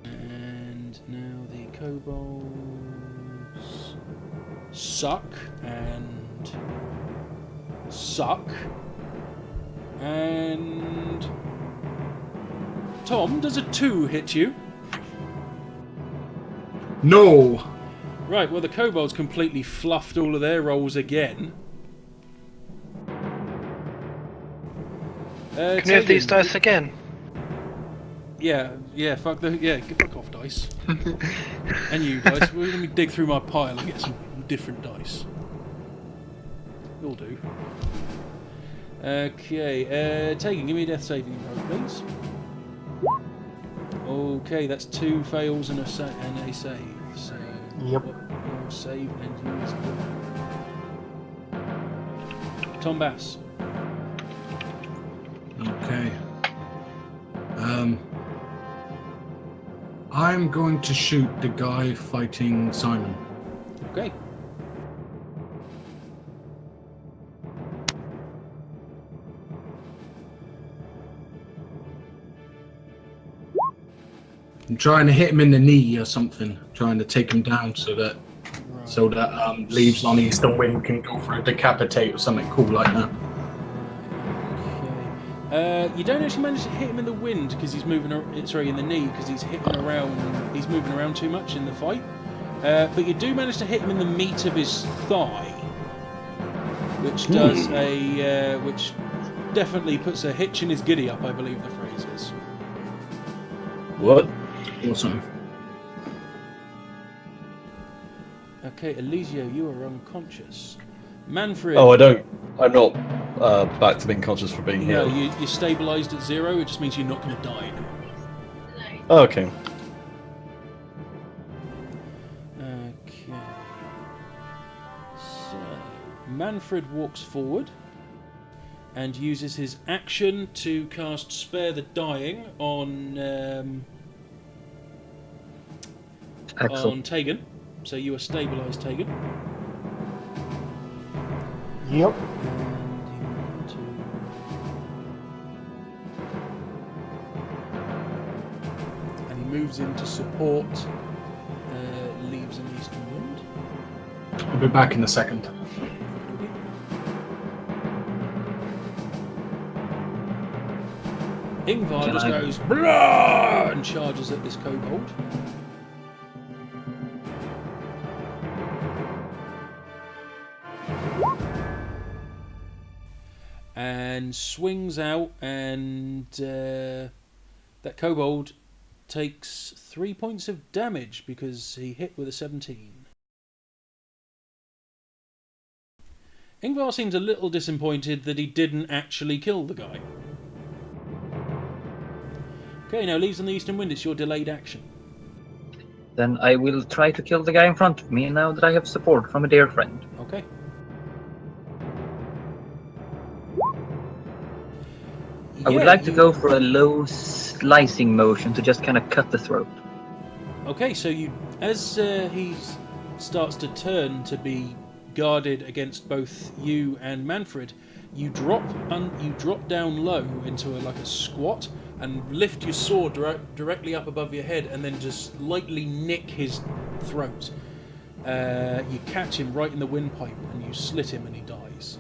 And now the kobolds suck and suck. And Tom, does a 2 hit you? No. Right, well the kobolds completely fluffed all of their rolls again. Can you have these dice again? Yeah, fuck off, dice. And you, dice. Well, let me dig through my pile and get some different dice. You'll do. Okay, Tegan, give me a death saving throw, please. Okay, that's 2 fails and a save. So Yep. you'll save and use good. Tom Bass. Okay. I'm going to shoot the guy fighting Simon. Okay. I'm trying to hit him in the knee or something, trying to take him down so that Leaves on Eastern Wind can go for a decapitate or something cool like that. You don't actually manage to hit him in the wind because he's moving. In the knee because he's hitting around. He's moving around too much in the fight. But you do manage to hit him in the meat of his thigh, which does which definitely puts a hitch in his giddy up. I believe the phrase is. What? Awesome. Okay, Elisio, you are unconscious. Manfred. Oh, I'm not back to being conscious for being No, here. you're stabilised at 0. It just means you're not going to die now. Oh, okay. Okay. So, Manfred walks forward and uses his action to cast Spare the Dying on Tegan. So you are stabilised, Tegan. Yep. And he moves in to support Leaves an Eastern Wind. I'll be back in a second. Ingvar just goes blah and charges at this kobold. And swings out, and that kobold takes 3 points of damage because he hit with a 17. Ingvar seems a little disappointed that he didn't actually kill the guy. Okay, now Leaves on the Eastern Wind, it's your delayed action. Then I will try to kill the guy in front of me now that I have support from a dear friend. Okay. I would like to go for a low slicing motion to just kind of cut the throat. Okay, so you, as he starts to turn to be guarded against both you and Manfred, you drop down low into like a squat and lift your sword directly up above your head, and then just lightly nick his throat. You catch him right in the windpipe, and you slit him, and he dies.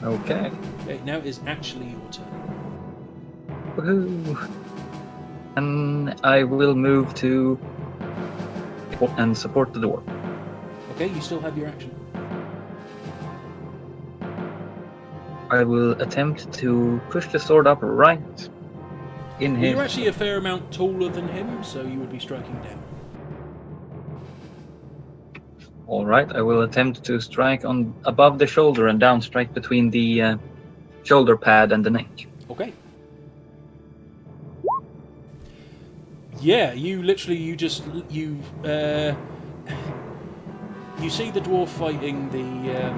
Okay. Okay, now it is actually your turn. Woohoo! And I will move to and support the door. Okay, you still have your action. I will attempt to push the sword up right in his... You're actually a fair amount taller than him, so you would be striking down. All right, I will attempt to strike on above the shoulder and down strike between the shoulder pad and the neck. Okay. Yeah, you literally you see the dwarf fighting the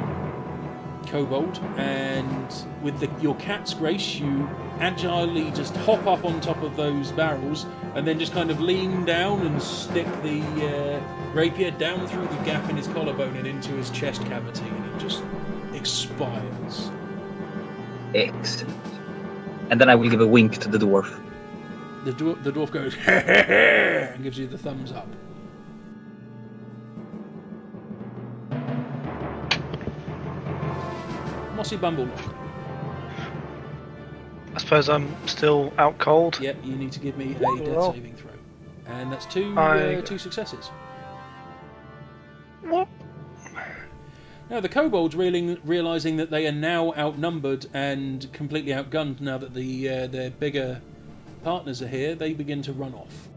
kobold, and with your cat's grace, you agilely just hop up on top of those barrels, and then just kind of lean down and stick the rapier down through the gap in his collarbone and into his chest cavity, and it just expires. Excellent. And then I will give a wink to the dwarf. The dwarf goes and gives you the thumbs up. Mossy Bumblelock. I suppose I'm still out cold. Yep, you need to give me a death saving throw, and that's two successes. What? Now the kobolds, realizing that they are now outnumbered and completely outgunned, now that their bigger partners are here, they begin to run off.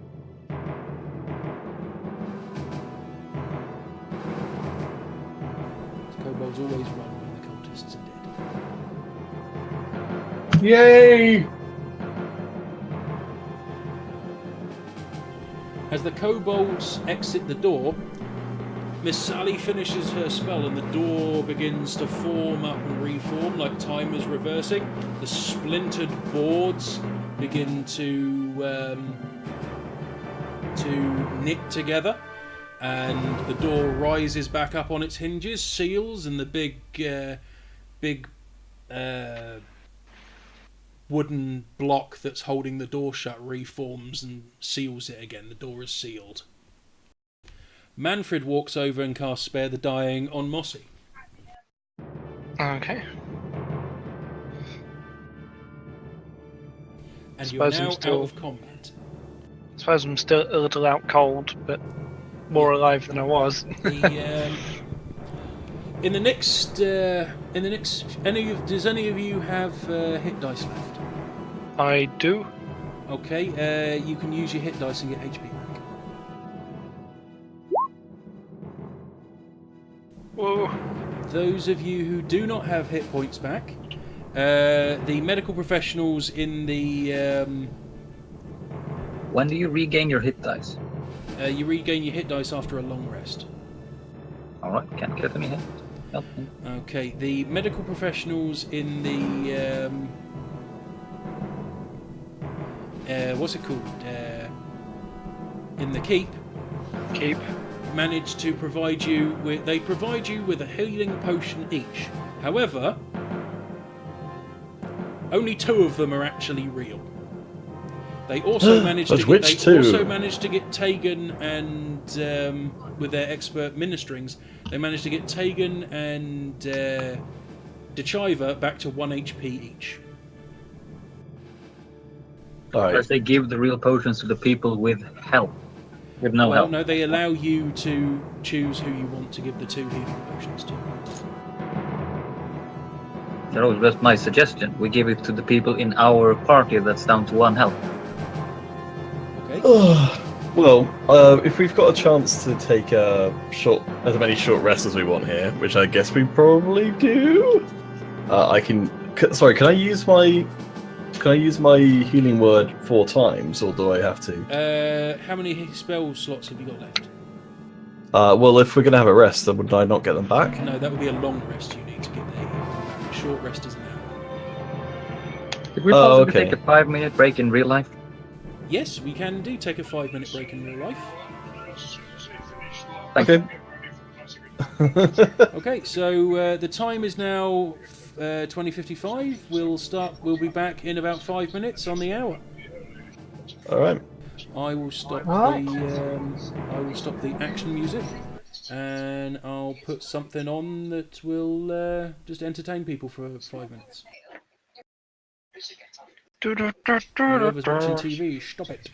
The kobolds always run when the cultists are dead. Yay! As the kobolds exit the door, Miss Sally finishes her spell and the door begins to form up and reform like time is reversing. The splintered boards begin to knit together, and the door rises back up on its hinges, seals, and the big wooden block that's holding the door shut reforms and seals it again. The door is sealed. Manfred walks over and casts Spare the Dying on Mossy. Okay. And you're now still out of combat. I suppose I'm still a little out cold, but more alive than I was. In the next, does any of you have hit dice left? I do. Okay, you can use your hit dice and get HP back. Whoa. Those of you who do not have hit points back, the medical professionals in the... When do you regain your hit dice? you regain your hit dice after a long rest. Alright, can't get any hit. Help me. Okay, the medical professionals in the... what's it called? In the keep. Manage to provide you with... They provide you with a healing potion each. However, only 2 of them are actually real. They also managed to get Tegan and with their expert ministerings, they managed to get Tegan and Dechiva back to 1 HP each. All Because they give the real potions to the people with help. With no help. No, they allow you to choose who you want to give the 2 healing potions to. That was just my suggestion. We give it to the people in our party that's down to 1 health. Okay. Well, if we've got a chance to take as many short rests as we want here, which I guess we probably do, I can. Sorry, can I use my healing word 4 times, or do I have to? How many spell slots have you got left? Well, if we're gonna have a rest, then would I not get them back? No, that would be a long rest. You need to get there. A short rest is an hour. Could we possibly take a 5-minute break in real life? Yes, we can do take a 5-minute break in real life. Okay. Okay, so the time is now 20:55. We'll be back in about 5 minutes on the hour. All right. I will stop the action music, and I'll put something on that will just entertain people for 5 minutes. Whoever's watching TV, stop it.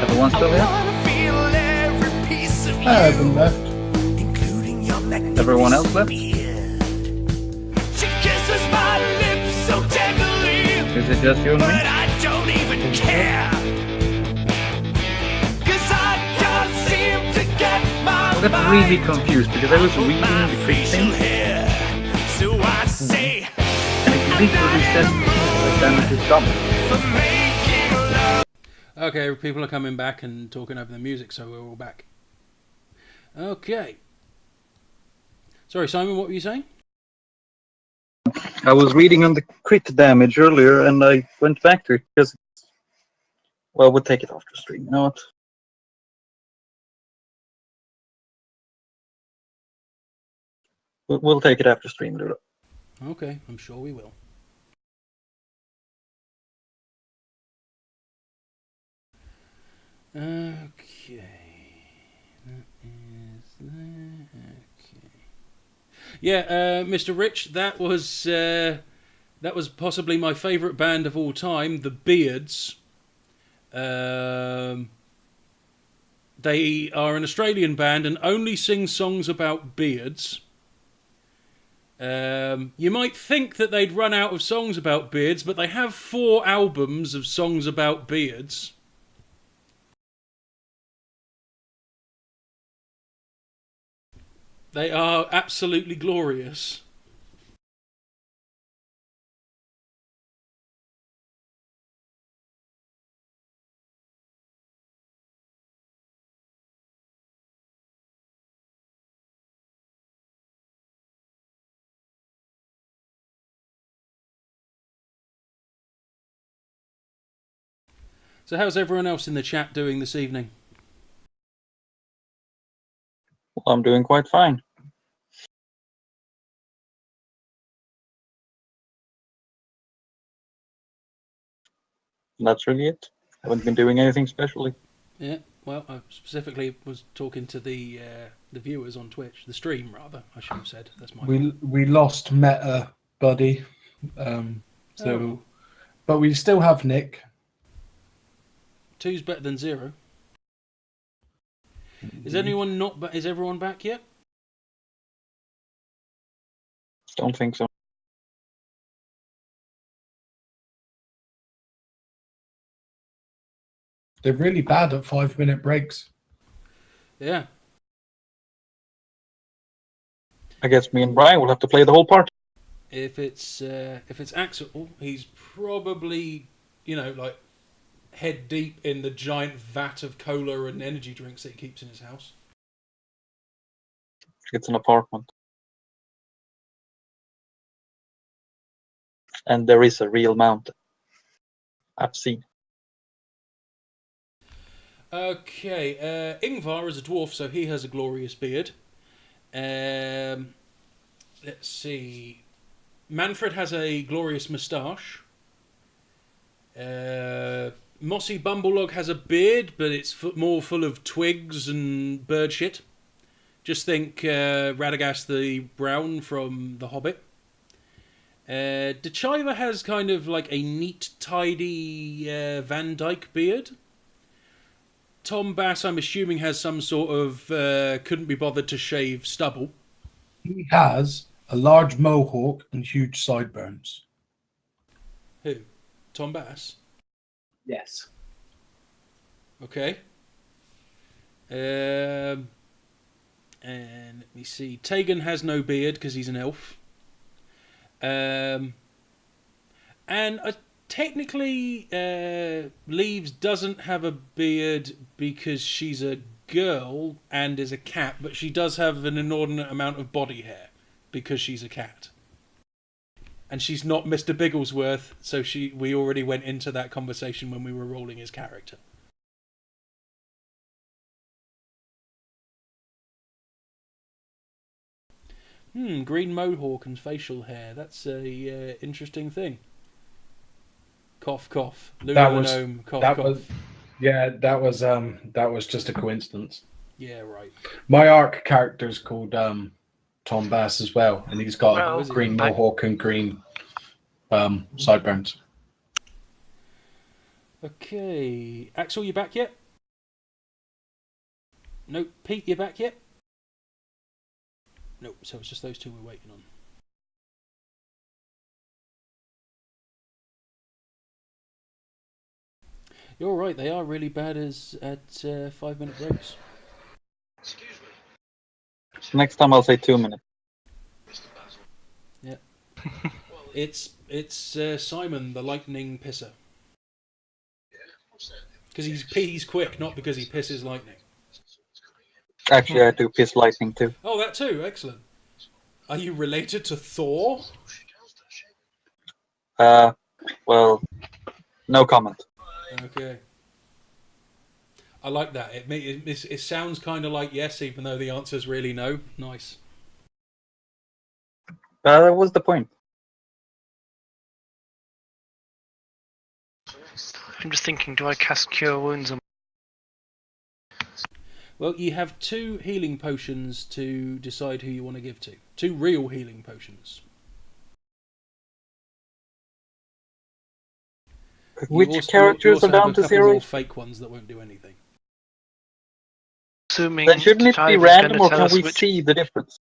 Everyone still here? I've been left. Everyone else left? Is it just you and me? I got really confused because I was reading the quick thing. And it literally says that damage is done. Okay, people are coming back and talking over the music, so we're all back. Okay. Sorry, Simon, what were you saying? I was reading on the crit damage earlier and I went back to it because, well, we'll take it after stream. You know what? We'll take it after stream, Ludo. Okay, I'm sure we will. Okay. That is there. Okay. Yeah, Mr. Rich, that was possibly my favourite band of all time, the Beards. They are an Australian band and only sing songs about beards. You might think that they'd run out of songs about beards, but they have 4 albums of songs about beards. They are absolutely glorious. So how's everyone else in the chat doing this evening? Well, I'm doing quite fine. And that's really it. Haven't been doing anything specially. Yeah, well, I specifically was talking to the viewers on Twitch, the stream rather, I should have said. That's my fault. We lost Meta, buddy. But we still have Nick. 2's better than 0. Is anyone not? Is everyone back yet? Don't think so. They're really bad at 5-minute breaks. Yeah. I guess me and Brian will have to play the whole part. If it's Axel, he's probably, like head deep in the giant vat of cola and energy drinks that he keeps in his house. It's an apartment. And there is a real mountain. I've seen. Okay, Ingvar is a dwarf, so he has a glorious beard. Let's see. Manfred has a glorious moustache. Mossy Bumblelog has a beard, but it's more full of twigs and bird shit. Just think Radagast the Brown from The Hobbit. Dechiva has kind of like a neat, tidy Van Dyke beard. Tom Bass, I'm assuming, has some sort of couldn't be bothered to shave stubble. He has a large mohawk and huge sideburns. Who? Tom Bass? Yes. Okay. And let me see. Tegan has no beard because he's an elf. And technically, Leaves doesn't have a beard because she's a girl and is a cat, but she does have an inordinate amount of body hair because she's a cat. And she's not Mr. Bigglesworth, so we already went into that conversation when we were rolling his character. Green mohawk and facial hair. That's a interesting thing. Cough, cough. Ludo the gnome. Cough, cough. That was just a coincidence. Yeah, right. My arc character's called Tom Bass as well, and he's got a green mohawk and green sideburns. Okay, Axel, you back yet? Nope. Pete, you back yet? Nope. So it's just those two we're waiting on. You're right. They are really bad at 5-minute breaks. Next time I'll say 2 minutes. Yeah. It's Simon, the lightning pisser. Because he's quick, not because he pisses lightning. Actually, I do piss lightning too. Oh, that too. Excellent. Are you related to Thor? Well, no comment. Okay. I like that. It sounds kind of like yes, even though the answer's really no. Nice. That was the point. I'm just thinking, do I cast Cure Wounds on? Well, you have 2 healing potions to decide who you want to give to. 2 real healing potions. Which characters are down to 0? More fake ones that won't do anything. Assuming Then shouldn't it be random, or can we see the difference?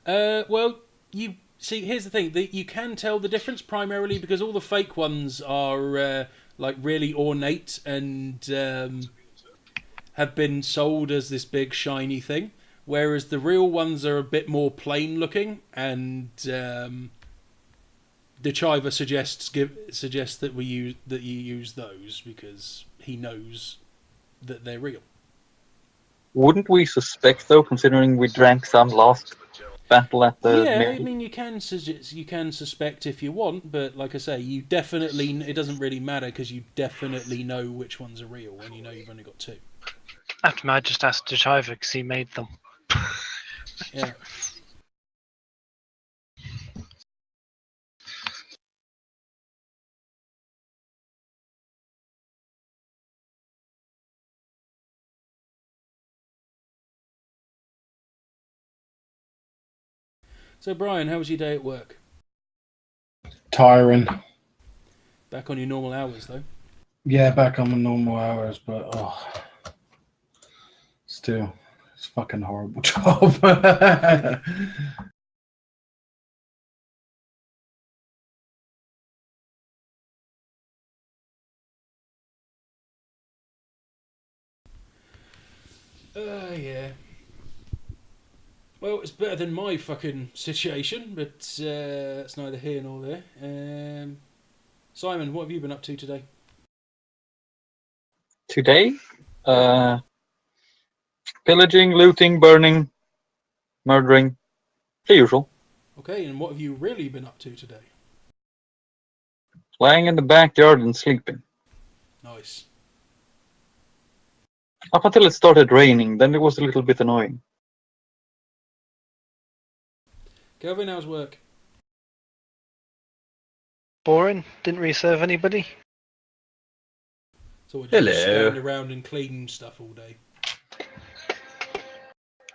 Well, you see. Here's the thing: you can tell the difference primarily because all the fake ones are like really ornate and have been sold as this big shiny thing, whereas the real ones are a bit more plain looking. And Dechiva suggests that you use those because he knows that they're real. Wouldn't we suspect, though, considering we drank some last battle at the... Yeah, I mean, you can suspect if you want, but like I say, you definitely... It doesn't really matter because you definitely know which ones are real when you know you've only got 2. After I just asked Dechiva because he made them. Yeah. So, Brian, how was your day at work? Tiring. Back on your normal hours, though? Yeah, back on my normal hours, but still, it's a fucking horrible job. Yeah. Well, it's better than my fucking situation, but it's neither here nor there. Simon, what have you been up to today? Today? Pillaging, looting, burning, murdering. The usual. Okay, and what have you really been up to today? Lying in the backyard and sleeping. Nice. Up until it started raining, then it was a little bit annoying. Kelvin, how's work? Boring. Didn't really serve anybody. So what, just stand around and clean stuff all day?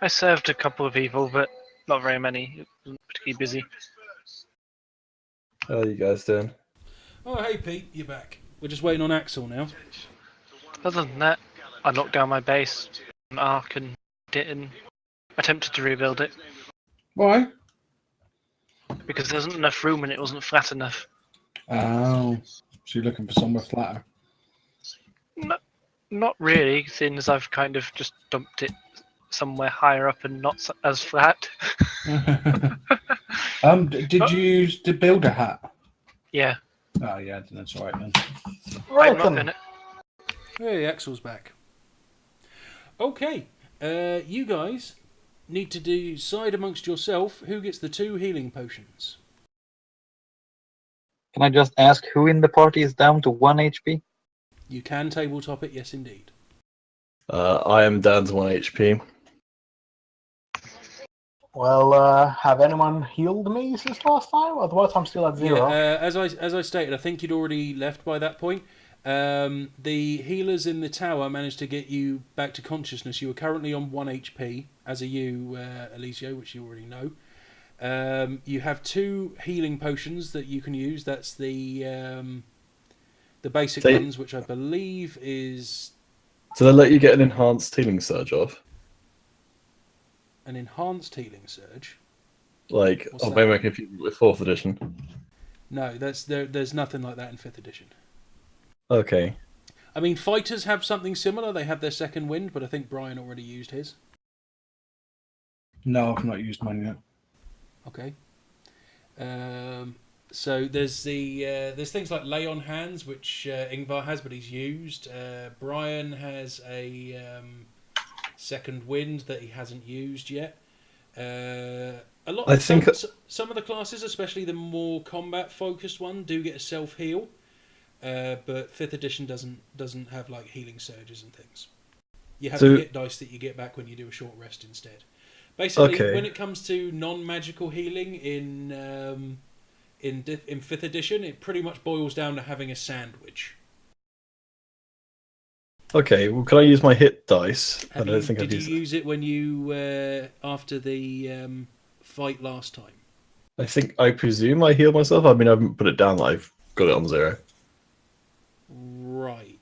I served a couple of people, but not very many. It wasn't particularly busy. How are you guys doing? Oh, hey Pete, you're back. We're just waiting on Axel now. Other than that, I knocked down my base, an arc, and didn't attempted to rebuild it Why? because there wasn't enough room and it wasn't flat enough. Oh, so you're looking for somewhere flatter. Not really, seeing as I've kind of just dumped it somewhere higher up and not as flat. Did you use the builder hat? Yeah. Oh yeah, that's all right then. I'm not in it. Hey, Axel's back. Okay, you guys need to decide amongst yourself who gets the 2 healing potions. Can I just ask who in the party is down to 1 HP? You can tabletop it, yes indeed. I am down to 1 HP. Well, have anyone healed me since last time? Otherwise, I'm still at 0. Yeah, as I stated, I think you'd already left by that point. The healers in the tower managed to get you back to consciousness. You were currently on 1 HP, as are you, Alicio, which you already know. You have 2 healing potions that you can use. That's the basic ones, which I believe is... So they let you get an enhanced healing surge off? An enhanced healing surge. Like, What's that? maybe I confuse it with 4th edition. No, there's nothing like that in 5th edition. Okay. I mean, fighters have something similar. They have their second wind, but I think Brian already used his. No, I've not used mine yet. Okay. So there's there's things like lay on hands, which Ingvar has, but he's used. Brian has a second wind that he hasn't used yet. A lot. I think some of the classes, especially the more combat focused one, do get a self heal. But 5th edition doesn't have like healing surges and things. You have the hit dice that you get back when you do a short rest instead. Basically, when it comes to non-magical healing in 5th edition, it pretty much boils down to having a sandwich. Okay, well, can I use my hit dice? Did you use it when you after the fight last time? I presume I healed myself. I mean, I haven't put it down. I've got it on 0. Right.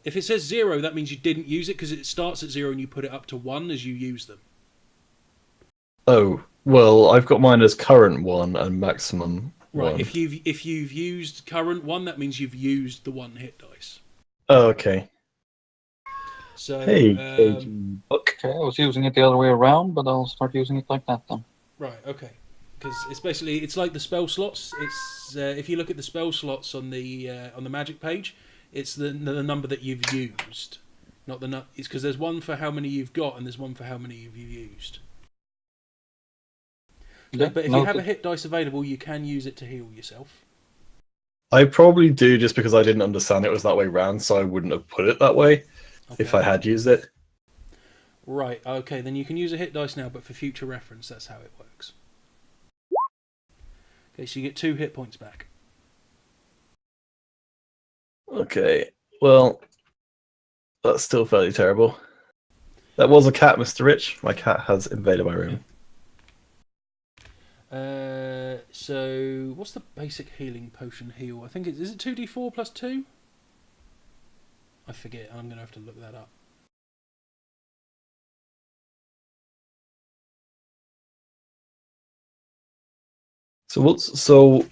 If it says 0, that means you didn't use it because it starts at 0 and you put it up to 1 as you use them. Oh, well, I've got mine as current 1 and maximum 1. Right. If you've used current 1, that means you've used the 1 hit dice. Oh, okay. So Okay, I was using it the other way around, but I'll start using it like that then. Right. Okay. Because it's like the spell slots. It's if you look at the spell slots on the magic page, it's the number that you've used, not the it's because there's one for how many you've got and there's one for how many you've used. Yeah, but if you have a hit dice available, you can use it to heal yourself. I probably do just because I didn't understand it was that way round, so I wouldn't have put it that way if I had used it. Right. Okay. Then you can use a hit dice now, but for future reference, that's how it works. Okay, so you get 2 hit points back. Okay, well, that's still fairly terrible. That was a cat, Mr. Rich. My cat has invaded my room. So what's the basic healing potion heal? I think is it 2d4 plus 2? I forget. I'm gonna have to look that up. So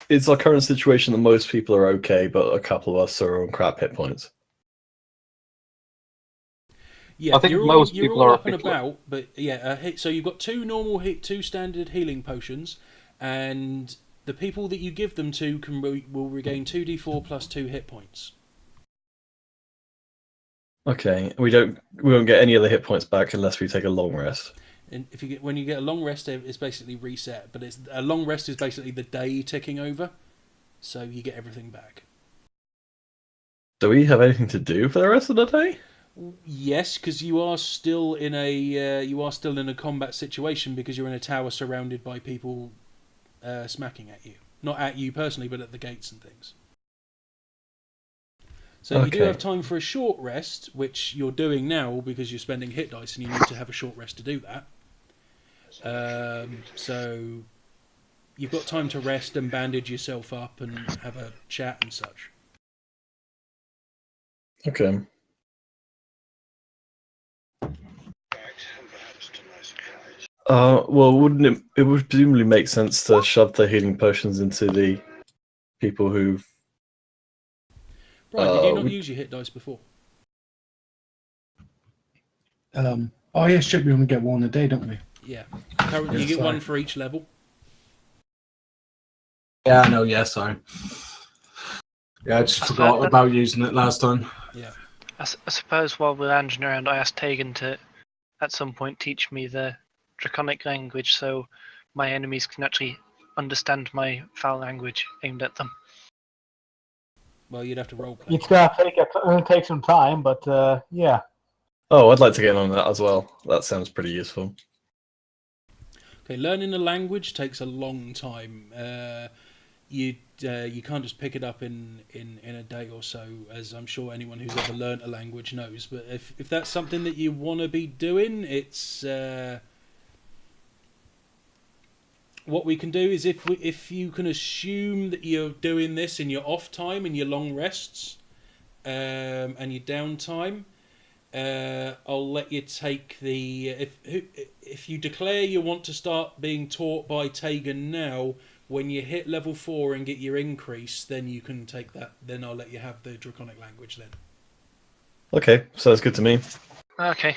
it's our current situation that most people are okay, but a couple of us are on crap hit points. Yeah, I think most people all are up and about, but yeah. So you've got 2 standard healing potions, and the people that you give them to will regain 2d4 plus 2 hit points. Okay, we won't get any other hit points back unless we take a long rest. And when you get a long rest, it's basically reset. But a long rest is basically the day ticking over, so you get everything back. Do we have anything to do for the rest of the day? Yes, because you are still in a combat situation because you're in a tower surrounded by people smacking at you. Not at you personally, but at the gates and things. So you do have time for a short rest, which you're doing now because you're spending hit dice and you need to have a short rest to do that. So you've got time to rest and bandage yourself up and have a chat and such. Okay. Well, wouldn't it would presumably make sense to shove the healing potions into the people who've... Right, did you not use your hit dice before? Oh yeah, shit, we only get 1 a day, don't we? Yeah. Currently, you get 1 for each level. Yeah, I know, yeah, sorry. Yeah, I just forgot about using it last time. Yeah. I suppose while we're lounging around, I asked Tegan to, at some point, teach me the Draconic language so my enemies can actually understand my foul language aimed at them. Well, you'd have to roleplay. It's gonna take some time, but yeah. Oh, I'd like to get in on that as well. That sounds pretty useful. Okay, learning a language takes a long time. You can't just pick it up in a day or so, as I'm sure anyone who's ever learnt a language knows. But if that's something that you want to be doing, it's what we can do is if you can assume that you're doing this in your off time, in your long rests, and your downtime, I'll let you take the if you declare you want to start being taught by Tegan now. When you hit level 4 and get your increase, then you can take that. Then I'll let you have the Draconic language then. Okay, sounds good to me. Okay.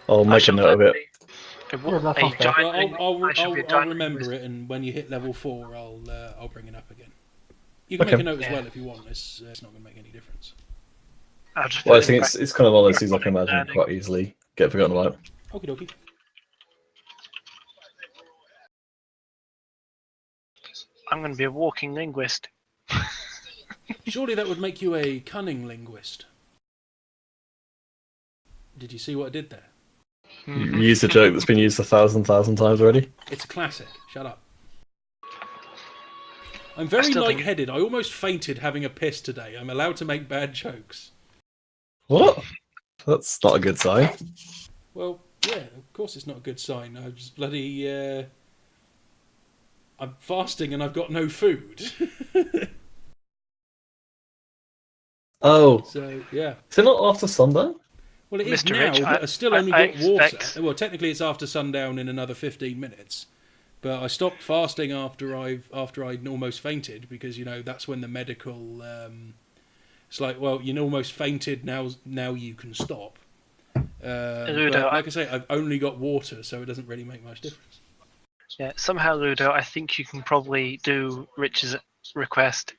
I'll make a note of it. I'll remember it, and when you hit level 4, I'll bring it up again. You can make a note as well if you want. It's not going to make any difference. Well, I think it's kind of one of those things I can imagine quite easily get forgotten about. Okie dokie. I'm going to be a walking linguist. Surely that would make you a cunning linguist. Did you see what I did there? You used a joke that's been used 1,000 times already. It's a classic. Shut up. I'm very lightheaded. I almost fainted having a piss today. I'm allowed to make bad jokes. What? That's not a good sign. Well, yeah, of course it's not a good sign. I just bloody... I'm fasting and I've got no food. Oh. So, yeah. Is it not after sundown? Well, it is Mr. now, Rich, but I still only got water. expect- Well, technically it's after sundown in another 15 minutes. But I stopped fasting after I'd almost fainted because, that's when the medical... it's like, well, you almost fainted, now you can stop. Ludo, but like I say, I've only got water, so it doesn't really make much difference. Yeah, somehow, Ludo, I think you can probably do Rich's request.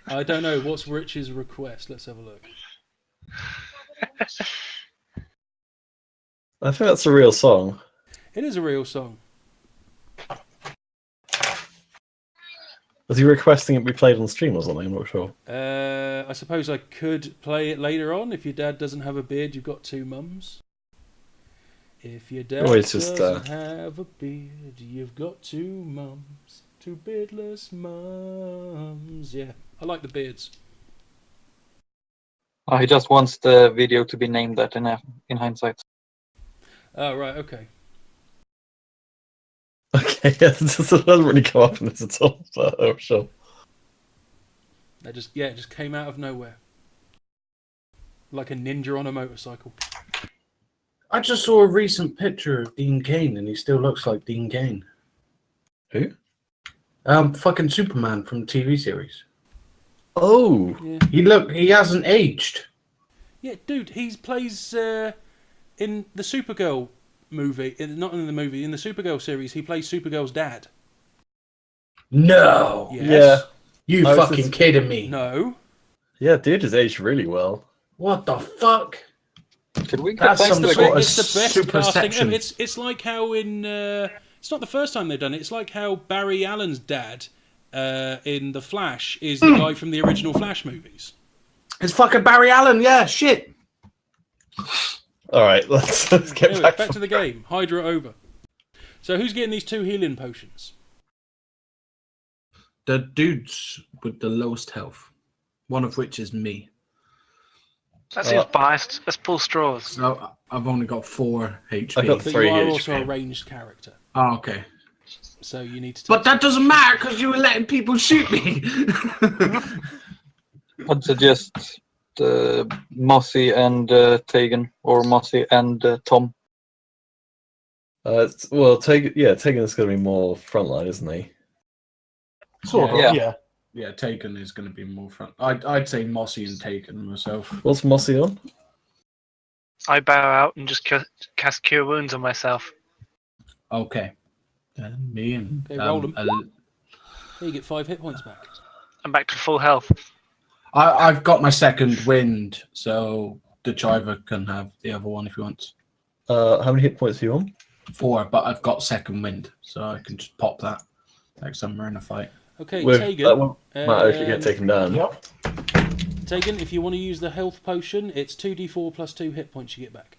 I don't know. What's Rich's request? Let's have a look. I think that's a real song. It is a real song. Was he requesting it be played on stream or something? I'm not sure. I suppose I could play it later on. If your dad doesn't have a beard, you've got two mums. If your dad doesn't have a beard, you've got two mums. Two beardless mums. Yeah, I like the beards. He just wants the video to be named that in hindsight. Oh, right, okay. Okay, it doesn't really come up in this at all, but oh, sure. It just came out of nowhere. Like a ninja on a motorcycle. I just saw a recent picture of Dean Cain, and he still looks like Dean Cain. Who? Fucking Superman from the TV series. Oh, yeah. He hasn't aged. Yeah, dude, he plays in the Supergirl movie. Not in the movie, in the Supergirl series, he plays Supergirl's dad. No. Yes. yeah. You fucking kidding me? No. Yeah, dude has aged really well. What the fuck? Should we That's get back some to the sort game? of It's the best super casting section. ever. It's like how in it's not the first time they've done it. It's like how Barry Allen's dad in The Flash is the guy from the original Flash movies. It's fucking Barry Allen. Yeah, shit. All right, let's get Anyway, back to the game. Hydra over. So who's getting these 2 healing potions? The dudes with the lowest health, one of which is me. That seems biased. Let's pull straws. So I've only got 4 HP. I got But 3 you are HP. also a ranged character. Oh, okay. So you need to. But that doesn't matter because you were letting people shoot me. I'd suggest Mossy and Tegan, or Mossy and Tom. Well, Tegan is going to be more frontline, isn't he? Sort of, Yeah. yeah. Yeah, Taken is going to be more front. I'd say Mossy and Taken myself. What's Mossy on? I bow out and just cast Cure Wounds on myself. Okay. Me and Okay, roll them. There you get 5 hit points back. I'm back to full health. I've got my second wind, so the Chiver can have the other one if he wants. How many hit points are you on? 4, but I've got second wind, so I can just pop that next time we're in a fight. Okay, That Tegan. one might actually get taken down. Yep. Tegan, if you want to use the health potion, it's 2d4 plus 2 hit points you get back.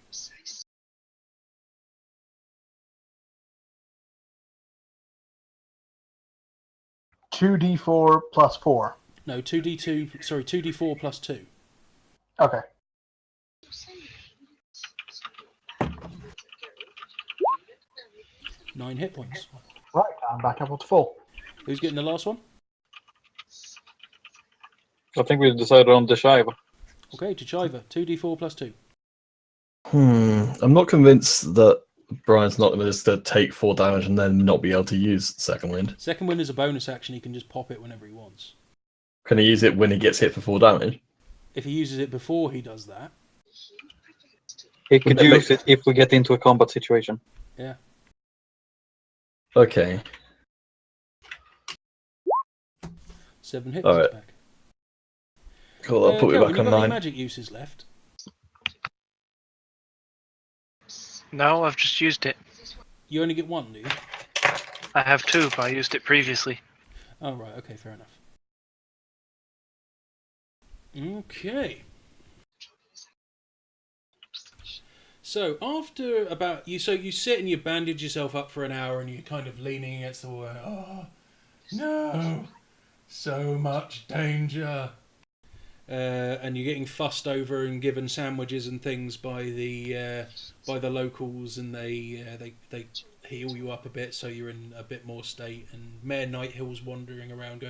$2d4 plus 4. No, 2d4 plus 2. Okay. Nine hit points. Right, I'm back up to full. Who's getting the last one? I think we decided on the Shiva. Okay, to Chiva, 2d4 plus 2. I'm not convinced that Brian's not going to just take 4 damage and then not be able to use Second Wind. Second Wind is a bonus action, he can just pop it whenever he wants. Can he use it when he gets hit for 4 damage? If he uses it before he does that. He could use it if we get into a combat situation. Yeah. Okay. 7 hit All right. back. Cool, I'll put it back on 9. Magic uses left. No, I've just used it. You only get 1, do you? I have 2, but I used it previously. Oh, right, okay, fair enough. Okay. So after about you sit and you bandage yourself up for an hour and you're kind of leaning against the wall. Oh no, so much danger. And you're getting fussed over and given sandwiches and things by the locals, and they heal you up a bit so you're in a bit more state. And Mayor Nighthill's wandering around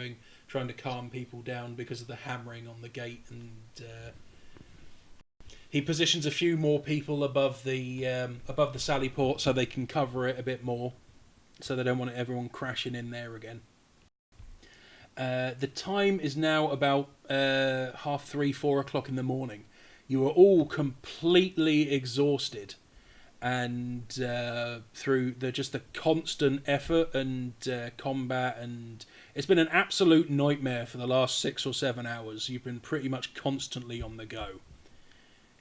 trying to calm people down because of the hammering on the gate, and he positions a few more people above the sally port so they can cover it a bit more, so they don't want everyone crashing in there again. The time is now about 3:30, 4 o'clock in the morning. You are all completely exhausted, and through the constant effort and combat, and it's been an absolute nightmare for the last 6 or 7 hours. You've been pretty much constantly on the go.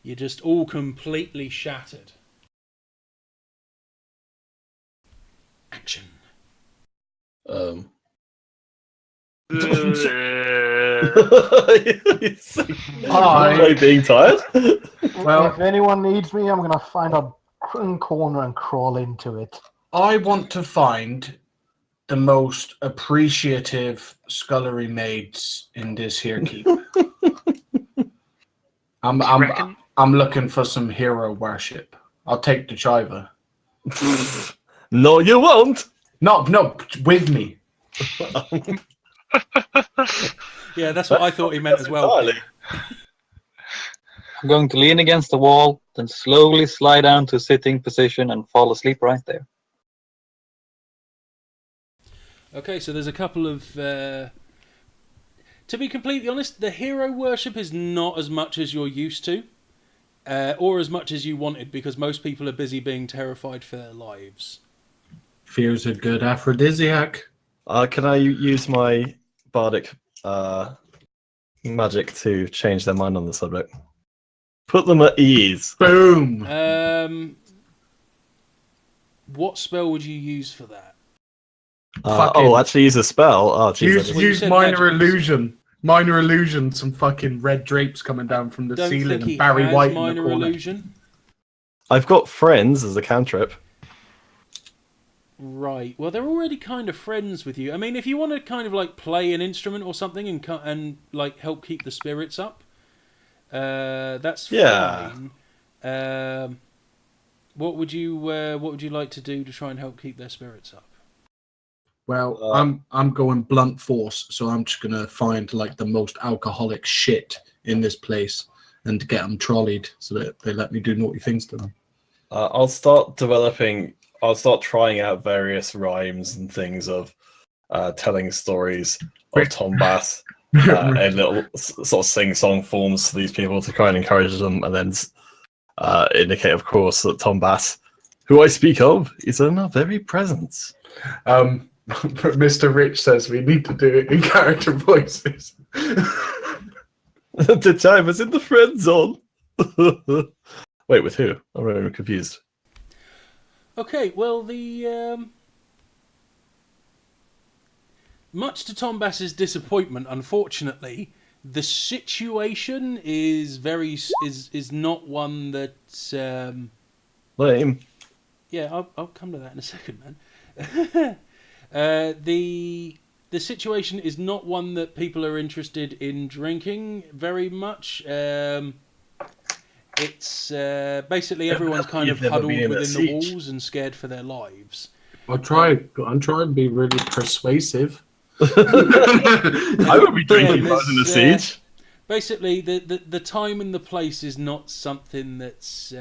You're just all completely shattered. Action. Being tired? Well, if anyone needs me, I'm gonna find a corner and crawl into it. I want to find the most appreciative scullery maids in this here keep. I'm looking for some hero worship. I'll take the chiva. No, you won't. No, with me. Yeah, that's what I thought he meant as well. Entirely. I'm going to lean against the wall, then slowly slide down to a sitting position and fall asleep right there. Okay, so there's a couple of... to be completely honest, the hero worship is not as much as you're used to, or as much as you wanted, because most people are busy being terrified for their lives. Fear's a good aphrodisiac. Can I use my bardic magic to change their mind on the subject? Put them at ease. Boom. What spell would you use for that? Actually use a spell. Oh, geez, use minor illusion. Minor illusion. Some fucking red drapes coming down from the ceiling and Barry White in the minor corner. illusion. I've got friends as a cantrip. Right. Well, they're already kind of friends with you. I mean, if you want to kind of like play an instrument or something and like help keep the spirits up, that's fine. What would you like to do to try and help keep their spirits up? Well, I'm going blunt force, so I'm just gonna find like the most alcoholic shit in this place and get them trolleyed so that they let me do naughty things to them. I'll start trying out various rhymes and things of telling stories of Tom Bass in little sort of sing-song forms to these people to try and encourage them, and then indicate, of course, that Tom Bass, who I speak of, is in our very presence. Mr. Rich says we need to do it in character voices. The time was in the friend zone. Wait, with who? I'm really confused. Okay, well, the much to Tom Bass's disappointment, unfortunately, the situation is not one that. Lame. Yeah, I'll come to that in a second, man. The situation is not one that people are interested in drinking very much. It's basically everyone's kind of huddled within the walls and scared for their lives. I'm trying to be really persuasive. I would be drinking if I was in a siege. Basically, the time and the place is not something that's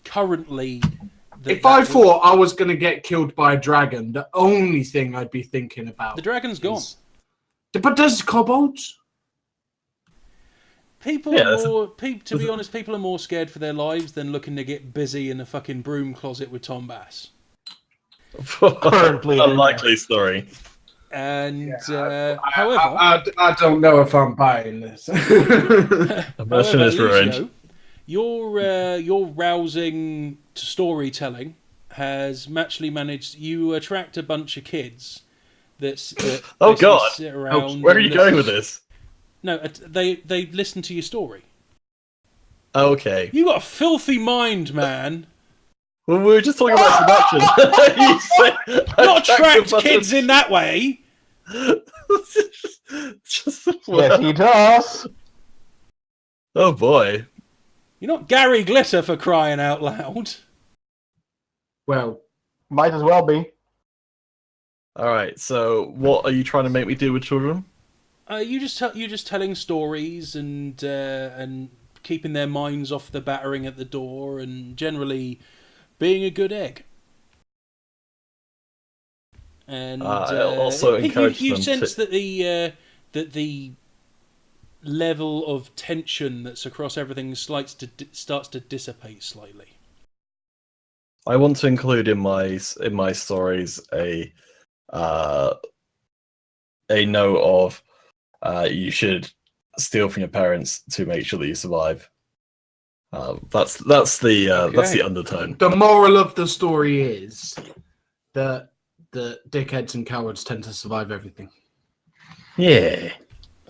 currently. If I thought I was going to get killed by a dragon, the only thing I'd be thinking about... The dragon's gone. But there's kobolds? People are more... to be honest, people are more scared for their lives than looking to get busy in a fucking broom closet with Tom Bass. Currently, Unlikely story. And, Yeah, however... I don't know if I'm buying this. Immersion is ruined. Your rousing storytelling has actually managed. You attract a bunch of kids that Oh God! sit around. Where are you going with this? No, they listen to your story. Okay. You got a filthy mind, man. Well, we were just talking about seduction. You say, Not attract kids in that way. Yes, he does. Oh boy. You're not Gary Glitter for crying out loud. Well, might as well be. Alright, so what are you trying to make me do with children? You just telling stories and keeping their minds off the battering at the door and generally being a good egg. And I'll also encourage you them sense to... that the level of tension that's across everything starts to dissipate slightly. I want to include in my stories a note of you should steal from your parents to make sure that you survive. That's the undertone. The moral of the story is that the dickheads and cowards tend to survive everything. Yeah.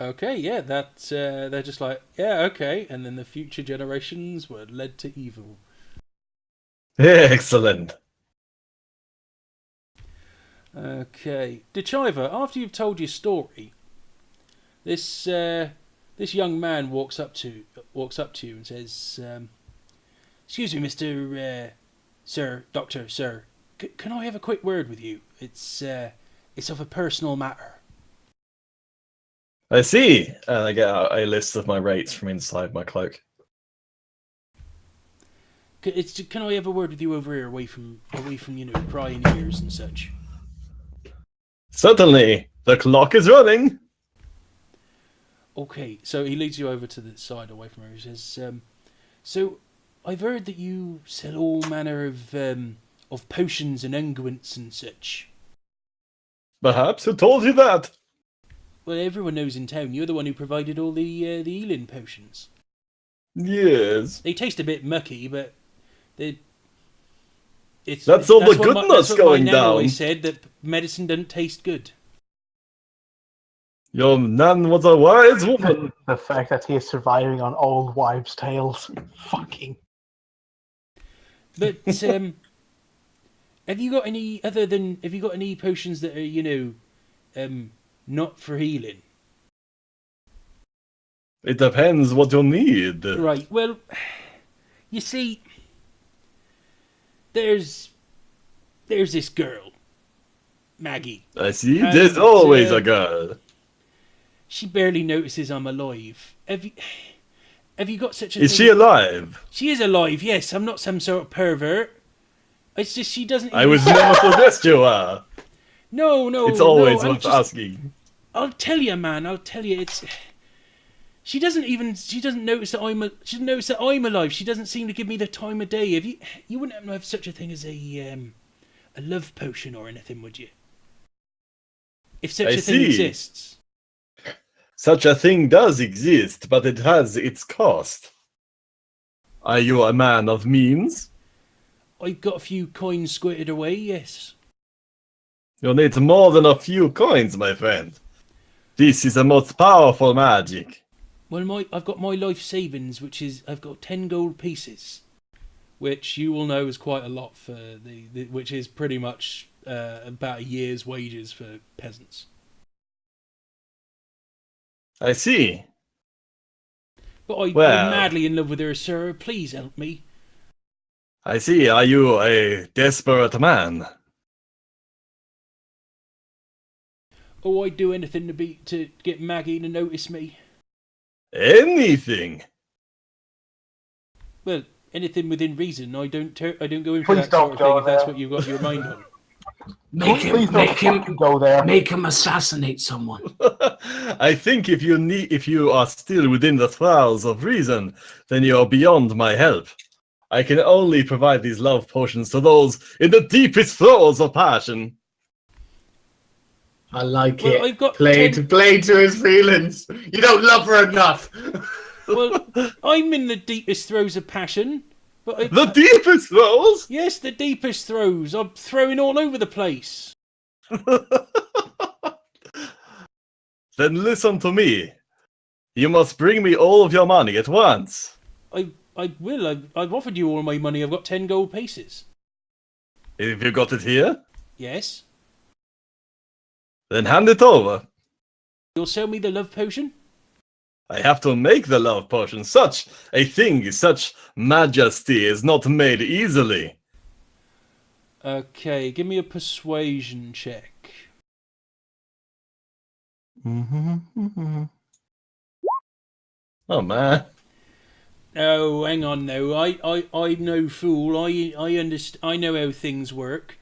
Okay, yeah, that's they're just like, yeah, okay, and then the future generations were led to evil. Yeah, excellent. Okay, Dechiva, after you've told your story, this young man walks up to you and says, "Excuse me, Mister, Sir, Doctor, Sir, can I have a quick word with you? It's of a personal matter." I see. And I get out a list of my rates from inside my cloak. Can I have a word with you over here, away from prying ears and such? Certainly. The clock is running. Okay, so he leads you over to the side away from her. He says, "So I've heard that you sell all manner of potions and unguents and such." Perhaps who told you that? Well, everyone knows in town you're the one who provided all the healing potions. Yes. They taste a bit mucky, but that's all the goodness going my nan down. Always said that medicine doesn't taste good. Your nan was a wise woman. The fact that he is surviving on old wives' tales. Fucking. But have you got any potions that are not for healing? It depends what you need. Right. Well, you see, there's this girl, Maggie. I see. And, There's always a girl. She barely notices I'm alive. Have you got such a Is thing? she alive? She is alive, yes. I'm not some sort of pervert. It's just she doesn't... I was never suggest you are. No. It's always worth asking. I'll tell you, man. I'll tell you. She doesn't notice that I'm alive. She doesn't seem to give me the time of day. You wouldn't have such a thing as a love potion or anything, would you? If such a thing exists. Such a thing does exist, but it has its cost. Are you a man of means? I've got a few coins squirted away, yes. You'll need more than a few coins, my friend. This is the most powerful magic. Well, I've got my life savings, I've got 10 gold pieces, which you will know is quite a lot for which is pretty much about a year's wages for peasants. I see. But I'm madly in love with her, sir. Please help me. I see. Are you a desperate man? Oh, I'd do anything to get Maggie to notice me. Anything. Well, anything within reason. I don't go in for Please that sort don't of go thing if that's there. what you've got your mind on. Please don't fucking go there. Make him assassinate someone. I think if you are still within the thralls of reason, then you are beyond my help. I can only provide these love potions to those in the deepest throes of passion. I like Well, it. I've got Play 10 to his feelings. You don't love her enough. Well, I'm in the deepest throes of passion. But The deepest throes? Yes, the deepest throes. I'm throwing all over the place. Then listen to me. You must bring me all of your money at once. I will. I've offered you all my money. I've got 10 gold pieces. Have you got it here? Yes. Then hand it over. You'll sell me the love potion? I have to make the love potion. Such a thing, such majesty is not made easily. Okay, give me a persuasion check. Oh man. Oh, hang on now. I'm no fool. I know how things work.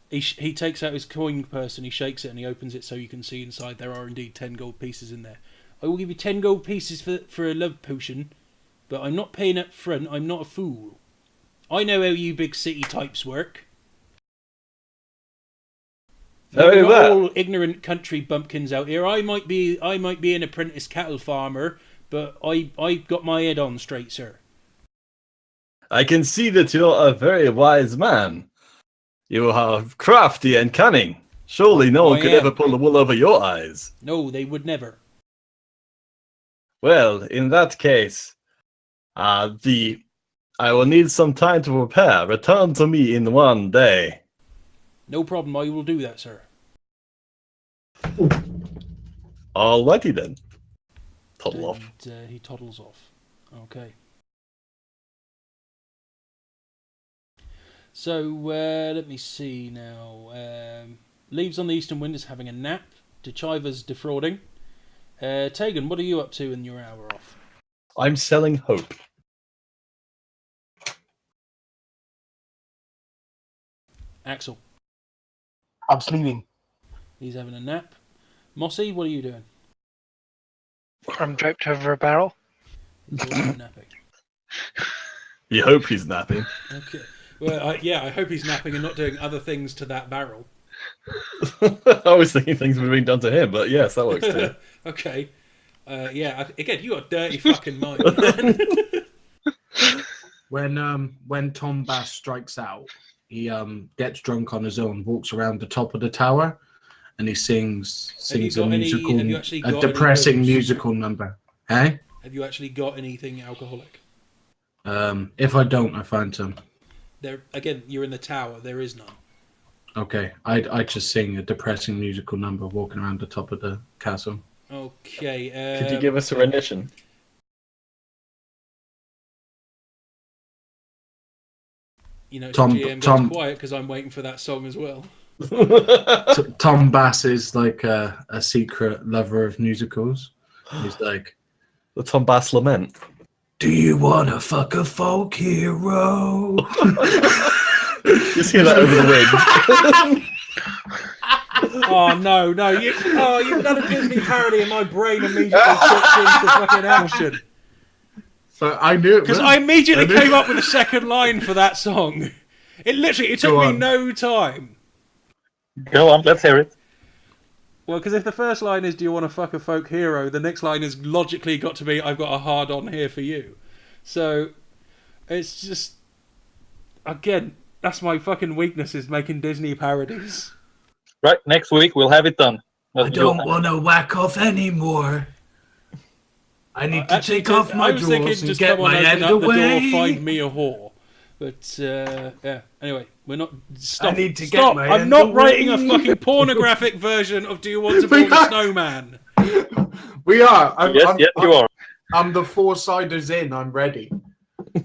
He takes out his coin purse and he shakes it and he opens it so you can see inside. There are indeed 10 gold pieces in there. I will give you 10 gold pieces for a love potion, but I'm not paying up front. I'm not a fool. I know how you big city types work. Very We're well. all ignorant country bumpkins out here. I might be an apprentice cattle farmer, but I got my head on straight, sir. I can see that you're a very wise man. You are crafty and cunning. Surely no one could ever pull the wool over your eyes. No, they would never. Well, in that case, I will need some time to prepare. Return to me in one day. No problem, I will do that, sir. Alrighty then. Toddle off. He toddles off. Okay. So, let me see now. Leaves on the eastern wind is having a nap. Dechiva's defrauding. Tegan, what are you up to in your hour off? I'm selling hope. Axel. I'm sleeping. He's having a nap. Mossy, what are you doing? I'm draped over a barrel. He's also napping. You hope he's napping. Okay. Well, I hope he's napping and not doing other things to that barrel. I was thinking things were being done to him, but yes, that works too. Okay. Again, you got a dirty fucking mind. When Tom Bass strikes out, he gets drunk on his own, walks around the top of the tower, and he sings a depressing musical number. Hey? Have you actually got anything alcoholic? If I don't, I find some. There again, you're in the tower. There is none. Okay, I just sing a depressing musical number walking around the top of the castle. Okay. Could you give us a rendition? You know, Tom- the GM Tom- goes quiet because I'm waiting for that song as well. Tom Bass is like a secret lover of musicals. He's like, The Tom Bass Lament. Do you wanna fuck a folk hero? Just hear that over the wind. Oh no! You've done a Disney parody, and my brain immediately switched into fucking action. so I knew it Because was- I immediately I knew- came up with a second line for that song. It took Go me on. no time. Go on, let's hear it. Well, because if the first line is "Do you want to fuck a folk hero," the next line has logically got to be "I've got a hard on here for you." So it's just, again, that's my fucking weakness, is making Disney parodies. Right, next week we'll have it done. I Let's don't go. want to whack off anymore. I need to Actually, take off my I was thinking drawers and just get come on, my open head up the away. door, find me a whore. But yeah. Anyway, we're not. Stop. I need to get Stop. my I'm hand not away. writing a fucking pornographic version of "Do You Want to Build a Snowman?" We are. I'm, Yes, I'm, yes, you are. I'm the four-siders in. I'm ready. You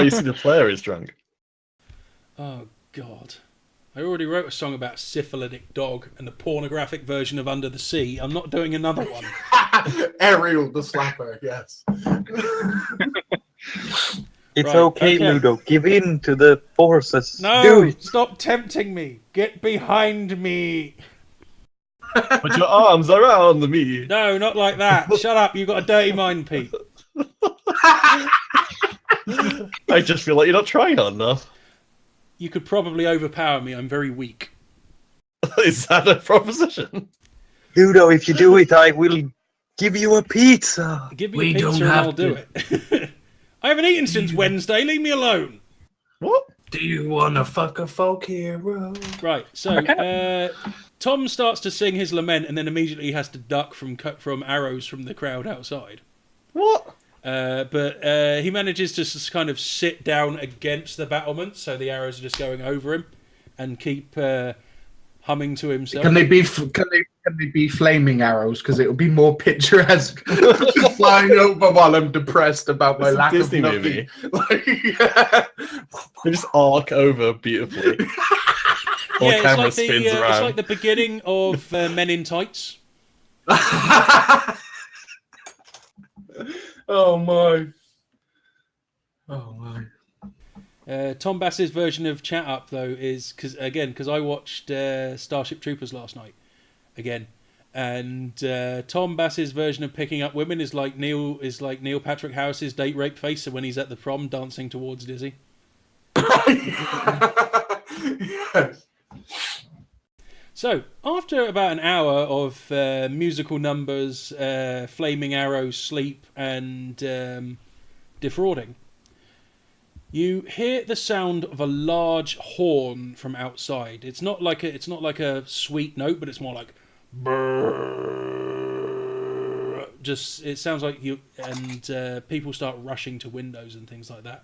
see the player is drunk. Oh God. I already wrote a song about a syphilitic dog and the pornographic version of Under the Sea. I'm not doing another one. Ariel the slapper, yes. It's Right, okay, okay. Ludo. Give in to the forces. No, Do it. stop tempting me. Get behind me. Put your arms around me. No, not like that. Shut up. You've got a dirty mind, Pete. I just feel like you're not trying hard enough. You could probably overpower me. I'm very weak. Is that a proposition? Ludo, if you do it, I will give you a pizza. Give me We a pizza don't and have I'll do it. I haven't eaten since Wednesday. Leave me alone. What? Do you wanna fuck a folk hero? Right, so Tom starts to sing his lament and then immediately he has to duck from arrows from the crowd outside. What? But he manages to just kind of sit down against the battlement, so the arrows are just going over him, and keep humming to himself. Can they be flaming arrows? Because it would be more picturesque. Just flying over while I'm depressed about my lack Disney of movie. nothing. They just arc over beautifully. Or Yeah, camera spins around. it's like the beginning of Men in Tights. Oh my. Oh my. Tom Bass's version of Chat Up though is because I watched Starship Troopers last night again, and Tom Bass's version of picking up women is like Neil Patrick Harris's date rape face when he's at the prom dancing towards Dizzy. Yes. So, after about an hour of musical numbers, flaming arrows, sleep, and defrauding, you hear the sound of a large horn from outside. It's not like a sweet note, but it's more like brrr. Just it sounds like you, and people start rushing to windows and things like that.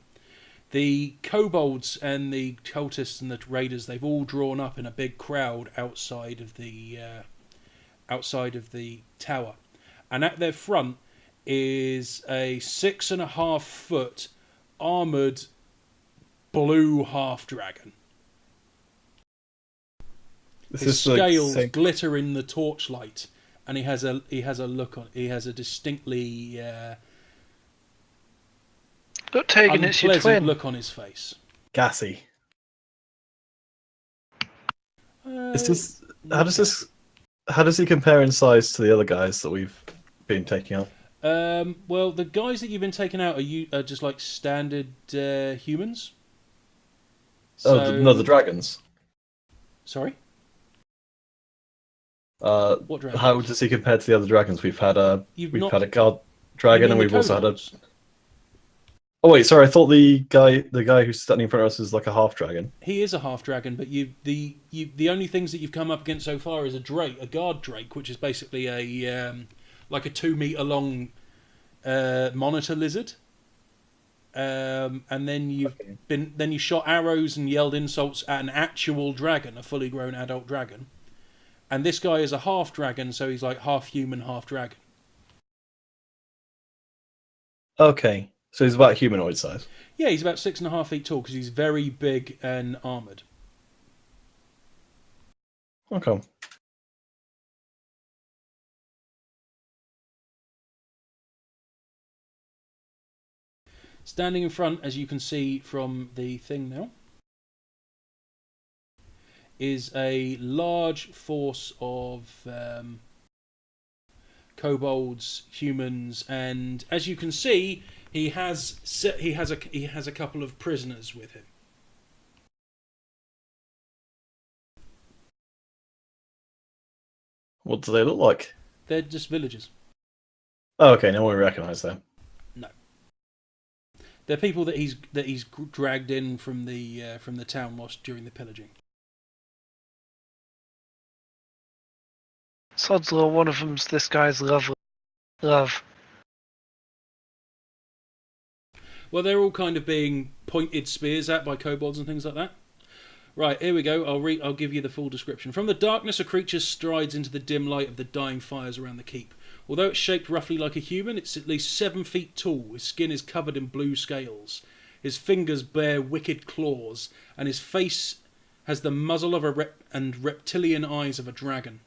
The kobolds and the cultists and the raiders, they've all drawn up in a big crowd outside of the tower. And at their front is a 6.5-foot armoured blue half-dragon. His scales glitter in the torchlight, and he has a distinctly Look, Tegan, it's your unpleasant twin. look on his face. Gassy. How does he compare in size to the other guys that we've been taking on? Well, the guys that you've been taking out are just like standard humans. The dragons. Sorry? What dragons? How does he compare to the other dragons? We've had a guard You dragon, mean and the we've also had a. kobolds? Oh wait, sorry. I thought the guy who's standing in front of us is like a half dragon. He is a half dragon, but the only things that you've come up against so far is a guard drake, which is basically a like a 2 meter long monitor lizard. And then you shot arrows and yelled insults at an actual dragon, a fully grown adult dragon. And this guy is a half dragon, so he's like half human, half dragon. Okay, so he's about humanoid size. Yeah, he's about 6.5 feet tall because he's very big and armoured. Okay. Standing in front, as you can see from the thing now, is a large force of kobolds, humans, and as you can see, he has a couple of prisoners with him. What do they look like? They're just villagers. Oh, okay. No one recognise them. No, they're people that he's dragged in from the town whilst during the pillaging. Sod's law, one of them's this guy's love. Well, they're all kind of being pointed spears at by kobolds and things like that. Right, here we go. I'll give you the full description. From the darkness, a creature strides into the dim light of the dying fires around the keep. Although it's shaped roughly like a human, it's at least 7 feet tall. His skin is covered in blue scales. His fingers bear wicked claws, and his face has the muzzle of and reptilian eyes of a dragon.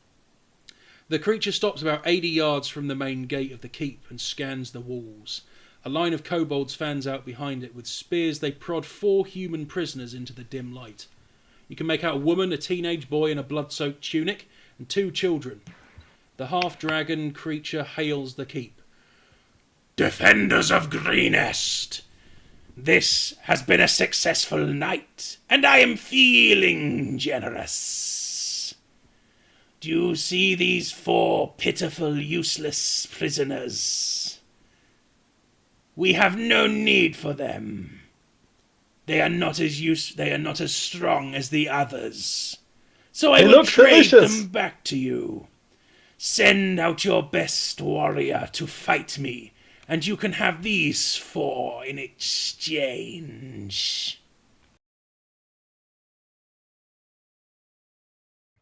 The creature stops about 80 yards from the main gate of the keep and scans the walls. A line of kobolds fans out behind it. With spears they prod 4 human prisoners into the dim light. You can make out a woman, a teenage boy in a blood-soaked tunic, and 2 children. The half-dragon creature hails the keep. "Defenders of Greenest, this has been a successful night, and I am feeling generous. Do you see these 4 pitiful, useless prisoners? We have no need for them. They are not as strong as the others. So I will trade them back to you. Send out your best warrior to fight me, and you can have these 4 in exchange."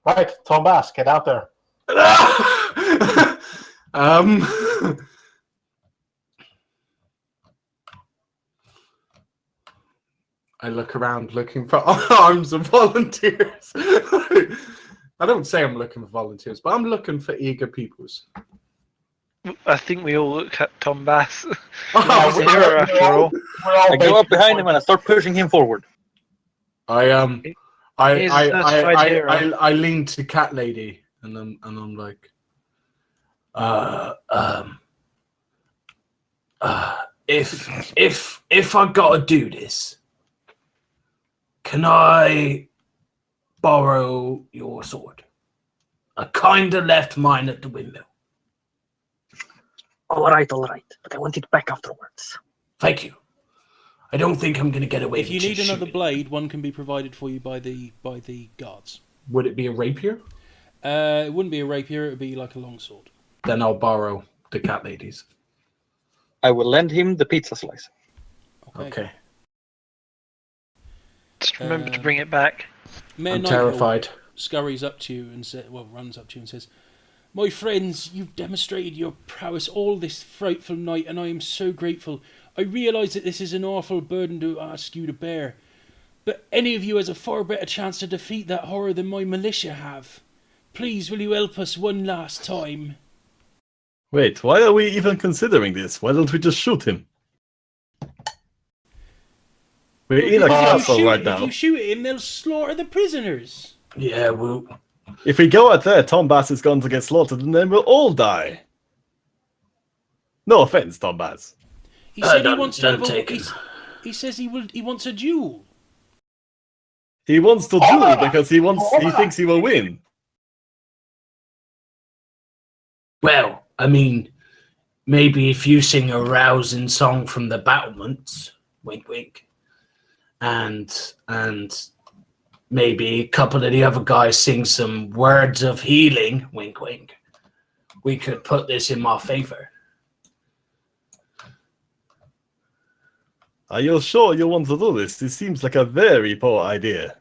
Right, Tom Bass, get out there. I look around looking for arms of volunteers. I don't say I'm looking for volunteers, but I'm looking for eager peoples. I think we all look at Tom Bass. Oh, He's a hero after all. I go up behind him and I start pushing him forward. I He's a certified hero. I lean to Cat Lady and I'm like, if I gotta do this, can I borrow your sword? I kinda left mine at the windmill. All right, but I want it back afterwards. Thank you. I don't think I'm gonna get away If with you need just another shooting. blade, one can be provided for you by the guards. would it be a rapier? It wouldn't be a rapier, it would be like a longsword. Then I'll borrow the Cat Lady's. I will lend him the pizza slice. Okay. Just remember to bring it back. Mayor I'm Nighthawk terrified. scurries up to you and runs up to you and says, "My friends, you've demonstrated your prowess all this frightful night, and I am so grateful. I realise that this is an awful burden to ask you to bear, but any of you has a far better chance to defeat that horror than my militia have. Please, will you help us one last time?" Wait, why are we even considering this? Why don't we just shoot him? We're in a castle right now. If you shoot him, they'll slaughter the prisoners. Yeah, well, If we go out there, Tom Bass is going to get slaughtered and then we'll all die. No offense, Tom Bass. He said he none- wants to none have a, taken. he says he wants a duel. He wants to duel because he thinks he will win. well, I mean, maybe if you sing a rousing song from the battlements, wink wink, and maybe a couple of the other guys sing some words of healing, wink wink, we could put this in my favor. Are you sure you want to do this? This seems like a very poor idea.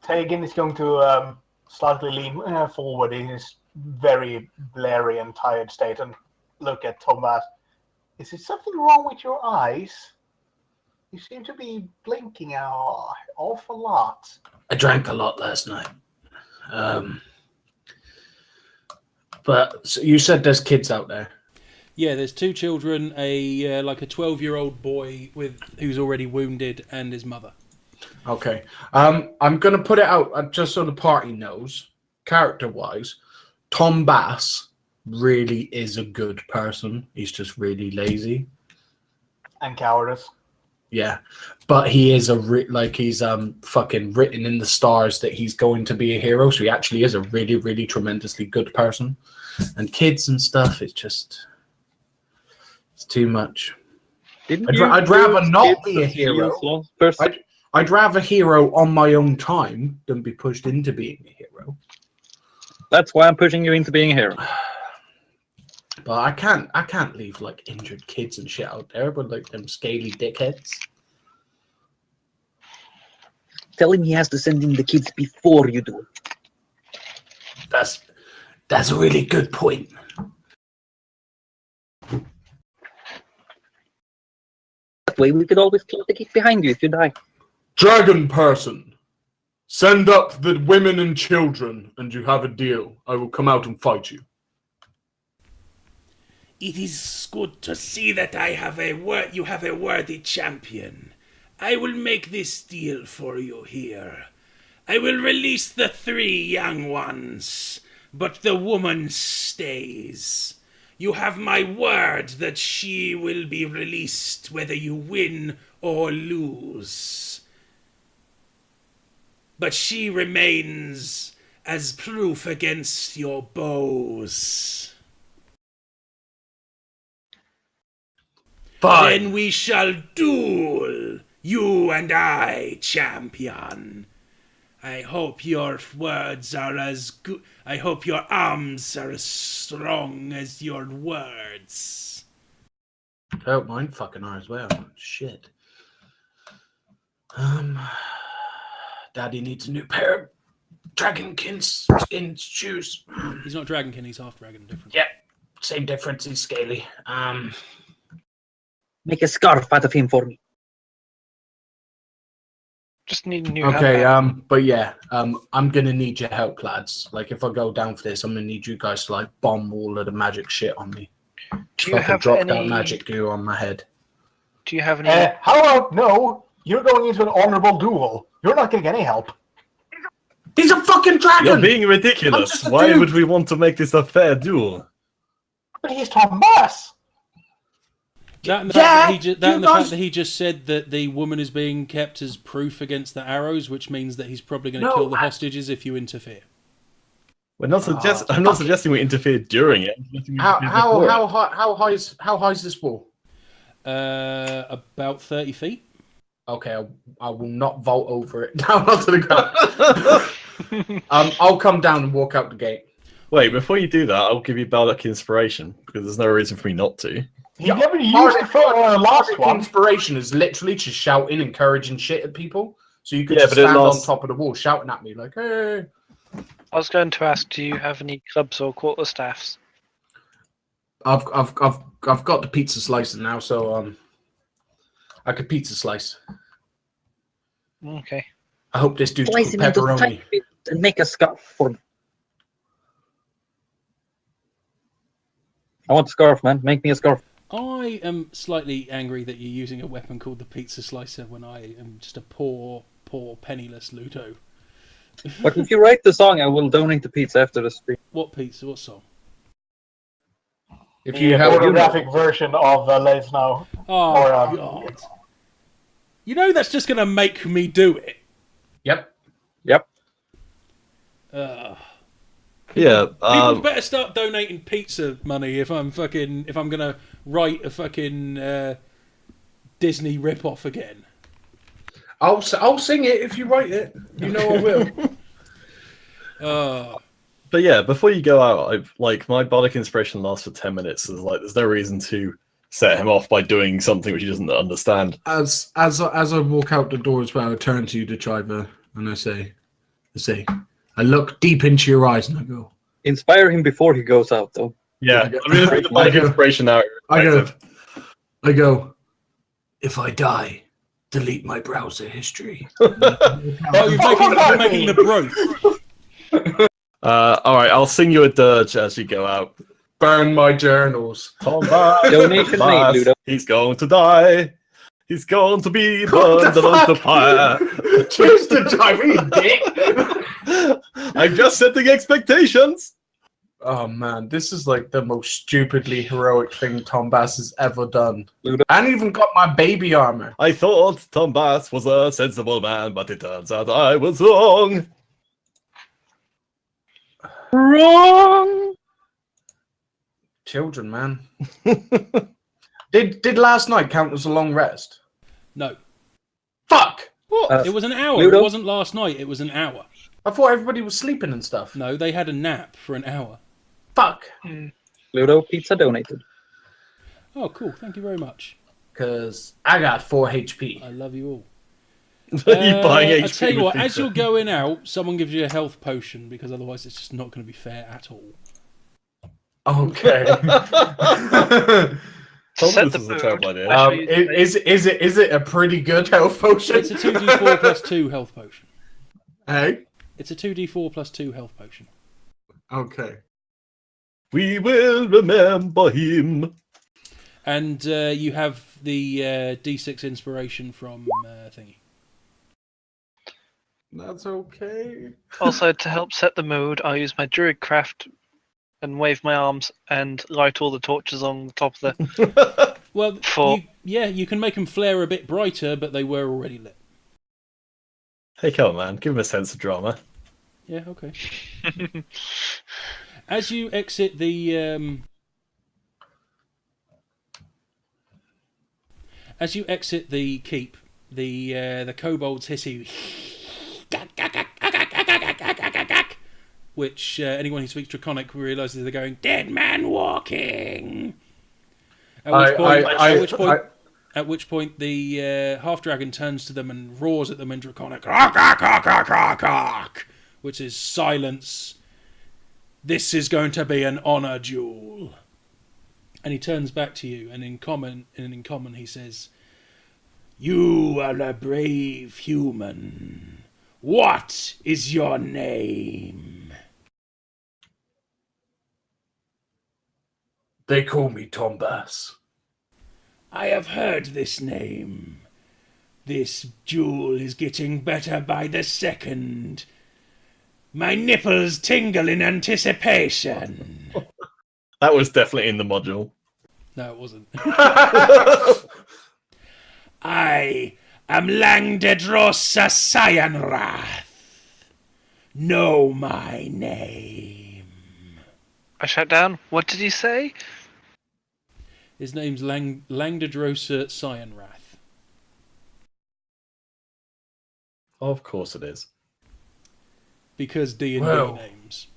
Tegan is going to slightly lean forward in his very blurry and tired state and look at Thomas. Is there something wrong with your eyes? You seem to be blinking an awful lot. I drank a lot last night. But so you said there's kids out there. Yeah, there's 2 children, a 12-year-old boy who's already wounded, and his mother. Okay. I'm gonna put it out just so the party knows, character-wise, Tom Bass really is a good person. He's just really lazy. And cowardice. Yeah, but he is he's fucking written in the stars that he's going to be a hero. So he actually is a really, really tremendously good person. And kids and stuff, it's too much. I'd rather not be a hero. I'd rather hero on my own time than be pushed into being a hero. That's why I'm pushing you into being a hero. But I can't leave like injured kids and shit out there, but like them scaly dickheads. Tell him he has to send in the kids before you do it. That's a really good point. That way we could always close the gate behind you if you die. Dragon person, Send up the women and children, and you have a deal. I will come out and fight you. It is good to see that you have a worthy champion. I will make this deal for you here. I will release the 3 young ones, but the woman stays. You have my word that she will be released whether you win or lose. But she remains as proof against your bows. Fine. Then we shall duel, you and I, champion. I hope your words are as good. I hope your arms are as strong as your words. Oh, mine fucking are as well. Shit. Daddy needs a new pair of dragonkin skin shoes. He's not dragonkin, he's half dragon. Different. Yeah, same difference. He's scaly. Make a scarf out of him for me. Just need a new Okay, headband. but yeah, I'm gonna need your help, lads. Like, if I go down for this, I'm gonna need you guys to like bomb all of the magic shit on me. Do you Fucking have drop any that magic goo on my head. Do you have any How about no? You're going into an honorable duel. You're not getting any help. He's a fucking dragon. You're being I'm ridiculous. just a Why dude. would we want to make this a fair duel? But he's Thomas. That and the, Yeah, fact, that he you and the guys- fact that he just said that the woman is being kept as proof against the arrows, which means that he's probably going to No, kill the I- hostages if you interfere. I'm not suggesting we interfere during it. I'm suggesting we interfere before it. How high is this wall? About 30 feet. Okay, I will not vault over it down onto the ground. I'll come down and walk out the gate. Wait, before you do that, I'll give you Bardic Inspiration, because there's no reason for me not to. He never used Bardic- the last Bardic one. Inspiration is literally just shouting, encouraging shit at people. So you could Yeah, just but it stand on lasts- top of the wall shouting at me like, hey. I was going to ask, do you have any clubs or quarterstaffs? I've got the pizza slicer now, so I could pizza slice. Okay. I hope this dude's Slice cooked him into pepperoni. tiny bits and make a scarf for me. I want a scarf, man. Make me a scarf. I am slightly angry that you're using a weapon called the pizza slicer when I am just a poor, penniless Ludo. But if you write the song, I will donate the pizza after the stream. What pizza? What song? If The you have photographic version of Let's Know. Oh, Or, God. You know that's just going to make me do it. Yep. Yeah. People better start donating pizza money if I'm gonna write a fucking Disney rip-off again. I'll sing it if you write it. You know I will. But yeah, before you go out, my Bardic Inspiration lasts for 10 minutes. So there's no reason to set him off by doing something which he doesn't understand. As I walk out the door as well, I turn to you, the driver, and I say, I look deep into your eyes and I go, Inspire him before he goes out, though. Yeah, I go- I'm going to put the Bardic I go- Inspiration out. I go, if I die, delete my browser history. Oh, you're making the broth. All right, I'll sing you a dirge as you go out. Burn my journals. Donation made, Ludo. He's going to die. He's going to be burned on the fire. Choose the driver, you dick. I'm just setting expectations. Oh man, this is like the most stupidly heroic thing Tom Bass has ever done. Ludo. I ain't even got my baby armor. I thought Tom Bass was a sensible man, but it turns out I was wrong. Wrong! Children, man. Did last night count as a long rest? No. Fuck! It was an hour. Ludo? It wasn't last night. It was an hour. I thought everybody was sleeping and stuff. No, they had a nap for an hour. Fuck! Ludo, pizza donated. Oh, cool. Thank you very much. Because I got 4 HP. I love you all. Are you buying HP I tell you with what, as pizza? you're going out, someone gives you a health potion because otherwise it's just not going to be fair at all. Okay. Told Set me the this is a mood. terrible idea. Is it a pretty good health potion? It's a 2d4 plus 2 health potion. Hey? It's a 2d4 plus 2 health potion. Okay. We will remember him. And you have the d6 inspiration from thingy. That's okay. Also, to help set the mood, I use my druid craft and wave my arms and light all the torches on the top of the Well, fort. you can make them flare a bit brighter, but they were already lit. Hey, come on, man. Give him a sense of drama. Yeah, okay. As you exit the keep, the kobolds hiss you, which anyone who speaks Draconic realizes they're going dead man walking. At which point the half dragon turns to them and roars at them in Draconic, which is silence. This is going to be an honor duel. And he turns back to you, and in common he says, "You are a brave human. What is your name?" They call me Tombas. I have heard this name. This duel is getting better by the second. My nipples tingle in anticipation. That was definitely in the module. No, it wasn't. I am Langdedrosa Cyanrath. Know my name. I shout down, what did he say? His name's Langdedrosa Cyanrath. Of course it is. Because D&D names.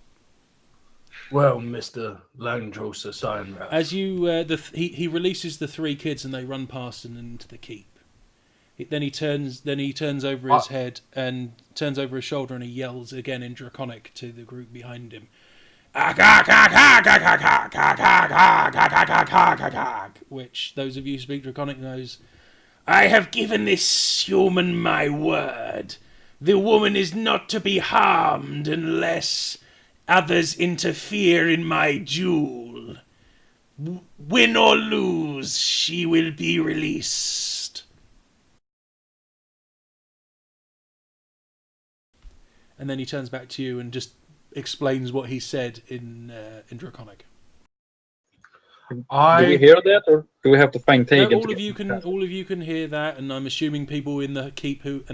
Well, Mr. Langdrosa Cyanrath. As you, he releases the 3 kids and they run past and into the keep. Then he turns over his head and turns over his shoulder and he yells again in Draconic to the group behind him. Which those of you who speak Draconic knows. I have given this human my word. The woman is not to be harmed unless others interfere in my duel. Win or lose, she will be released. And then he turns back to you and just explains what he said in Draconic. Do we hear that, or do we have to find Tegan? No, all of you can hear that, and I'm assuming people in the keep who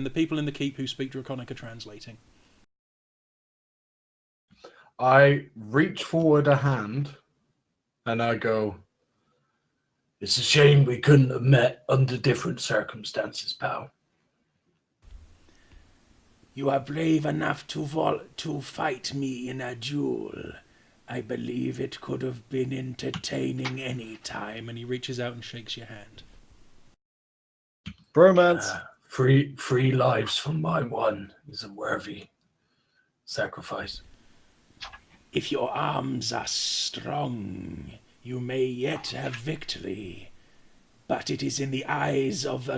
speak Draconic are translating. I reach forward a hand and I go, It's a shame we couldn't have met under different circumstances, pal. You are brave enough to fight me in a duel. I believe it could have been entertaining any time. And he reaches out and shakes your hand. Bromance. Three lives from my one is a worthy sacrifice. If your arms are strong, you may yet have victory. But it is in the eyes of the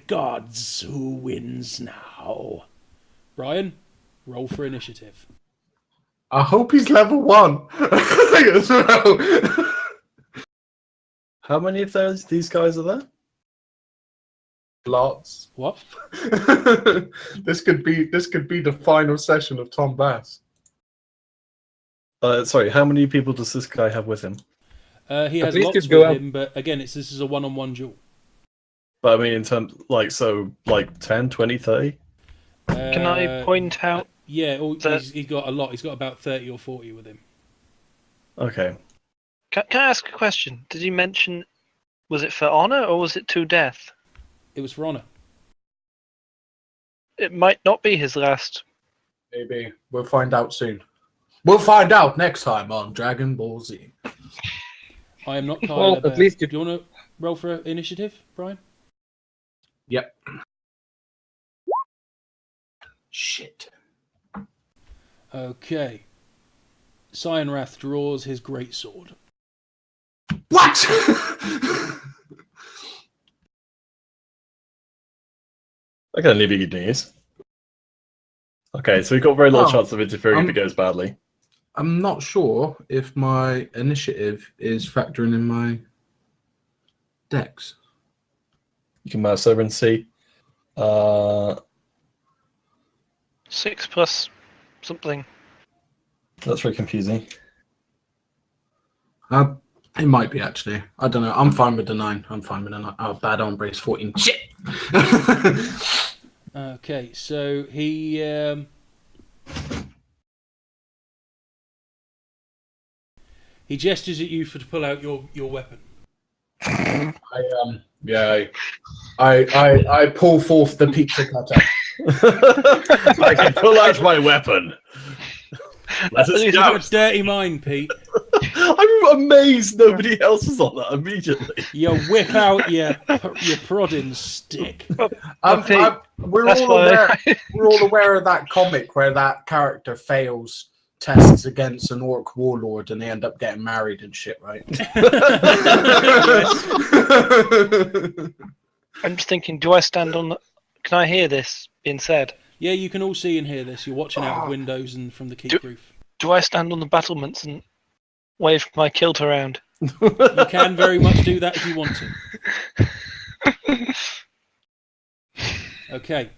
gods who wins now. Brian, roll for initiative. I hope he's level 1 as well. How many of these guys are there? Lots. What? This could be the final session of Tom Bass. Sorry, how many people does this guy have with him? He has lots with him, but again, this is a one-on-one duel. But I mean, in terms, 10, 20, 30? Can I point out? Yeah, he's got a lot. He's got about 30 or 40 with him. Okay. Can I ask a question? Did you mention, was it for honor or was it to death? It was for honor. It might not be his last. Maybe. We'll find out soon. We'll find out next time on Dragon Ball Z. I am not Kyle. Well, at least do you want to roll for initiative, Brian? Yep. Shit. Okay. Cyanrath draws his greatsword. What? I can only be good news. Okay, so we've got very little chance of interfering if it goes badly. I'm not sure if my initiative is factoring in my dex. You can mouse over and see. 6 plus something. That's very confusing. It might be, actually. I don't know. I'm fine with the 9. I'm fine with the 9. Oh, bad arm brace 14. Shit! Okay, so he gestures at you to pull out your weapon. I pull forth the pizza cutter. I can pull out my weapon. Let's You've got a dirty mind, Pete. I'm amazed nobody else was on that immediately. You whip out your prodding stick. We're all aware of that comic where that character fails tests against an orc warlord and they end up getting married and shit, right? I'm just thinking, do I stand on the... Can I hear this being said? Yeah, you can all see and hear this. You're watching out of windows and from the keep roof. Do I stand on the battlements and wave my kilt around? You can very much do that if you want to. Okay.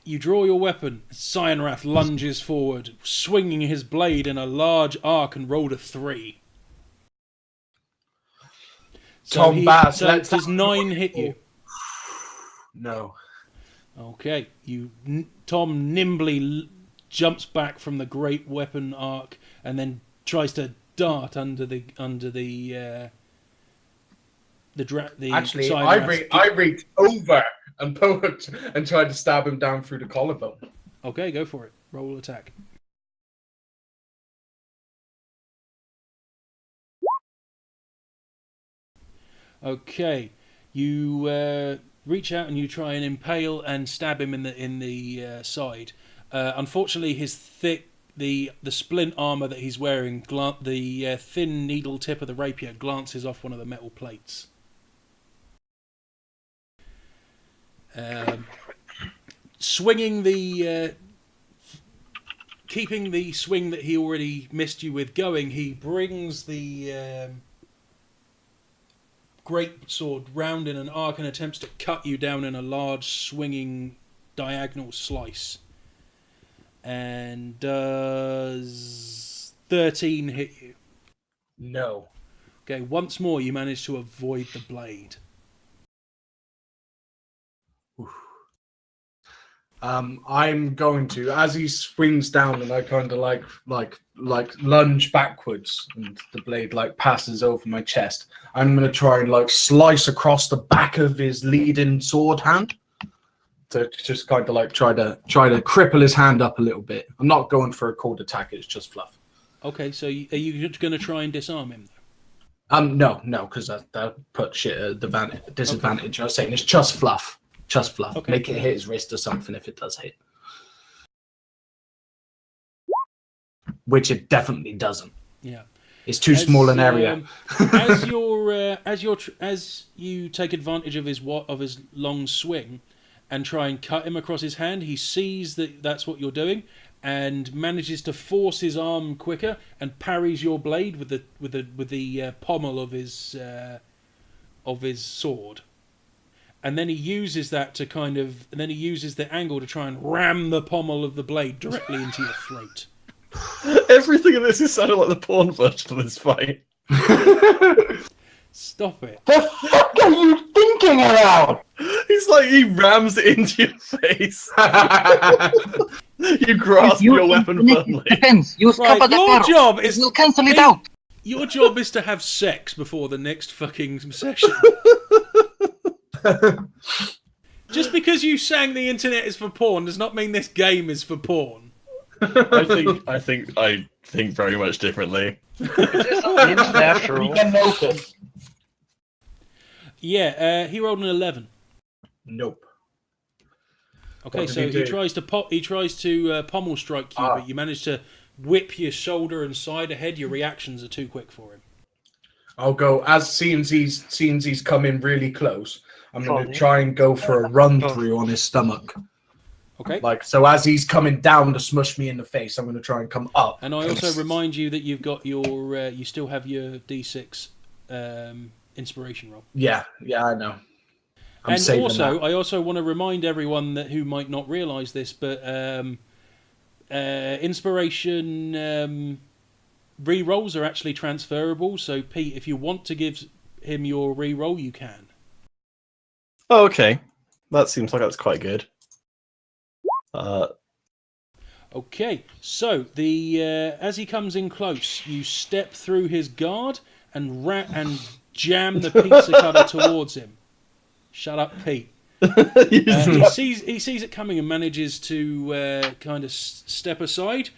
You draw your weapon. Cyanrath lunges forward, swinging his blade in a large arc and rolled a 3. So does 9 hit you? No. Okay. Tom nimbly jumps back from the great weapon arc and then tries to dart under the Actually, I reach over and pull it and try to stab him down through the collarbone. Okay, go for it. Roll attack. It's you reach out and you try and impale and stab him in the side. Unfortunately, his the splint armor that he's wearing, the thin needle tip of the rapier glances off one of the metal plates. Swinging keeping the swing that he already missed you with going, he brings the great sword round in an arc and attempts to cut you down in a large swinging diagonal slice. And does 13 hit you? No. Okay, once more you manage to avoid the blade. I'm going to, as he swings down, and I kind of like lunge backwards, and the blade passes over my chest. I'm going to try and slice across the back of his leading sword hand to just kind of try to cripple his hand up a little bit. I'm not going for a cold attack; it's just fluff. Okay, so are you going to try and disarm him? No, because that put shit at the disadvantage. Okay. I was saying it's just fluff. Just fluff. Okay. Make it hit his wrist or something if it does hit. Which it definitely doesn't. Yeah. It's too small an area. As you take advantage of his long swing and try and cut him across his hand, he sees that that's what you're doing and manages to force his arm quicker and parries your blade with the pommel of his sword. And then he uses that to uses the angle to try and ram the pommel of the blade directly into your throat. Everything in this is sounding like the porn version of this fight. Stop it. The fuck are you thinking about? He rams it into your face. You grasp your weapon firmly. Depends. Use cover the your job is... We'll cancel it out. Your job is to have sex before the next fucking session. Just because you sang the internet is for porn does not mean this game is for porn. I think very much differently. It's on the internet after all. We can notice. Yeah, he rolled an 11. Nope. Okay, so he tries to pommel strike you, but you manage to whip your shoulder and side ahead. Your reactions are too quick for him. I'll go as soon as he's come in really close. I'm going to try and go for a run through on his stomach. Okay. Like, so as he's coming down to smush me in the face, I'm going to try and come up. And I also remind you that you've got your, you still have your D6 inspiration roll. Yeah, I know. And also, I also want to remind everyone that who might not realise this, but inspiration re-rolls are actually transferable. So, Pete, if you want to give him your re-roll, you can. Oh, okay. That seems like that's quite good. Okay, so the as he comes in close, you step through his guard and jam the pizza cutter towards him. Shut up, Pete. He sees it coming and manages to kind of step aside,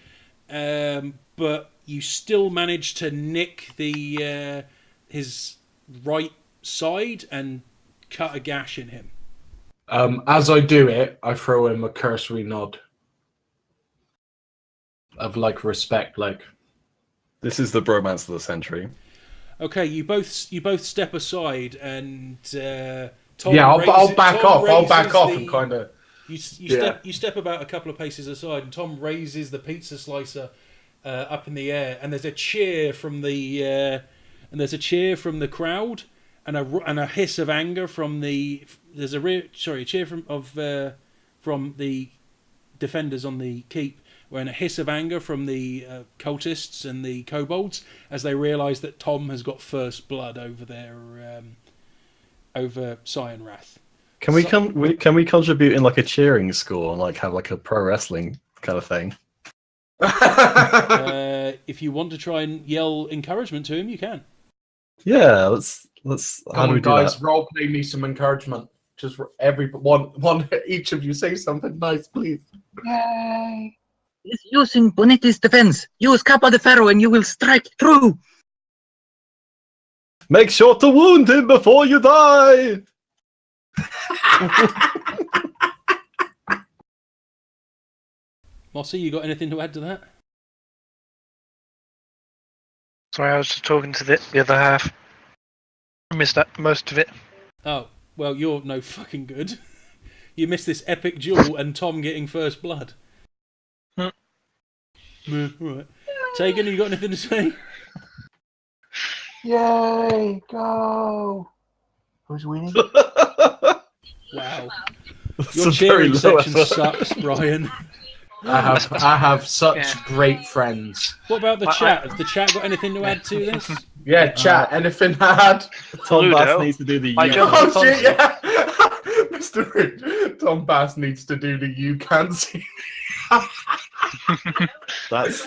but you still manage to nick the his right side and cut a gash in him. As I do it, I throw him a cursory nod of like respect, like this is the bromance of the century. Okay, you both step aside and Tom. Yeah, I'll back off. I'll back off and kind of. You step about a couple of paces aside, and Tom raises the pizza slicer up in the air, and there's a cheer from the crowd, and a hiss of anger from the. There's a cheer from the defenders on the keep, and a hiss of anger from the cultists and the kobolds as they realise that Tom has got first blood over their over Cyan Wrath. Can we contribute in like a cheering score and like have like a pro wrestling kind of thing? If you want to try and yell encouragement to him, you can. Yeah, let's. How do we do guys? that? Role play me some encouragement. Just one each of you say something nice, please. Yay! He's using Bonetti's defense. Use Kappa de Ferro and you will strike through. Make sure to wound him before you die. Mossy, you got anything to add to that? Sorry, I was just talking to the other half. I missed that most of it. Oh, well, you're no fucking good. You missed this epic duel and Tom getting first blood. Right. Tegan, you got anything to say? Yay! Go! Who's winning? Wow. Your cheering section sucks, Brian. I have such great friends. What about the chat? Has the chat got anything to add to this? Yeah, chat. Anything to add? Tom Bass needs to do the. Oh shit! Yeah, Mr. Rich. Tom Bass needs to do the you can see. That's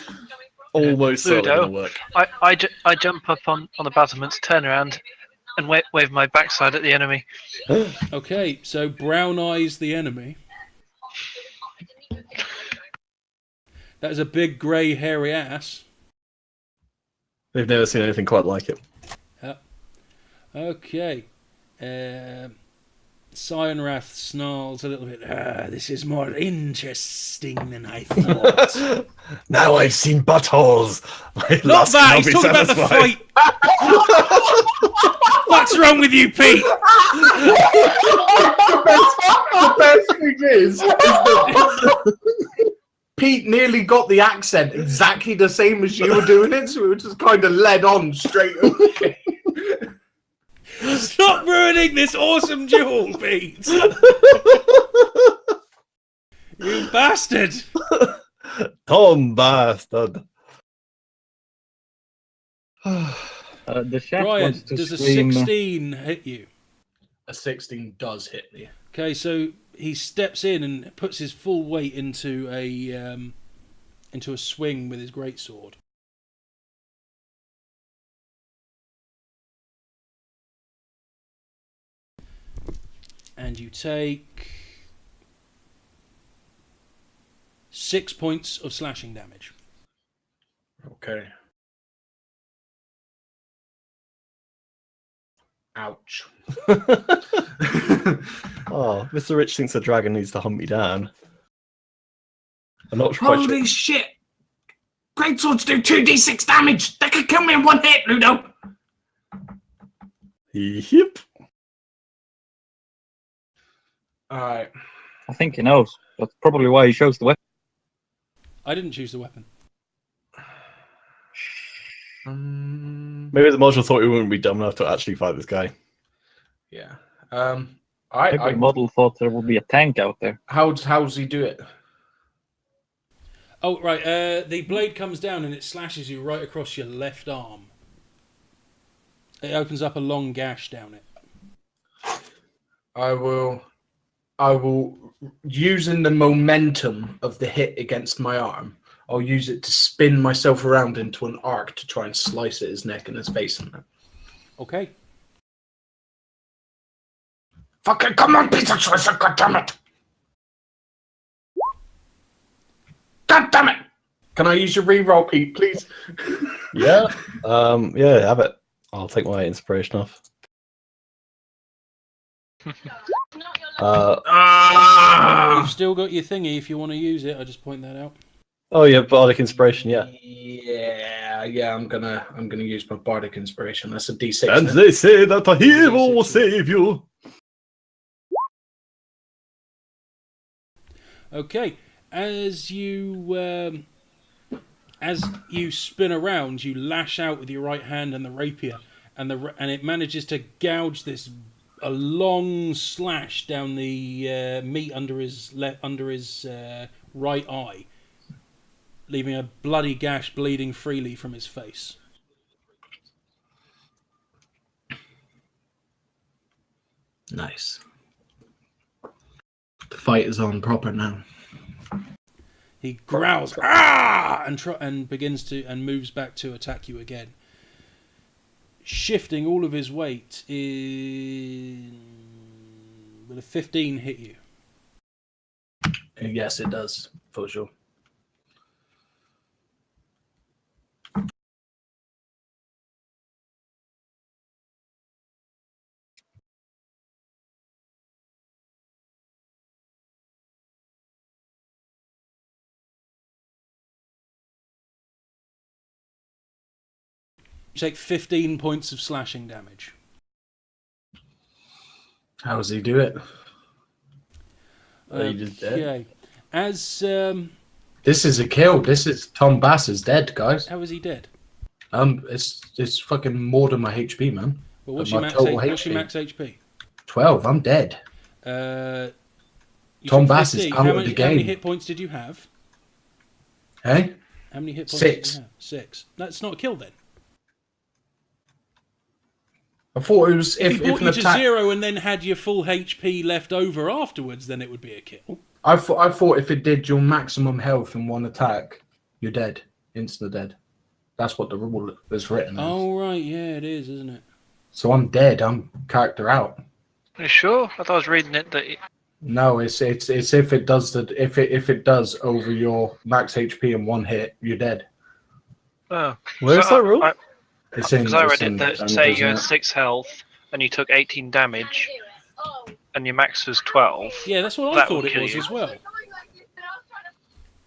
almost certainly Ludo, going to work. I jump up on the battlements, turn around, and wave my backside at the enemy. Okay, so brown eyes the enemy. That is a big grey hairy ass. They've never seen anything quite like it. Okay. Cyanrath snarls a little bit. This is more interesting than I thought. Now I've seen buttholes. Not that! He's talking about the fight! What's wrong with you, Pete? The best thing is that Pete nearly got the accent exactly the same as you were doing it, so we were just kind of led on straight away. Stop ruining this awesome duel, Pete! You bastard! Tom Bastard. The chat Brian, wants to does a scream. 16 hit you? A 16 does hit me. Okay, so he steps in and puts his full weight into a swing with his greatsword. And you take 6 points of slashing damage. Okay. Ouch. Oh, Mr. Rich thinks the dragon needs to hunt me down. I'm not quite sure. Holy shit! Greatswords do 2d6 damage! They could kill me in one hit, Ludo! Yep. All right. I think he knows. That's probably why he chose the weapon. I didn't choose the weapon. Maybe the module thought we wouldn't be dumb enough to actually fight this guy. Yeah. All right. Maybe the model thought there would be a tank out there. How's he do it? Oh, right. The blade comes down and it slashes you right across your left arm. It opens up a long gash down it. I will, using the momentum of the hit against my arm, I'll use it to spin myself around into an arc to try and slice at his neck and his face and that. Okay. Fucking come on, piece of shit, god damn it! God damn it! Can I use your reroll, Pete, please? Yeah. Yeah, have it. I'll take my inspiration off. You've still got your thingy if you want to use it. I just point that out. Oh yeah, bardic inspiration. Yeah. Yeah. I'm gonna use my bardic inspiration. That's a D6. And they say that a hero will save you. Okay. As you spin around, you lash out with your right hand and the rapier, and it manages to gouge a long slash down the meat under his right eye, leaving a bloody gash bleeding freely from his face. Nice. The fight is on proper now. He growls "Ah!" and begins to moves back to attack you again, shifting all of his weight. Will a 15 hit you? Yes, it does, for sure. You take 15 points of slashing damage. How does he do it? Are you just dead? Okay. As This is a kill. This is Tom Bass is dead, guys. how is he dead? It's fucking more than my HP, man. Well, what's My your max total HP? 12. I'm dead. You Tom took Bass is 15. out How of many, the game. How many hit points did you have? Hey, How many hit points 6. did you have? 6. That's not a kill then. I thought it was If he brought an you to attack. 0 and then had your full HP left over afterwards, then it would be a kill. I thought if it did your maximum health in one attack, you're dead, instant dead. That's what the rule is written as. Oh right, yeah, it is, isn't it? So I'm dead. I'm character out. Are you sure? I thought I was reading it that. No, it's if it does if it does over your max HP in one hit, you're dead. Oh. Where's that rule? It's in. Because I it's read in it that standard, say you isn't had it? 6 health and you took 18 damage and your max was 12. Yeah, that's what I That thought would it kill was you. as well.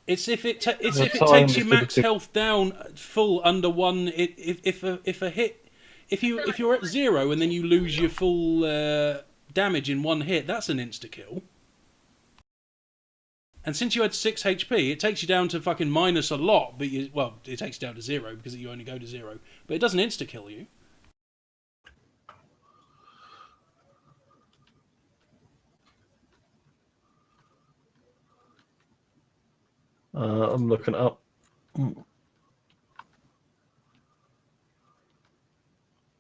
It's if it That's takes how I your understood max it too. health down full under one. If a hit, if you're at 0 and then you lose your full damage in one hit, that's an insta kill. And since you had 6 HP, it takes you down to fucking minus a lot, but it takes you down to 0 because you only go to 0. But it doesn't insta kill you. I'm looking it up.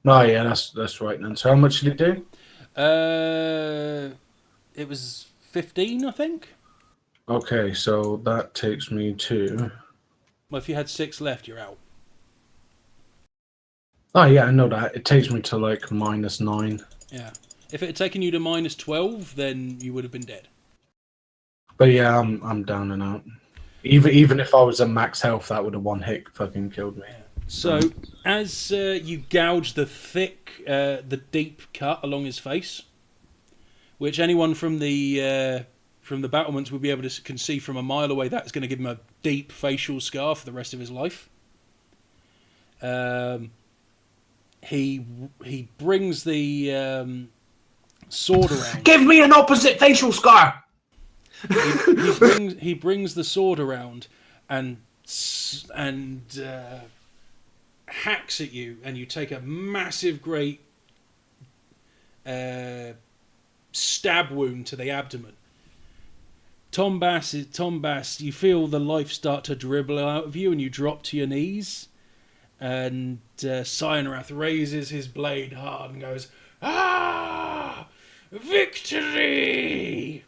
Oh yeah, that's right then. So how much did it do? It was 15, I think. Okay, so that takes me to. Well, if you had 6 left, you're out. Oh yeah, I know that. It takes me to like -9. Yeah. If it had taken you to minus 12, then you would have been dead. But yeah, I'm down and out. Even if I was at max health, that would have one hit fucking killed me. So, as you gouge the deep cut along his face, which anyone from the battlements would be able to can see from a mile away, that's going to give him a deep facial scar for the rest of his life. He brings the sword around. Give me an opposite facial scar. He brings the sword around and hacks at you, and you take a massive, great stab wound to the abdomen. Tom Bass, you feel the life start to dribble out of you, and you drop to your knees. And Cyanrath raises his blade hard and goes, "Ah! Victory!"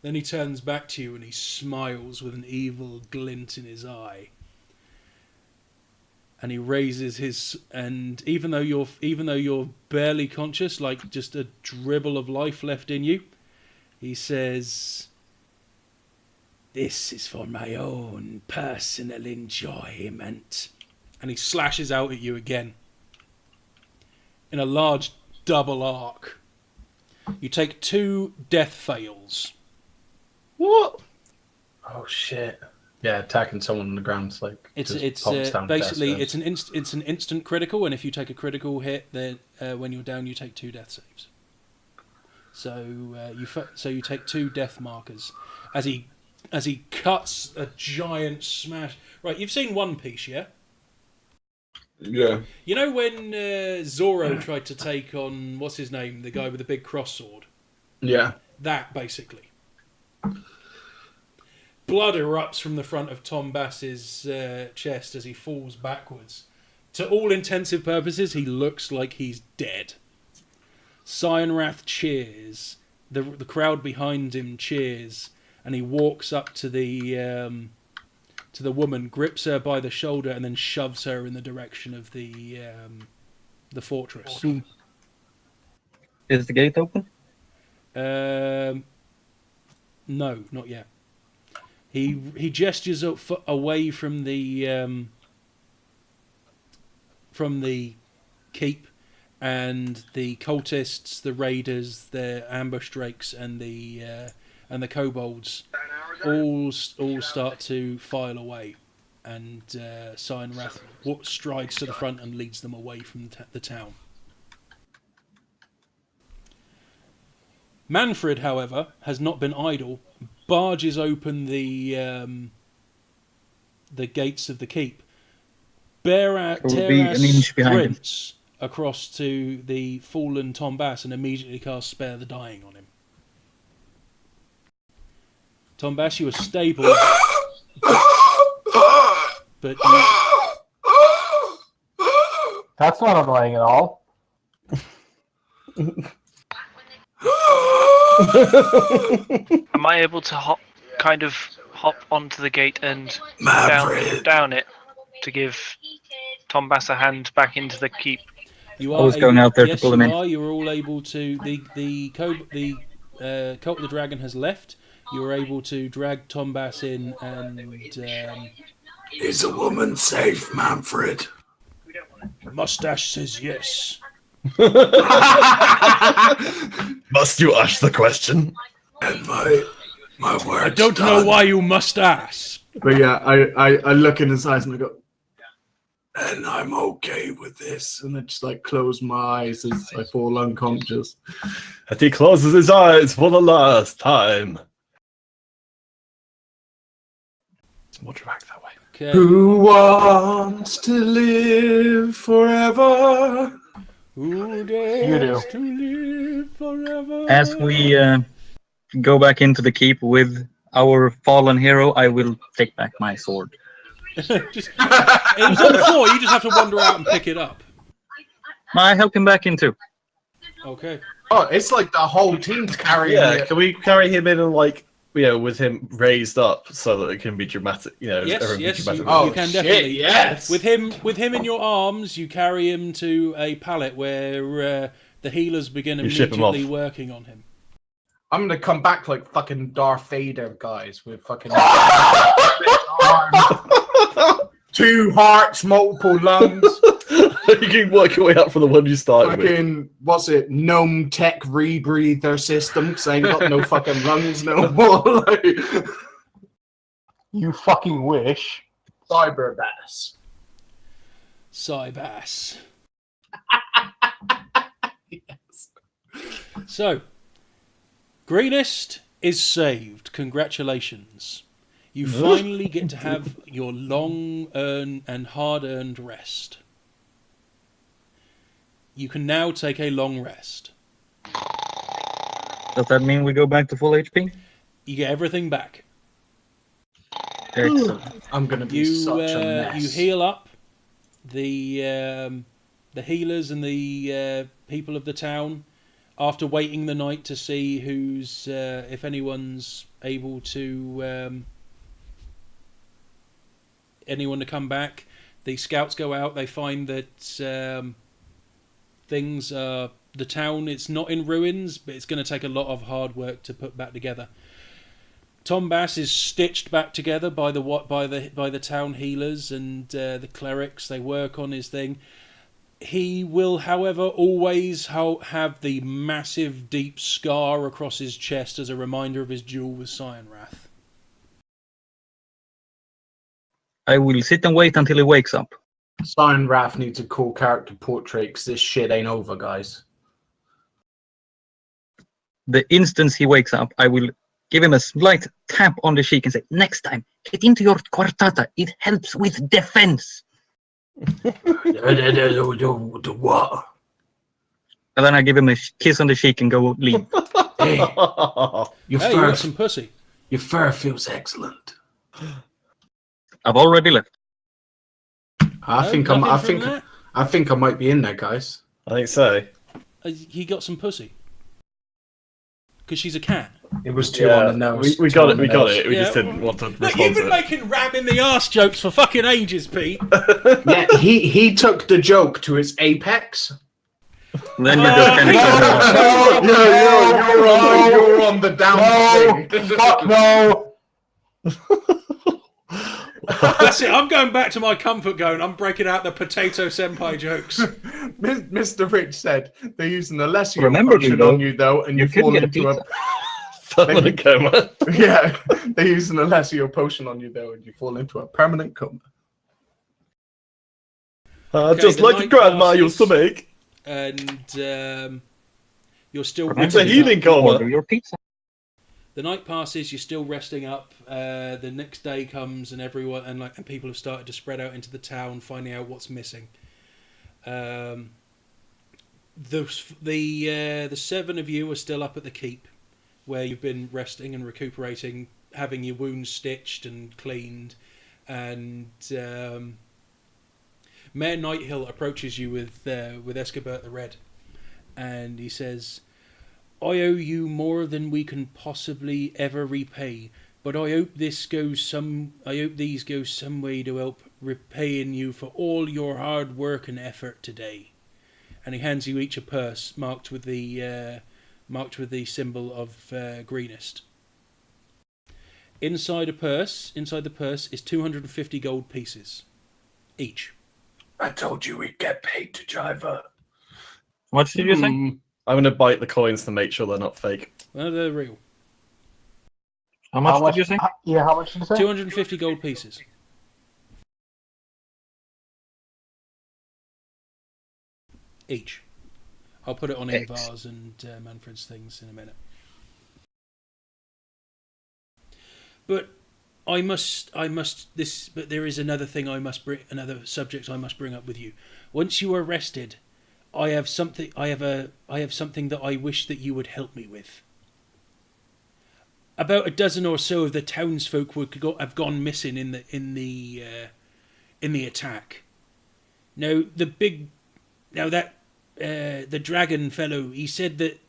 Then he turns back to you and he smiles with an evil glint in his eye. And he raises his, and even though you're barely conscious, like just a dribble of life left in you, he says, "This is for my own personal enjoyment." And he slashes out at you again in a large double arc. You take 2 death fails. What? Oh shit! Yeah, attacking someone on the ground is like It's down basically death it's an instant critical, and if you take a critical hit, then when you're down, you take 2 death saves. So you take 2 death markers as he cuts a giant smash. Right, you've seen One Piece, yeah? Yeah. You know when Zoro tried to take on what's his name, the guy with the big cross sword? Yeah. That basically. Blood erupts from the front of Tom Bass's chest as he falls backwards. To all intensive purposes, he looks like he's dead. Cyanrath cheers. The crowd behind him cheers, and he walks up to the woman, grips her by the shoulder, and then shoves her in the direction of the fortress. Is the gate open? No, not yet. He gestures away from the keep, and the cultists, the raiders, the ambush drakes, and the kobolds all start to file away, and Cyanrath strides to the front and leads them away from the town. Manfred, however, has not been idle. Barges open the gates of the keep. Tear sprints across to the fallen Tom Bass and immediately casts Spare the Dying on him. Tom Bass, you are stable, but That's not annoying at all. Am I able to hop onto the gate and down it to give Tom Bass a hand back into the keep? You I was going out there to pull him in. You're all able to. The Cult of the Dragon has left. You are able to drag Tom Bass in, and Is a woman safe, Manfred? Mustache says yes. Must you ask the question? And my words. I don't know why you must ask. But yeah, I look in his eyes and I go, and I'm okay with this. And I just like close my eyes as I fall unconscious. And he closes his eyes for the last time. We'll drag that way. Okay. Who wants to live forever? Who dares to live forever? As we go back into the keep with our fallen hero, I will take back my sword. It was on the floor. You just have to wander out and pick it up. I help him back into. Okay. Oh, it's like the whole team's carrying it. Can we carry him in and with him raised up so that it can be dramatic? Yes, everyone yes, can be you dramatic. can definitely. Yes. With him in your arms, you carry him to a pallet where the healers begin ship him off. immediately working on him. I'm gonna come back like fucking Darth Vader, guys, with fucking 2 hearts, multiple lungs. You can work your way up from the one you started with. Fucking, what's it? Gnome Tech rebreather system, because I ain't got no fucking lungs no more. You fucking wish. Cyber Bass. Cybass. Yes. So, Greenest is saved. Congratulations. You finally get to have your long-earned and hard-earned rest. You can now take a long rest. Does that mean we go back to full HP? You get everything back. Excellent. I'm going to be such a mess. You heal up. The healers and the people of the town, after waiting the night to see who's if anyone's able to anyone to come back, the scouts go out. They find that things the town, it's not in ruins, but it's going to take a lot of hard work to put back together. Tom Bass is stitched back together by the town healers and the clerics. They work on his thing. He will, however, always have the massive, deep scar across his chest as a reminder of his duel with Cyanrath. I will sit and wait until he wakes up. Cyanrath needs a cool character portrait because this shit ain't over, guys. The instant he wakes up, I will give him a slight tap on the cheek and say, next time, get into your quartata. It helps with defense. The what? And then I give him a kiss on the cheek and go leave. Hey, You got some pussy. Your fur feels excellent. I've already left. I think I might be in there, guys. I think so. He got some pussy. Because she's a cat. It was too on the nose. We got it. We just didn't want to Look, respond you've to been it. making ram in the arse jokes for fucking ages, Pete. Yeah, he took the joke to its apex. Then you just kind of You're on the down thing. Fuck no! That's it. I'm going back to my comfort zone. I'm breaking out the potato senpai jokes. Mr. Rich said they're using the lesser Remember, potion Ludo, on you though, and you could fall get a into a Permanent coma. yeah. They're using the lesser potion on you though, and you fall into a permanent coma. Just the like a night grandma passes. used to make. And you're still It's a resting healing up. coma. order your pizza. The night passes. You're still resting up. The next day comes, and everyone and people have started to spread out into the town, finding out what's missing. The seven of you are still up at the keep, where you've been resting and recuperating, having your wounds stitched and cleaned, and Mayor Nighthill approaches you with Escobert the Red, and he says, I owe you more than we can possibly ever repay, but I hope these go some way to help repaying you for all your hard work and effort today. And he hands you each a purse marked with the symbol of Greenest. Inside the purse is 250 gold pieces each. I told you we'd get paid to drive her. What did you say? I'm going to bite the coins to make sure they're not fake. Well, they're real. How much did you say? Yeah, how much did you say? 250 gold pieces. Each. I'll put it on Ingvar's and Manfred's things in a minute. But but there is another thing another subject I must bring up with you. Once you are rested, I have something that I wish that you would help me with. About a dozen or so of the townsfolk have gone missing in the attack. Now the dragon fellow, he said that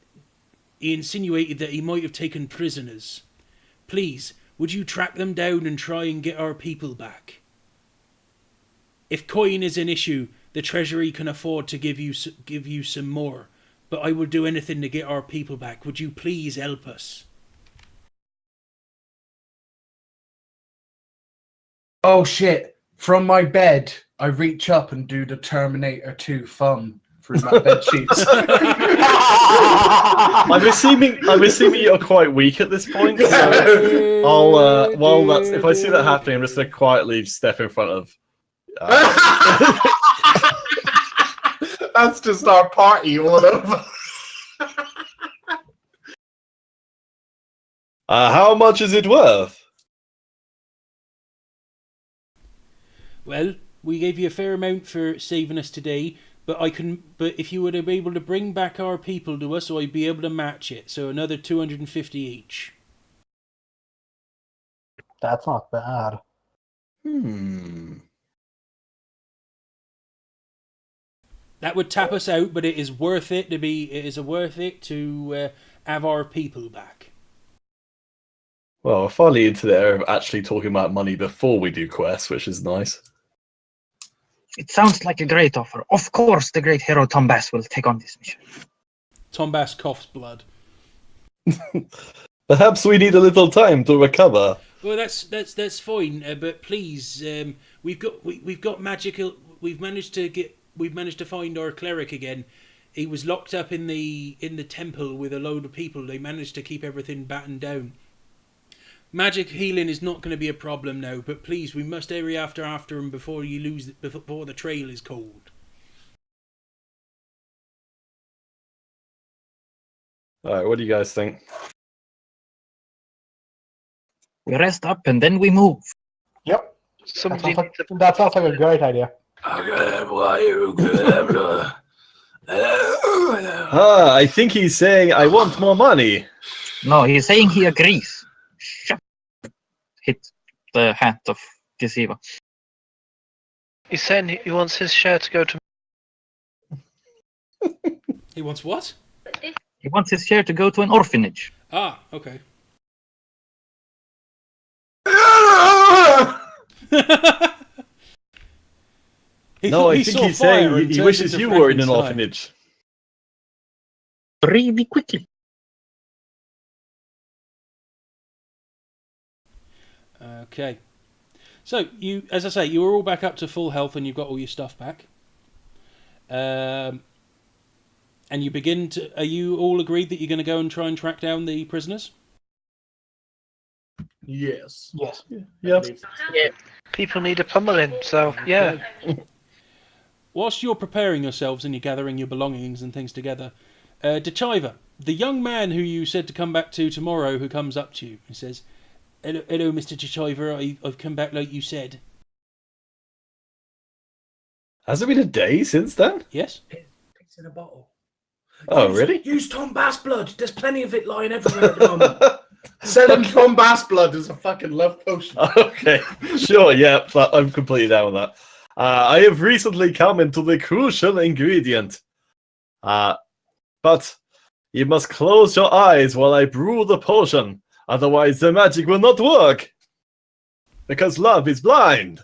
he insinuated that he might have taken prisoners. Please, would you track them down and try and get our people back? If coin is an issue, the treasury can afford to give you some more, but I will do anything to get our people back. Would you please help us? Oh shit! From my bed, I reach up and do the Terminator 2 thumb through my bed sheets. I'm assuming you're quite weak at this point. So I'll if I see that happening, I'm just gonna quietly step in front of. That's just our party all over. How much is it worth? Well, we gave you a fair amount for saving us today, but But if you would be able to bring back our people to us, I'd be able to match it. So another 250 each. That's not bad. That would tap us out, but it is worth it to be. It is worth it to have our people back. Well, we're finally into the era of actually talking about money before we do quests, which is nice. It sounds like a great offer. Of course, the great hero Tom Bass will take on this mission. Tom Bass coughs blood. Perhaps we need a little time to recover. Well, that's fine. But please, we've got magical. We've managed to find our cleric again. He was locked up in the temple with a load of people. They managed to keep everything battened down. Magic healing is not going to be a problem now, but please, we must hurry after him before the trail is cold. All right, what do you guys think? We rest up and then we move. Yep. Somebody That sounds like a great idea. I think he's saying, I want more money. No, he's saying he agrees. Shut. Hit the hat of Deceiver. He's saying he wants his share to go to. He wants what? He wants his share to go to an orphanage. Ah, okay. No, I think he's saying he wishes you were in an orphanage. Really quickly. Okay. So, as I say, you are all back up to full health and you've got all your stuff back. And you begin to... Are you all agreed that you're going to go and try and track down the prisoners? Yes. Yes. Yeah. People need a pummeling, so yeah. Whilst you're preparing yourselves and you're gathering your belongings and things together, Dechiva, the young man who you said to come back to tomorrow, who comes up to you and says, Hello, Mr. Dechiva, I've come back like you said. Has it been a day since then? Yes. It's in a bottle. Oh, really? Use Tom Bass blood. There's plenty of it lying everywhere at the moment. Send him Tom Bass blood as a fucking love potion. Okay, sure, yeah, I'm completely down with that. I have recently come into the crucial ingredient. But you must close your eyes while I brew the potion. Otherwise, the magic will not work. Because love is blind.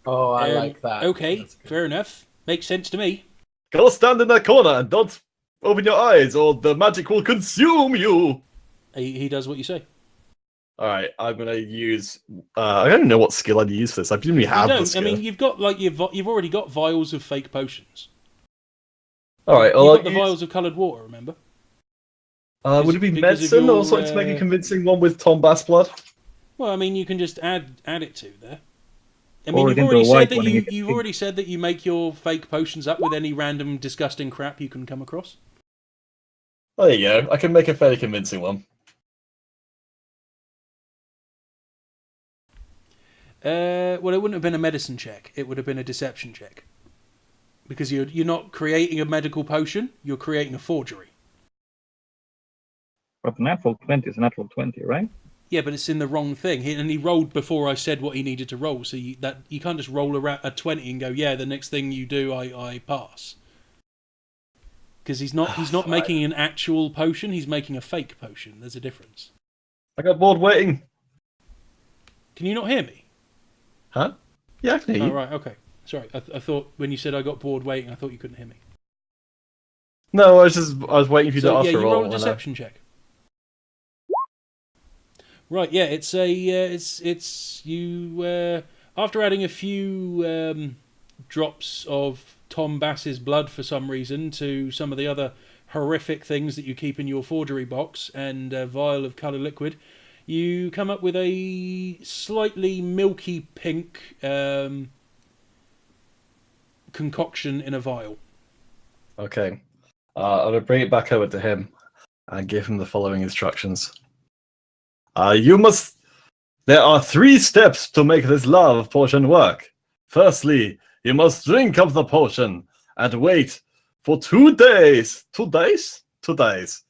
Oh, I like that. Okay, fair enough. Makes sense to me. Go stand in that corner and don't open your eyes or the magic will consume you. He does what you say. Alright, I'm going to use... I don't know what skill I'd use for this. I presumably have the skill. I mean, you've got you've already got vials of fake potions. Alright, you've got the vials of coloured water, remember? Would it be medicine or something to make a convincing one with Tom Bass blood? Well, I mean, you can just add it to there. I mean, you've already said that you make your fake potions up with any random disgusting crap you can come across. There you go. I can make a fairly convincing one. Well, it wouldn't have been a medicine check. It would have been a deception check. Because you're not creating a medical potion, you're creating a forgery. But natural 20 is a natural 20, right? Yeah, but it's in the wrong thing. He rolled before I said what he needed to roll, so you can't just roll a 20 and go, yeah, the next thing you do, I pass. Because he's not making an actual potion, he's making a fake potion. There's a difference. I got bored waiting. Can you not hear me? Huh? Yeah, I can hear you. Oh, right, okay. Sorry, I thought when you said I got bored waiting, I thought you couldn't hear me. No, I was waiting for you to ask you a roll. roll a deception check. Right, yeah, it's you after adding a few drops of Tom Bass's blood for some reason to some of the other horrific things that you keep in your forgery box and a vial of colour liquid, you come up with a slightly milky pink concoction in a vial. Okay. I'm going to bring it back over to him and give him the following instructions. You must. There are 3 steps to make this love potion work. Firstly, you must drink of the potion and wait for 2 days. 2 days? 2 days.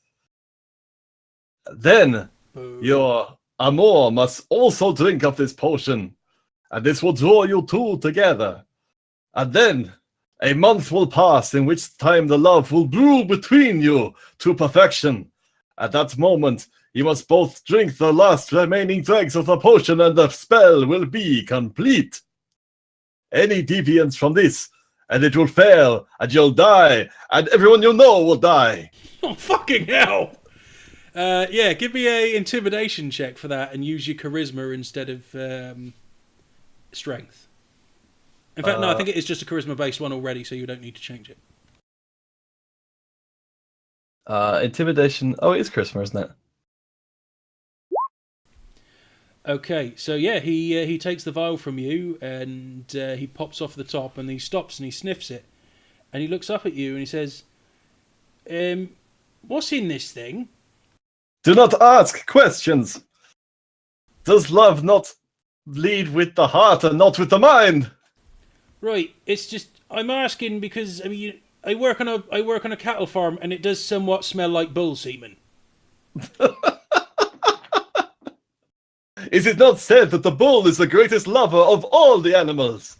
Then your amour must also drink of this potion, and this will draw you two together. And then a month will pass, in which time the love will brew between you to perfection. At that moment, you must both drink the last remaining dregs of the potion, and the spell will be complete. Any deviance from this, and it will fail, and you'll die, and everyone you know will die. Oh, fucking hell! Yeah, give me a intimidation check for that, and use your charisma instead of strength. In fact, no, I think it is just a charisma-based one already, so you don't need to change it. Intimidation. Oh, it is charisma, isn't it? Okay, so yeah, he takes the vial from you, and he pops off the top, and he stops and he sniffs it, and he looks up at you and he says, "What's in this thing?" Do not ask questions. Does love not lead with the heart and not with the mind? Right, it's just I'm asking because I mean I work on a cattle farm, and it does somewhat smell like bull semen. Is it not said that the bull is the greatest lover of all the animals?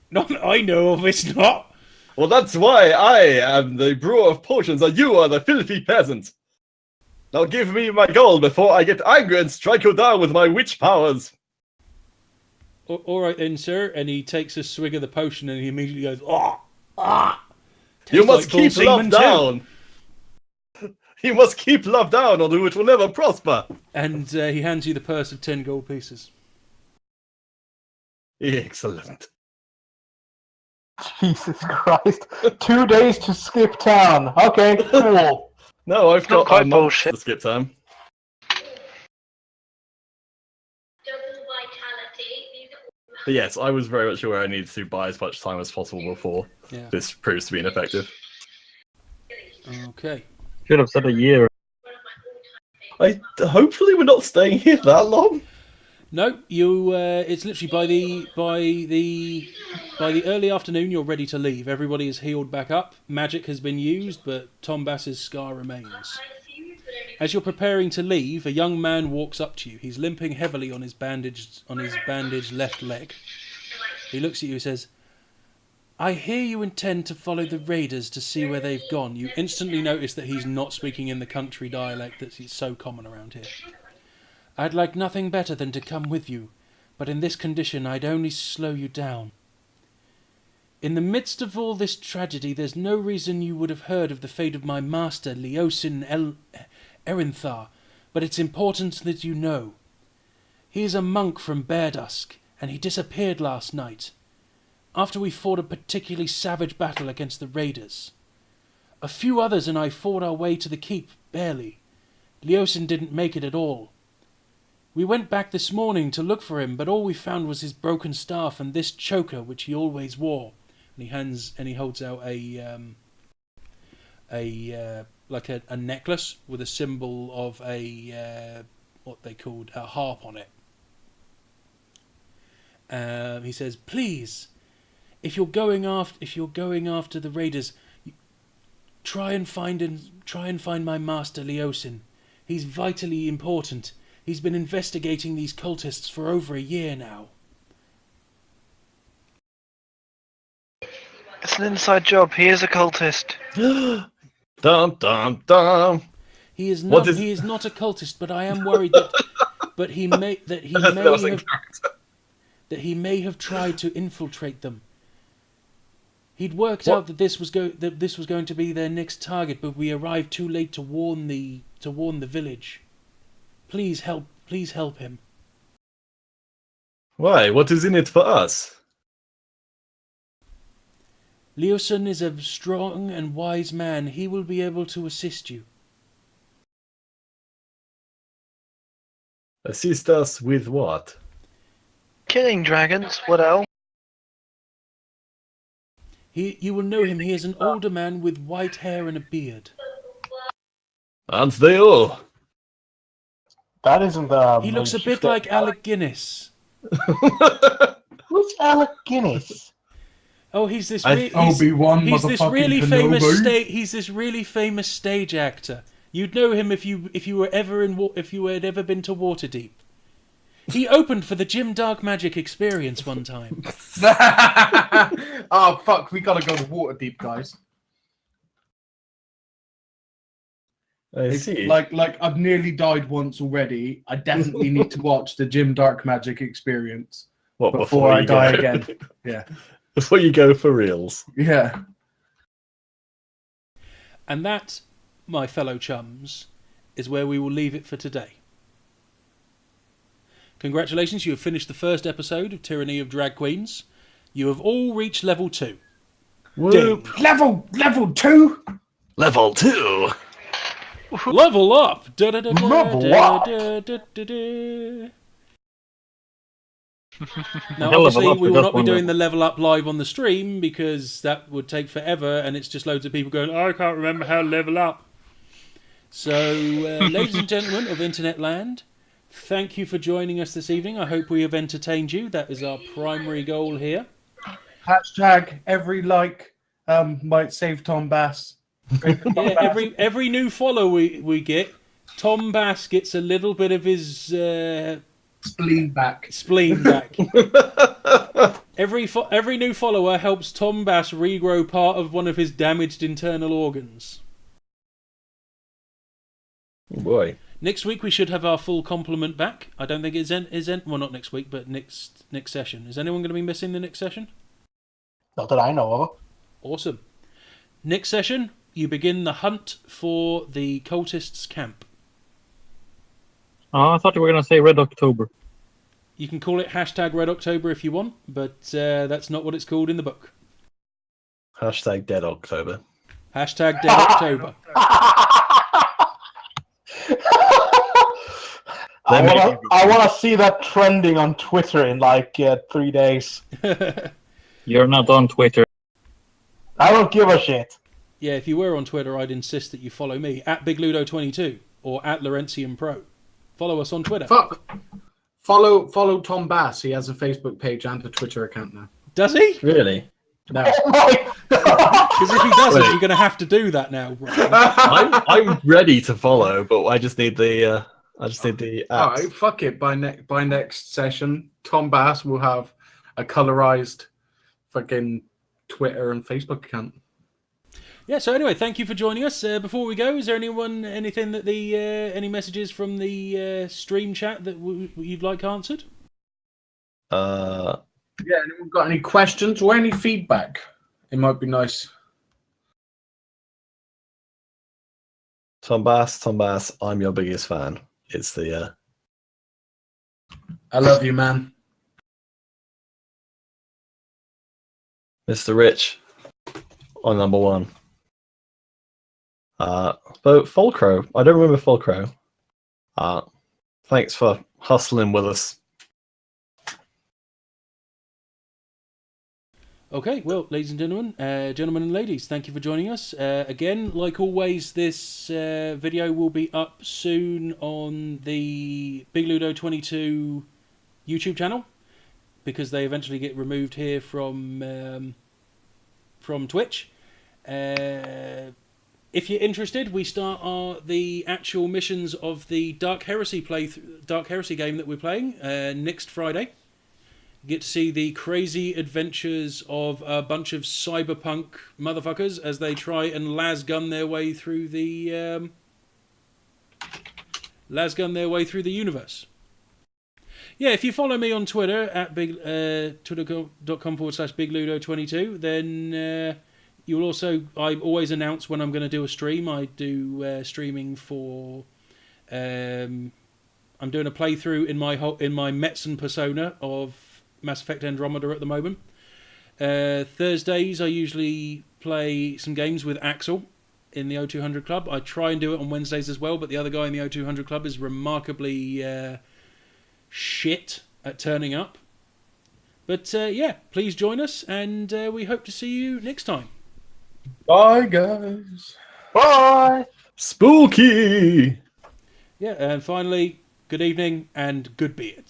Not that I know of, it's not. Well, that's why I am the brewer of potions, and you are the filthy peasant. Now give me my gold before I get angry and strike you down with my witch powers. All right then, sir. And he takes a swig of the potion, and he immediately goes, "Ah, ah." You must keep love down. You must keep love down, or it will never prosper. And he hands you the purse of 10 gold pieces. Excellent. Jesus Christ. 2 days to skip town. Okay, cool. No, I've got quite a month bullshit. to skip time. But yes, I was very much aware I needed to buy as much time as possible before this proves to be ineffective. Okay. Should have said a year. Hopefully we're not staying here that long. No, you. It's literally by the early afternoon. You're ready to leave. Everybody is healed back up. Magic has been used, but Tom Bass's scar remains. As you're preparing to leave, a young man walks up to you. He's limping heavily on his bandaged left leg. He looks at you and says, "I hear you intend to follow the raiders to see where they've gone." You instantly notice that he's not speaking in the country dialect that's so common around here. "I'd like nothing better than to come with you, but in this condition I'd only slow you down. In the midst of all this tragedy, there's no reason you would have heard of the fate of my master, Leosin Erinthar, but it's important that you know. He is a monk from Bear Dusk, and he disappeared last night, after we fought a particularly savage battle against the raiders. A few others and I fought our way to the keep, barely. Leosin didn't make it at all. We went back this morning to look for him, but all we found was his broken staff and this choker which he always wore." And he holds out a necklace with a symbol of what they called a harp on it. He says, "Please, if you're going after the raiders, try and find my master Leosin. He's vitally important. He's been investigating these cultists for over a year now." It's an inside job. He is a cultist. Dum dum dum. He is not. He is not a cultist, but I am worried that he may have tried to infiltrate them. He'd worked out that this was going to be their next target, but we arrived too late to warn the village. Please help him. Why? What is in it for us? Leosin is a strong and wise man. He will be able to assist you. Assist us with what? Killing dragons. What else? You will know him. He is an older man with white hair and a beard. Aren't they all? That isn't He looks a bit like Alec Guinness. Who's Alec Guinness? Oh, he's this. Obi-Wan, He's this motherfucking really famous Kenobi. He's this really famous stage actor. You'd know him if you were ever if you had ever been to Waterdeep. He opened for the Jim Darkmagic Experience one time. Oh fuck, we gotta go to Waterdeep, guys. It's like I've nearly died once already. I definitely need to watch the Jim Darkmagic Experience before I die again. Yeah. Before you go for reals. Yeah. And that, my fellow chums, is where we will leave it for today. Congratulations, you have finished the first episode of Tyranny of Drag Queens. You have all reached level 2. Whoop. Level 2? Level 2. Level up. Level up. Now, obviously, we will not be doing the level up live on the stream because that would take forever, and it's just loads of people going, I can't remember how to level up. So, ladies and gentlemen of Internet Land, thank you for joining us this evening. I hope we have entertained you. That is our primary goal here. Hashtag every like might save Tom Bass. Yeah, every new follow we get, Tom Bass gets a little bit of his spleen back. Every new follower helps Tom Bass regrow part of one of his damaged internal organs. Oh boy. Next week we should have our full complement back. I don't think it's well, not next week, but next session. Is anyone going to be missing the next session? Not that I know of. Awesome. Next session, you begin the hunt for the cultists' camp. Oh, I thought you were going to say Red October. You can call it hashtag Red October if you want, but that's not what it's called in the book. Hashtag Dead October. Hashtag Dead October. I want to see that trending on Twitter in like 3 days. You're not on Twitter. I don't give a shit. Yeah, if you were on Twitter, I'd insist that you follow me at BigLudo22 or at Laurentian Pro. Follow us on Twitter. Fuck. Follow Tom Bass. He has a Facebook page and a Twitter account now. Does he? Really? No. Because if he doesn't, you're going to have to do that now. I'm ready to follow, but I just need the All right, fuck it. By next session, Tom Bass will have a colorized fucking Twitter and Facebook account. Yeah. So anyway, thank you for joining us. Before we go, is there anything that any messages from the stream chat that you'd like answered? Yeah. Anyone got any questions or any feedback? It might be nice. Tom Bass, I'm your biggest fan. It's the I love you, man. Mr. Rich on number 1. But Fulcro, I don't remember Fulcro. Thanks for hustling with us. Okay, well, ladies and gentlemen and ladies, thank you for joining us. Again, like always, this video will be up soon on the Big Ludo 22 YouTube channel because they eventually get removed here from Twitch. If you're interested, we start the actual missions of the Dark Heresy game that we're playing next Friday. Get to see the crazy adventures of a bunch of cyberpunk motherfuckers as they try and lasgun their way through the universe. Yeah, if you follow me on Twitter at twitter.com/BigLudo22, then you'll also. I always announce when I'm going to do a stream. I do streaming for. I'm doing a playthrough in my Metzen persona of Mass Effect Andromeda at the moment. Thursdays I usually play some games with Axel in the O200 Club. I try and do it on Wednesdays as well, but the other guy in the O200 Club is remarkably shit at turning up. But yeah, please join us, and we hope to see you next time. Bye, guys. Bye. Spooky. Yeah, and finally, good evening, and good beards.